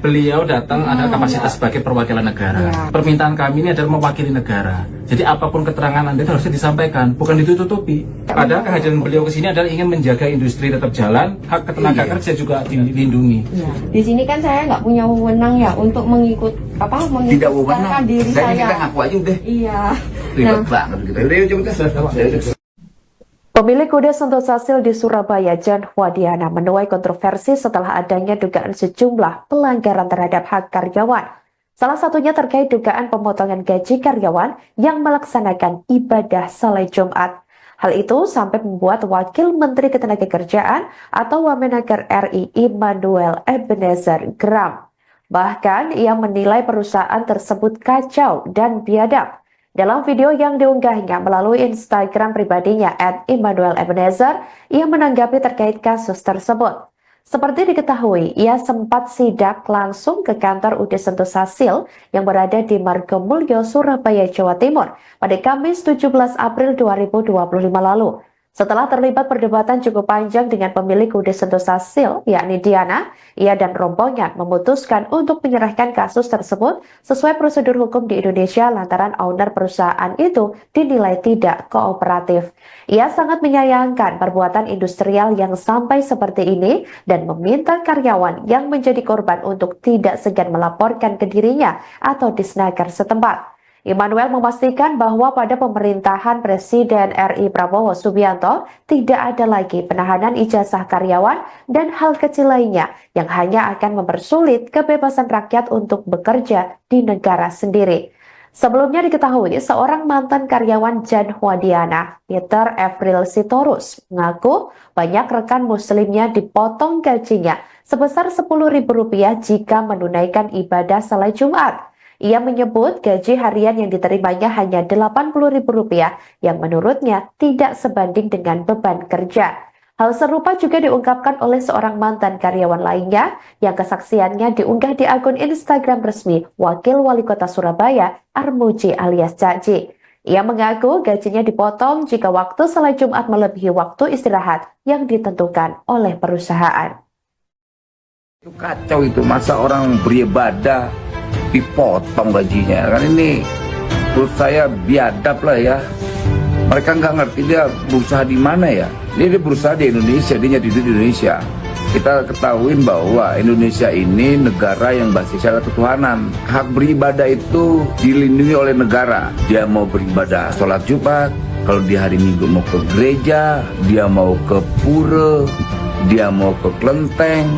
Beliau datang ada kapasitas sebagai perwakilan negara. Permintaan kami ini adalah mewakili negara. Jadi apapun keterangan Anda itu harusnya disampaikan, bukan ditutupi. Padahal kehadiran beliau ke sini adalah ingin menjaga industri tetap jalan, hak tenaga kerja juga dilindungi. Iya. Di sini kan saya nggak punya wewenang ya untuk Tidak wewenang. diri Kita saya. ngaku aja udah. Iya. Ribet banget kita. Udah, yuk coba. Pemilik UD Sentosasil di Surabaya, Jan Huadiana, menuai kontroversi setelah adanya dugaan sejumlah pelanggaran terhadap hak karyawan. Salah satunya terkait dugaan pemotongan gaji karyawan yang melaksanakan ibadah salat Jumat. Hal itu sampai membuat Wakil Menteri Ketenagakerjaan atau Wamenaker RI Immanuel Ebenezer geram. Bahkan ia menilai perusahaan tersebut kacau dan biadab. Dalam video yang diunggahnya melalui Instagram pribadinya @Immanuel_Ebenezer, ia menanggapi terkait kasus tersebut. Seperti diketahui, ia sempat sidak langsung ke kantor UD Sentosasil yang berada di Margomulyo, Surabaya, Jawa Timur pada Kamis 17 April 2025 lalu. Setelah terlibat perdebatan cukup panjang dengan pemilik UD Sentosasil, yakni Diana, ia dan rombongan memutuskan untuk menyerahkan kasus tersebut sesuai prosedur hukum di Indonesia lantaran owner perusahaan itu dinilai tidak kooperatif. Ia sangat menyayangkan perbuatan industrial yang sampai seperti ini dan meminta karyawan yang menjadi korban untuk tidak segan melaporkan ke dirinya atau Disnaker setempat. Immanuel memastikan bahwa pada pemerintahan Presiden RI Prabowo Subianto tidak ada lagi penahanan ijazah karyawan dan hal kecil lainnya yang hanya akan mempersulit kebebasan rakyat untuk bekerja di negara sendiri. Sebelumnya diketahui seorang mantan karyawan Jan Hwadiana, Peter April Sitorus, mengaku banyak rekan muslimnya dipotong gajinya sebesar Rp10.000 jika menunaikan ibadah salat Jumat. Ia menyebut gaji harian yang diterimanya hanya Rp80.000 yang menurutnya tidak sebanding dengan beban kerja. Hal serupa juga diungkapkan oleh seorang mantan karyawan lainnya yang kesaksiannya diunggah di akun Instagram resmi Wakil Wali Kota Surabaya, Armuji alias Cak Ji. Ia mengaku gajinya dipotong jika waktu salat Jumat melebihi waktu istirahat yang ditentukan oleh perusahaan. Itu kacau itu, masa orang beribadah dipotong gajinya, kan ini menurut saya biadab lah ya. Mereka nggak ngerti dia berusaha di mana ya. Dia berusaha di Indonesia, dia nyari duit di Indonesia. Kita ketahuin bahwa Indonesia ini negara yang basisnya adalah ketuhanan. Hak beribadah itu dilindungi oleh negara. Dia mau beribadah sholat Jumat, kalau di hari Minggu mau ke gereja, dia mau ke pura, dia mau ke kelenteng,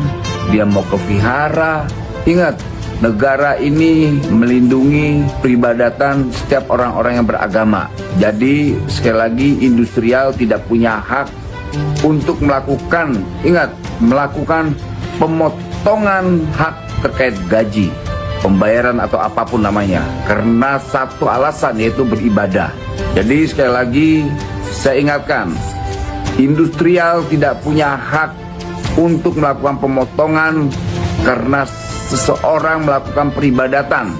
dia mau ke vihara. Ingat, negara ini melindungi peribadatan setiap orang-orang yang beragama. Jadi sekali lagi industrial tidak punya hak untuk melakukan, ingat, melakukan pemotongan hak terkait gaji, pembayaran atau apapun namanya, karena satu alasan yaitu beribadah. Jadi sekali lagi saya ingatkan, industrial tidak punya hak untuk melakukan pemotongan karena seseorang melakukan peribadatan.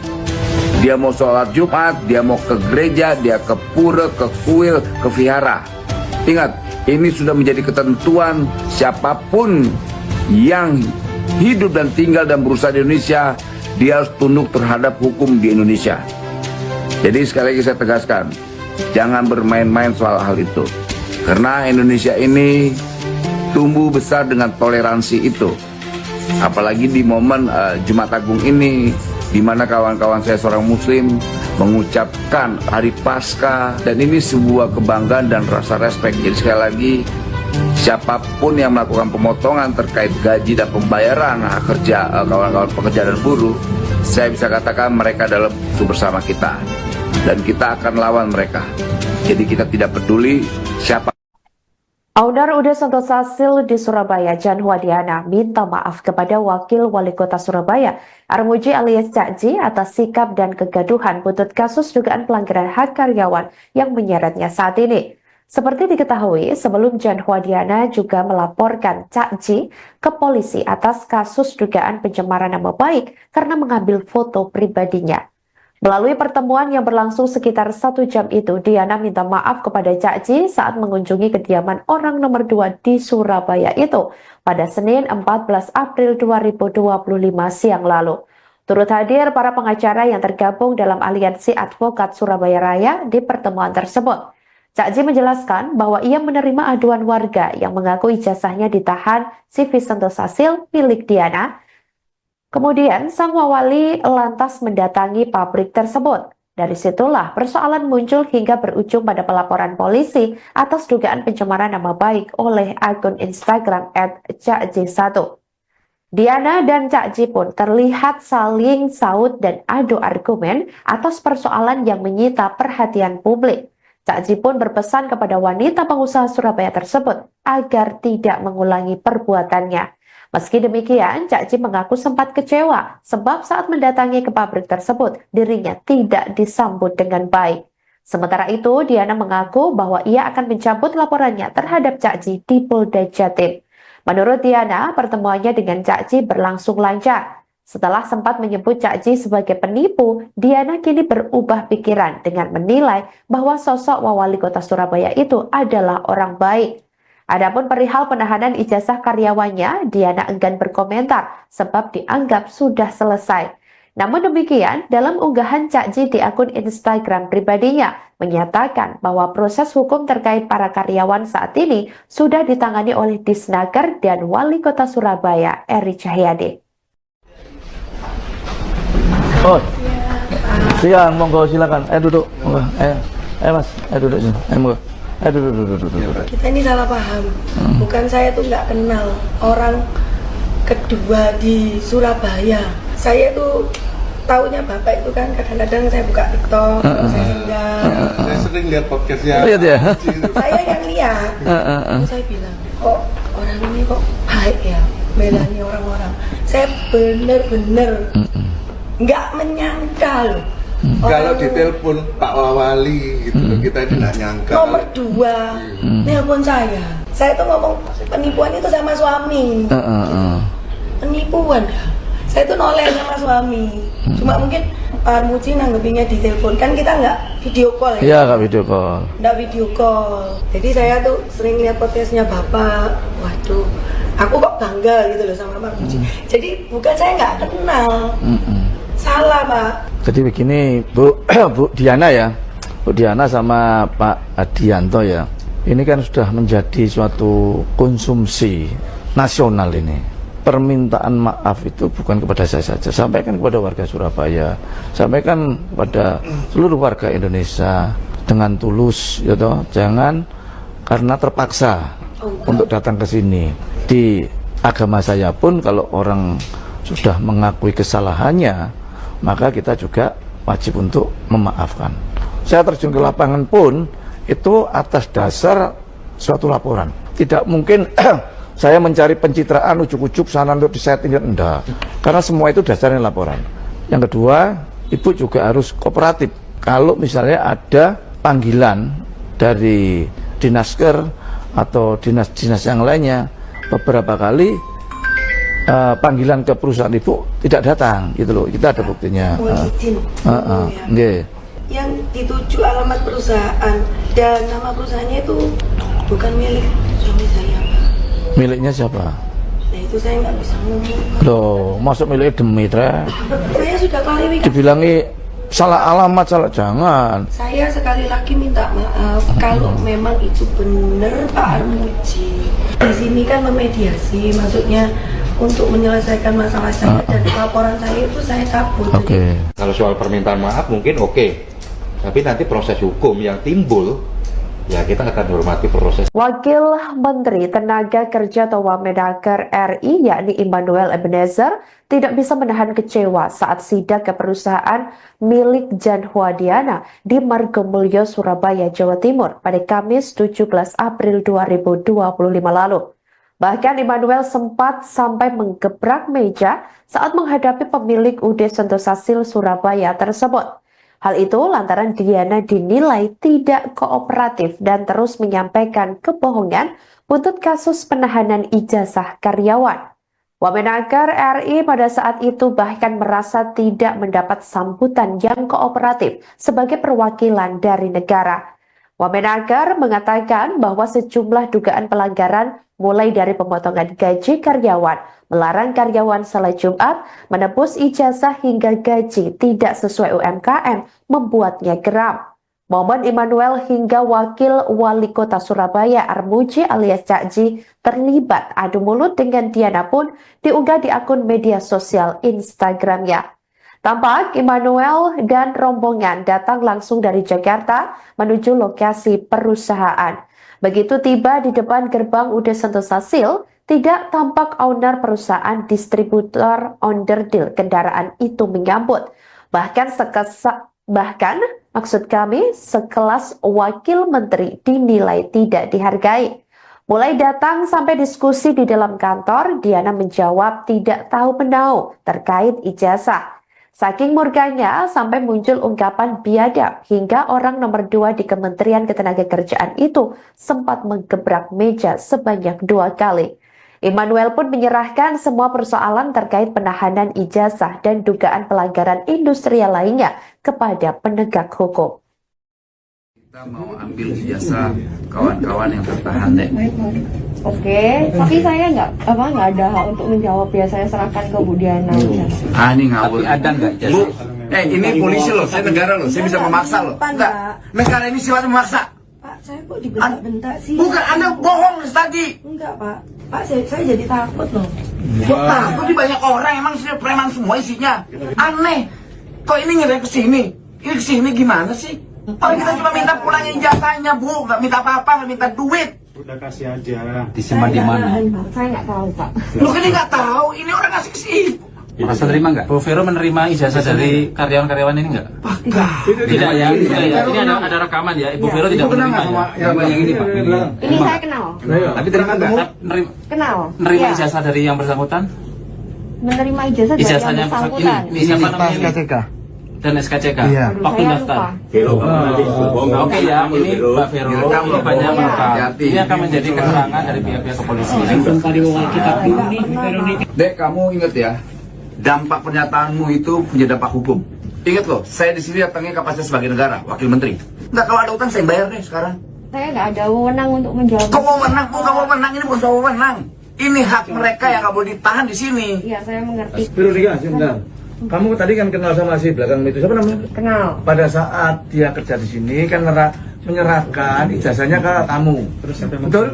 Dia mau sholat Jumat, dia mau ke gereja, dia ke pura, ke kuil, ke vihara. Ingat, ini sudah menjadi ketentuan siapapun yang hidup dan tinggal dan berusaha di Indonesia, dia harus tunduk terhadap hukum di Indonesia. Jadi sekali lagi saya tegaskan, jangan bermain-main soal hal itu. Karena Indonesia ini tumbuh besar dengan toleransi itu. Apalagi di momen Jumat Agung ini, di mana kawan-kawan saya seorang muslim mengucapkan hari Paskah, dan ini sebuah kebanggaan dan rasa respek. Jadi sekali lagi, siapapun yang melakukan pemotongan terkait gaji dan pembayaran hak kerja kawan-kawan pekerja dan buruh, saya bisa katakan mereka adalah musuh bersama kita, dan kita akan lawan mereka. Jadi kita tidak peduli siapa. Owner UD Sentosa Sil di Surabaya, Jan Hwadiana, minta maaf kepada Wakil Wali Kota Surabaya, Armuji alias Cak Ji, atas sikap dan kegaduhan buntut kasus dugaan pelanggaran hak karyawan yang menyeretnya saat ini. Seperti diketahui, sebelum Jan Hwadiana juga melaporkan Cak Ji ke polisi atas kasus dugaan pencemaran nama baik karena mengambil foto pribadinya. Melalui pertemuan yang berlangsung sekitar 1 jam itu, Diana minta maaf kepada Cak Ji saat mengunjungi kediaman orang nomor 2 di Surabaya itu pada Senin 14 April 2025 siang lalu. Turut hadir para pengacara yang tergabung dalam Aliansi Advokat Surabaya Raya di pertemuan tersebut. Cak Ji menjelaskan bahwa ia menerima aduan warga yang mengaku ijazahnya ditahan CV Sentosa Sil milik Diana. Kemudian, sang wali lantas mendatangi pabrik tersebut. Dari situlah persoalan muncul hingga berujung pada pelaporan polisi atas dugaan pencemaran nama baik oleh akun Instagram @cakj1. Diana dan Cak Ji pun terlihat saling saut dan adu argumen atas persoalan yang menyita perhatian publik. Cak Ji pun berpesan kepada wanita pengusaha Surabaya tersebut agar tidak mengulangi perbuatannya. Meski demikian, Cak Ji mengaku sempat kecewa sebab saat mendatangi ke pabrik tersebut, dirinya tidak disambut dengan baik. Sementara itu, Diana mengaku bahwa ia akan mencabut laporannya terhadap Cak Ji di Polda Jatim. Menurut Diana, pertemuannya dengan Cak Ji berlangsung lancar. Setelah sempat menyebut Cak Ji sebagai penipu, Diana kini berubah pikiran dengan menilai bahwa sosok Wali Kota Surabaya itu adalah orang baik. Adapun perihal penahanan ijazah karyawannya, Diana enggan berkomentar sebab dianggap sudah selesai. Namun demikian, dalam unggahan Cak Ji di akun Instagram pribadinya, menyatakan bahwa proses hukum terkait para karyawan saat ini sudah ditangani oleh Disnaker dan Wali Kota Surabaya, Eri Cahyadi. Oh, siang, monggo silakan. Duduk, monggo. Mas, duduk sini. Monggo. Duduk. Kita ini salah paham. Bukan saya tuh nggak kenal orang kedua di Surabaya. Saya tuh taunya bapak itu kan kadang-kadang saya buka TikTok, saya singgah. Saya sering lihat podcastnya. Lihat ya. Saya yang lihat. Terus saya bilang, kok orang ini kok baik ya, belani orang-orang. Saya bener-bener nggak menyangka loh. Kalau ditelepon Pak Wawali gitu kita tidak nyangka. Nomor 2 nelpon saya tuh ngomong penipuan itu sama suami. Penipuan dah. Saya tuh noleh sama suami. Cuma mungkin Pak Armuji nanggepinnya di telepon, kan kita nggak video call ya? Iya, nggak video call. Nggak video call. Jadi saya tuh sering lihat podcastnya bapak. Waduh, aku kok bangga gitu loh sama Pak Armuji. Jadi bukan saya nggak kenal. Salah Pak. Jadi begini Bu, Bu Diana ya, Bu Diana sama Pak Adianto ya, ini kan sudah menjadi suatu konsumsi nasional ini. Permintaan maaf itu bukan kepada saya saja, sampaikan kepada warga Surabaya, sampaikan kepada seluruh warga Indonesia dengan tulus, ya toh, jangan karena terpaksa untuk datang ke sini. Di agama saya pun kalau orang sudah mengakui kesalahannya, maka kita juga wajib untuk memaafkan. Saya terjun ke lapangan pun itu atas dasar suatu laporan. Tidak mungkin saya mencari pencitraan ujuk-ujuk sana untuk disetting, enggak. Karena semua itu dasarnya laporan. Yang kedua, Ibu juga harus kooperatif. Kalau misalnya ada panggilan dari Dinasker atau dinas-dinas yang lainnya, beberapa kali panggilan ke perusahaan Ibu tidak datang, gitu loh. Kita ada buktinya. Yang dituju alamat perusahaan dan nama perusahaannya itu bukan milik suami saya. Miliknya siapa? Nah itu saya nggak bisa ngomong. Loh, masuk miliknya Demitra. Saya sudah klarifikasi. Dibilangi salah alamat, salah, jangan. Saya sekali lagi minta maaf kalau memang itu benar Pak Armuji. Di sini kan memediasi, maksudnya untuk menyelesaikan masalah saya dan laporan saya itu saya cabut. Oke. Kalau soal permintaan maaf mungkin oke. Tapi nanti proses hukum yang timbul, ya kita akan hormati proses. Wakil Menteri Tenaga Kerja atau Wamenaker RI yakni Immanuel Ebenezer tidak bisa menahan kecewa saat sidak ke perusahaan milik Jan Huadiana di Margomulyo, Surabaya, Jawa Timur pada Kamis 17 April 2025 lalu. Bahkan Immanuel sempat sampai menggebrak meja saat menghadapi pemilik UD Sentosa Sil Surabaya tersebut. Hal itu lantaran Diana dinilai tidak kooperatif dan terus menyampaikan kebohongan buntut kasus penahanan ijazah karyawan. Wamenaker RI pada saat itu bahkan merasa tidak mendapat sambutan yang kooperatif sebagai perwakilan dari negara. Wamenaker mengatakan bahwa sejumlah dugaan pelanggaran mulai dari pemotongan gaji karyawan, melarang karyawan salat Jumat, menebus ijazah hingga gaji tidak sesuai UMKM, membuatnya geram. Momen Immanuel hingga Wakil Wali Kota Surabaya Armuji alias Cakji terlibat adu mulut dengan Diana pun diunggah di akun media sosial Instagramnya. Tampak Immanuel dan rombongan datang langsung dari Jakarta menuju lokasi perusahaan. Begitu tiba di depan gerbang UD Sentosa Sil, tidak tampak owner perusahaan distributor onderdil kendaraan itu menyambut. Bahkan maksud kami sekelas wakil menteri dinilai tidak dihargai. Mulai datang sampai diskusi di dalam kantor, Diana menjawab tidak tahu menau terkait ijazah. Saking murkanya sampai muncul ungkapan biadab hingga orang nomor 2 di Kementerian Ketenagakerjaan itu sempat menggebrak meja sebanyak 2 kali. Immanuel pun menyerahkan semua persoalan terkait penahanan ijazah dan dugaan pelanggaran industrial lainnya kepada penegak hukum. Kita mau ambil ijazah kawan-kawan yang tertahan. Oke, tapi saya nggak ada hak untuk menjawab ya, saya serahkan ke Bu Diana. Ini ngawur. Ada nggak? Bu, ini polisi loh, saya negara loh, saya bisa memaksa loh. Enggak, negara ini sifatnya memaksa. Pak, saya kok dibentak-bentak sih? Bukan, Anda bohong tadi. Enggak Pak, Pak saya jadi takut loh. Kok takut di banyak orang, emang sih preman semua isinya. Aneh, kok ini ngirim ke sini? Ini ke sini gimana sih? Orang kita cuma minta pulangin ijazahnya, Bu, nggak minta apa-apa, nggak minta duit. Udah kasih aja. Disimpan di mana? Saya nggak tahu Pak. Lu kan nggak tahu, ini orang ngasih ke sini. Merasa terima nggak? Bu Vero menerima ijazah dari karyawan-karyawan ini nggak? Tidak ya. Ini ada rekaman ya. Ibu Vero tidak menerima ya. Yang ini Pak. Ini saya kenal. Tapi terima nggak? Kenal. Menerima Iya. ijazah dari yang bersangkutan? Menerima ijazah dari Ijazahnya yang bersangkutan. ini siapa namanya? Dan SKCK. Waktu Saya daftar. lupa. Oke ya, ini Mbak Vero ini banyak merekam. Ini akan menjadi keterangan dari pihak-pihak kepolisian. Dek, kamu ingat ya, dampak pernyataanmu itu punya dampak hukum. Ingat loh, saya di sini datangnya kapasitas sebagai negara, wakil menteri. Nggak, kalau ada utang saya bayar deh sekarang. Saya nggak ada wewenang untuk menjawab. Kok mau menang? Kok kamu menang? Ini bukan soal menang. Ini hak mereka yang nggak boleh ditahan di sini. Iya, saya mengerti. sebentar. Kamu tadi kan kenal sama si belakang itu, siapa namanya? Kenal. Pada saat dia kerja di sini kan menyerahkan ijazahnya ke kamu. Terus betul?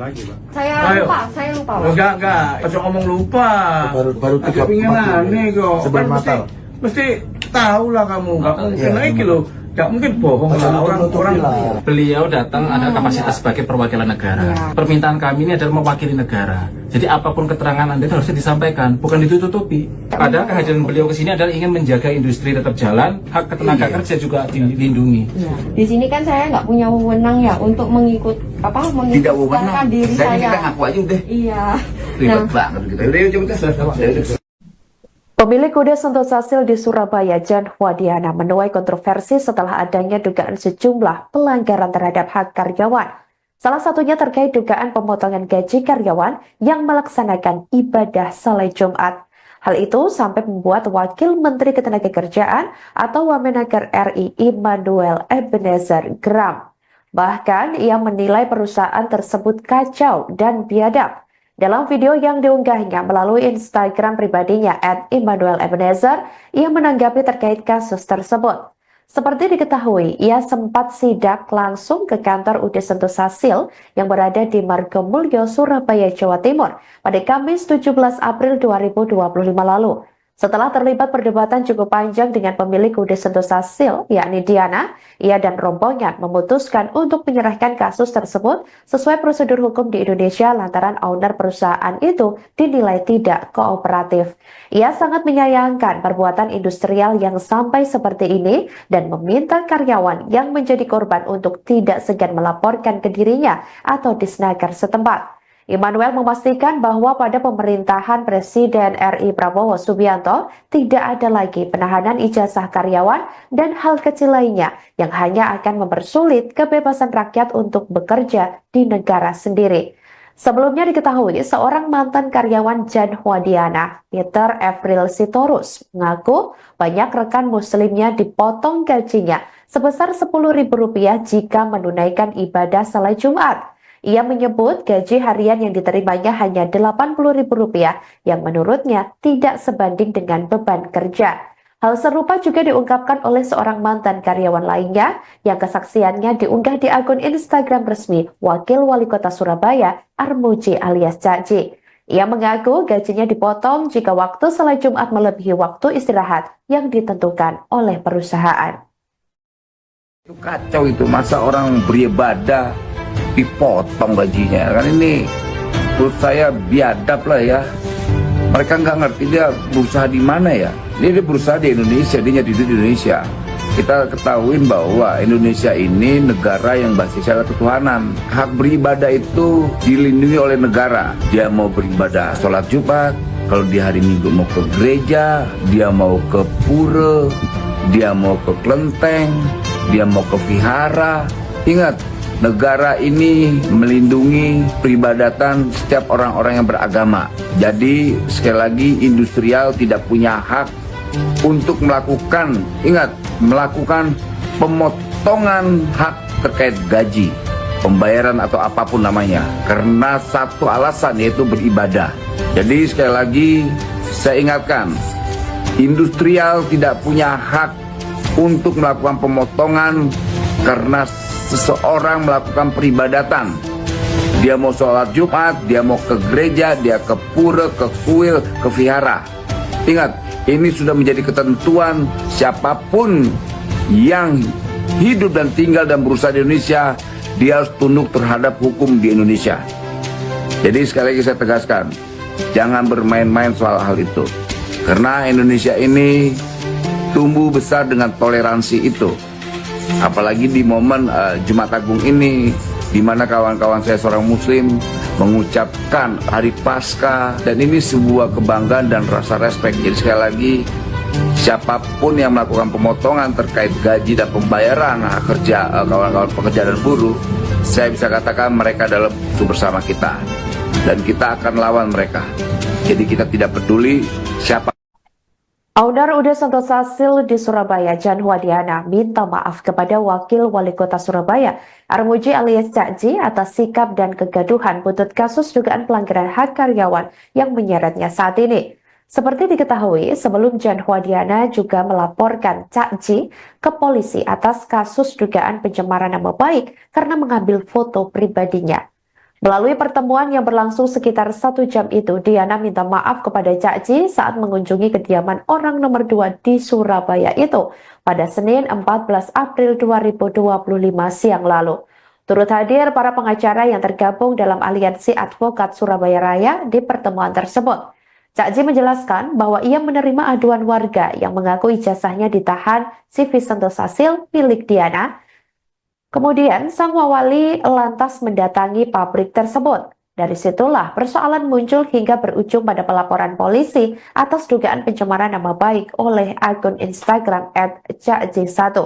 Saya lupa. Pak. Enggak. Pas ngomong lupa. Baru Agak pingin aneh kok. Sebelum Kan Natal. mesti tahu lah kamu. Gak mungkin lagi loh. Gak mungkin bohong lah orang. Beliau datang ada kapasitas sebagai perwakilan negara. Permintaan kami ini adalah mewakili negara. Jadi apapun keterangan Anda itu harusnya disampaikan, bukan ditutupi. Padahal kehadiran beliau ke sini adalah ingin menjaga industri tetap jalan, hak tenaga kerja juga dilindungi. Di sini kan saya nggak punya wewenang ya untuk Tidak wewenang. diri Saya saya. kita ngaku aja udah. Iya. Ribet banget gitu. Udah, yuk, coba Pemilik kuda Sentosa Sil di Surabaya, Jan Huadiana, menuai kontroversi setelah adanya dugaan sejumlah pelanggaran terhadap hak karyawan. Salah satunya terkait dugaan pemotongan gaji karyawan yang melaksanakan ibadah salat Jumat. Hal itu sampai membuat Wakil Menteri Ketenagakerjaan atau Wamenaker RI Immanuel Ebenezer geram. Bahkan ia menilai perusahaan tersebut kacau dan biadab. Dalam video yang diunggahnya melalui Instagram pribadinya @Immanuel_Ebenezer, ia menanggapi terkait kasus tersebut. Seperti diketahui, ia sempat sidak langsung ke kantor UD Sentosa Sil yang berada di Margomulyo, Surabaya, Jawa Timur pada Kamis 17 April 2025 lalu. Setelah terlibat perdebatan cukup panjang dengan pemilik UD Sentosa Sil, yakni Diana, ia dan rombongan memutuskan untuk menyerahkan kasus tersebut sesuai prosedur hukum di Indonesia lantaran owner perusahaan itu dinilai tidak kooperatif. Ia sangat menyayangkan perbuatan industrial yang sampai seperti ini dan meminta karyawan yang menjadi korban untuk tidak segan melaporkan ke dirinya atau Disnaker setempat. Immanuel memastikan bahwa pada pemerintahan Presiden RI Prabowo Subianto tidak ada lagi penahanan ijazah karyawan dan hal kecil lainnya yang hanya akan mempersulit kebebasan rakyat untuk bekerja di negara sendiri. Sebelumnya diketahui seorang mantan karyawan Jan Huadiana, Peter Evril Sitorus, mengaku banyak rekan muslimnya dipotong gajinya sebesar Rp10.000 jika menunaikan ibadah salat Jumat. Ia menyebut gaji harian yang diterimanya hanya Rp80.000 yang menurutnya tidak sebanding dengan beban kerja. Hal serupa juga diungkapkan oleh seorang mantan karyawan lainnya yang kesaksiannya diunggah di akun Instagram resmi Wakil Wali Kota Surabaya, Armuji alias Cakji. Ia mengaku gajinya dipotong jika waktu salat Jumat melebihi waktu istirahat yang ditentukan oleh perusahaan. Itu kacau itu, masa orang beribadah dipotong gajinya. Kan ini menurut saya biadab lah ya. Mereka nggak ngerti dia berusaha di mana ya. Dia berusaha di Indonesia, dia nyari duit di Indonesia. Kita ketahui bahwa Indonesia ini negara yang basisnya ketuhanan. Hak beribadah itu dilindungi oleh negara. Dia mau beribadah sholat Jumat, kalau di hari Minggu mau ke gereja, dia mau ke pura, dia mau ke kelenteng, dia mau ke vihara. Ingat, negara ini melindungi peribadatan setiap orang-orang yang beragama. Jadi sekali lagi industrial tidak punya hak untuk melakukan pemotongan hak terkait gaji, pembayaran atau apapun namanya, karena satu alasan yaitu beribadah. Jadi sekali lagi saya ingatkan, industrial tidak punya hak untuk melakukan pemotongan karena seseorang melakukan peribadatan. Dia mau sholat Jumat, dia mau ke gereja, dia ke pura, ke kuil, ke vihara. Ingat, ini sudah menjadi ketentuan siapapun yang hidup dan tinggal dan berusaha di Indonesia, dia harus tunduk terhadap hukum di Indonesia. Jadi sekali lagi saya tegaskan, jangan bermain-main soal hal itu. Karena Indonesia ini tumbuh besar dengan toleransi itu. Apalagi di momen Jumat Agung ini, di mana kawan-kawan saya seorang Muslim mengucapkan Hari Paskah, dan ini sebuah kebanggaan dan rasa respek. Jadi sekali lagi, siapapun yang melakukan pemotongan terkait gaji dan pembayaran hak kerja kawan-kawan pekerja dan buruh, saya bisa katakan mereka adalah musuh bersama kita, dan kita akan lawan mereka. Jadi kita tidak peduli siapa. Owner UD Sentosa Sil di Surabaya, Jan Huadiana, minta maaf kepada Wakil Wali Kota Surabaya, Armuji alias Cak Ji, atas sikap dan kegaduhan buntut kasus dugaan pelanggaran hak karyawan yang menyeretnya saat ini. Seperti diketahui, sebelum Jan Huadiana juga melaporkan Cak Ji ke polisi atas kasus dugaan pencemaran nama baik karena mengambil foto pribadinya. Melalui pertemuan yang berlangsung sekitar 1 jam itu, Diana minta maaf kepada Cak Ji saat mengunjungi kediaman orang nomor 2 di Surabaya itu pada Senin 14 April 2025 siang lalu. Turut hadir para pengacara yang tergabung dalam Aliansi Advokat Surabaya Raya di pertemuan tersebut. Cak Ji menjelaskan bahwa ia menerima aduan warga yang mengaku ijazahnya ditahan CV Sentosa Sil milik Diana. Kemudian sang wali lantas mendatangi pabrik tersebut. Dari situlah persoalan muncul hingga berujung pada pelaporan polisi atas dugaan pencemaran nama baik oleh akun Instagram @cakj1.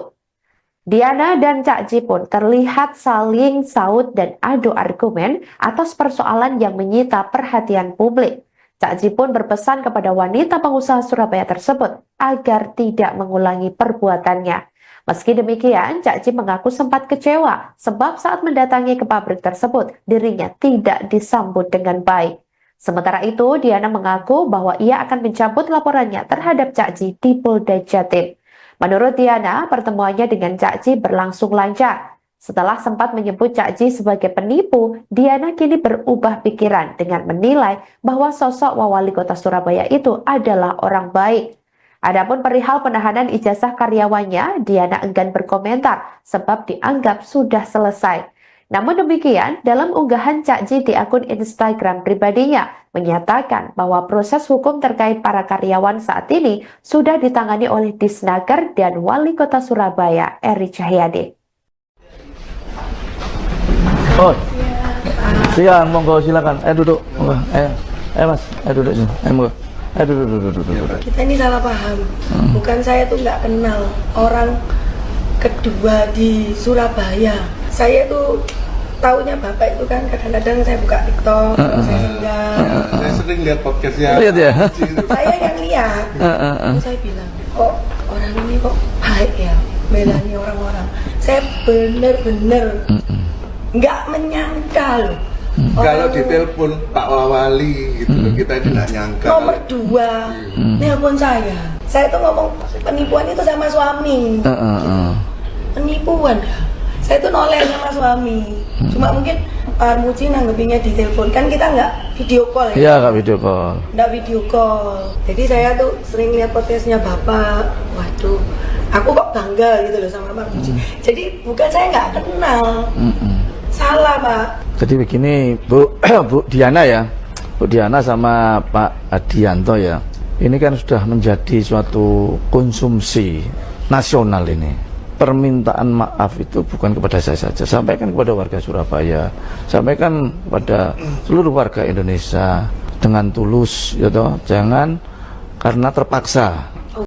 Diana dan Cak Ji pun terlihat saling saut dan adu argumen atas persoalan yang menyita perhatian publik. Cak Ji pun berpesan kepada wanita pengusaha Surabaya tersebut agar tidak mengulangi perbuatannya. Meski demikian, Cak Ji mengaku sempat kecewa sebab saat mendatangi ke pabrik tersebut, dirinya tidak disambut dengan baik. Sementara itu, Diana mengaku bahwa ia akan mencabut laporannya terhadap Cak Ji di Polda Jatim. Menurut Diana, pertemuannya dengan Cak Ji berlangsung lancar. Setelah sempat menyebut Cak Ji sebagai penipu, Diana kini berubah pikiran dengan menilai bahwa sosok Wali Kota Surabaya itu adalah orang baik. Adapun perihal penahanan ijazah karyawannya, Diana enggan berkomentar sebab dianggap sudah selesai. Namun demikian, dalam unggahan Cak Ji di akun Instagram pribadinya, menyatakan bahwa proses hukum terkait para karyawan saat ini sudah ditangani oleh Disnaker dan Wali Kota Surabaya, Eri Cahyadi. Oh, siang, monggo silakan. Duduk, monggo. Mas, duduk sini. Monggo. Duduk. Kita ini salah paham. Bukan saya tuh nggak kenal orang kedua di Surabaya. Saya tuh taunya bapak itu kan kadang-kadang saya buka TikTok, saya singgah. Saya sering lihat podcastnya. Lihat ya. Saya yang lihat. Terus saya bilang, kok orang ini kok baik ya, belani orang-orang. Saya bener-bener nggak menyangka loh. Kalau ditelepon Pak Wali gitu kita tidak nyangka. Nomor 2 nelpon saya tuh ngomong penipuan itu sama suami. Penipuan dah. Saya tuh noleh sama suami. Cuma mungkin Pak Armuji nanggepinnya di telepon, kan kita nggak video call ya? Iya, nggak video call. Nggak video call. Jadi saya tuh sering lihat podcastnya bapak. Waduh, aku kok bangga gitu loh sama Pak Armuji. Jadi bukan saya nggak kenal. Salah Pak. Jadi begini Bu Diana ya, Bu Diana sama Pak Adianto ya, ini kan sudah menjadi suatu konsumsi nasional ini. Permintaan maaf itu bukan kepada saya saja, sampaikan kepada warga Surabaya, sampaikan kepada seluruh warga Indonesia dengan tulus, ya toh, jangan karena terpaksa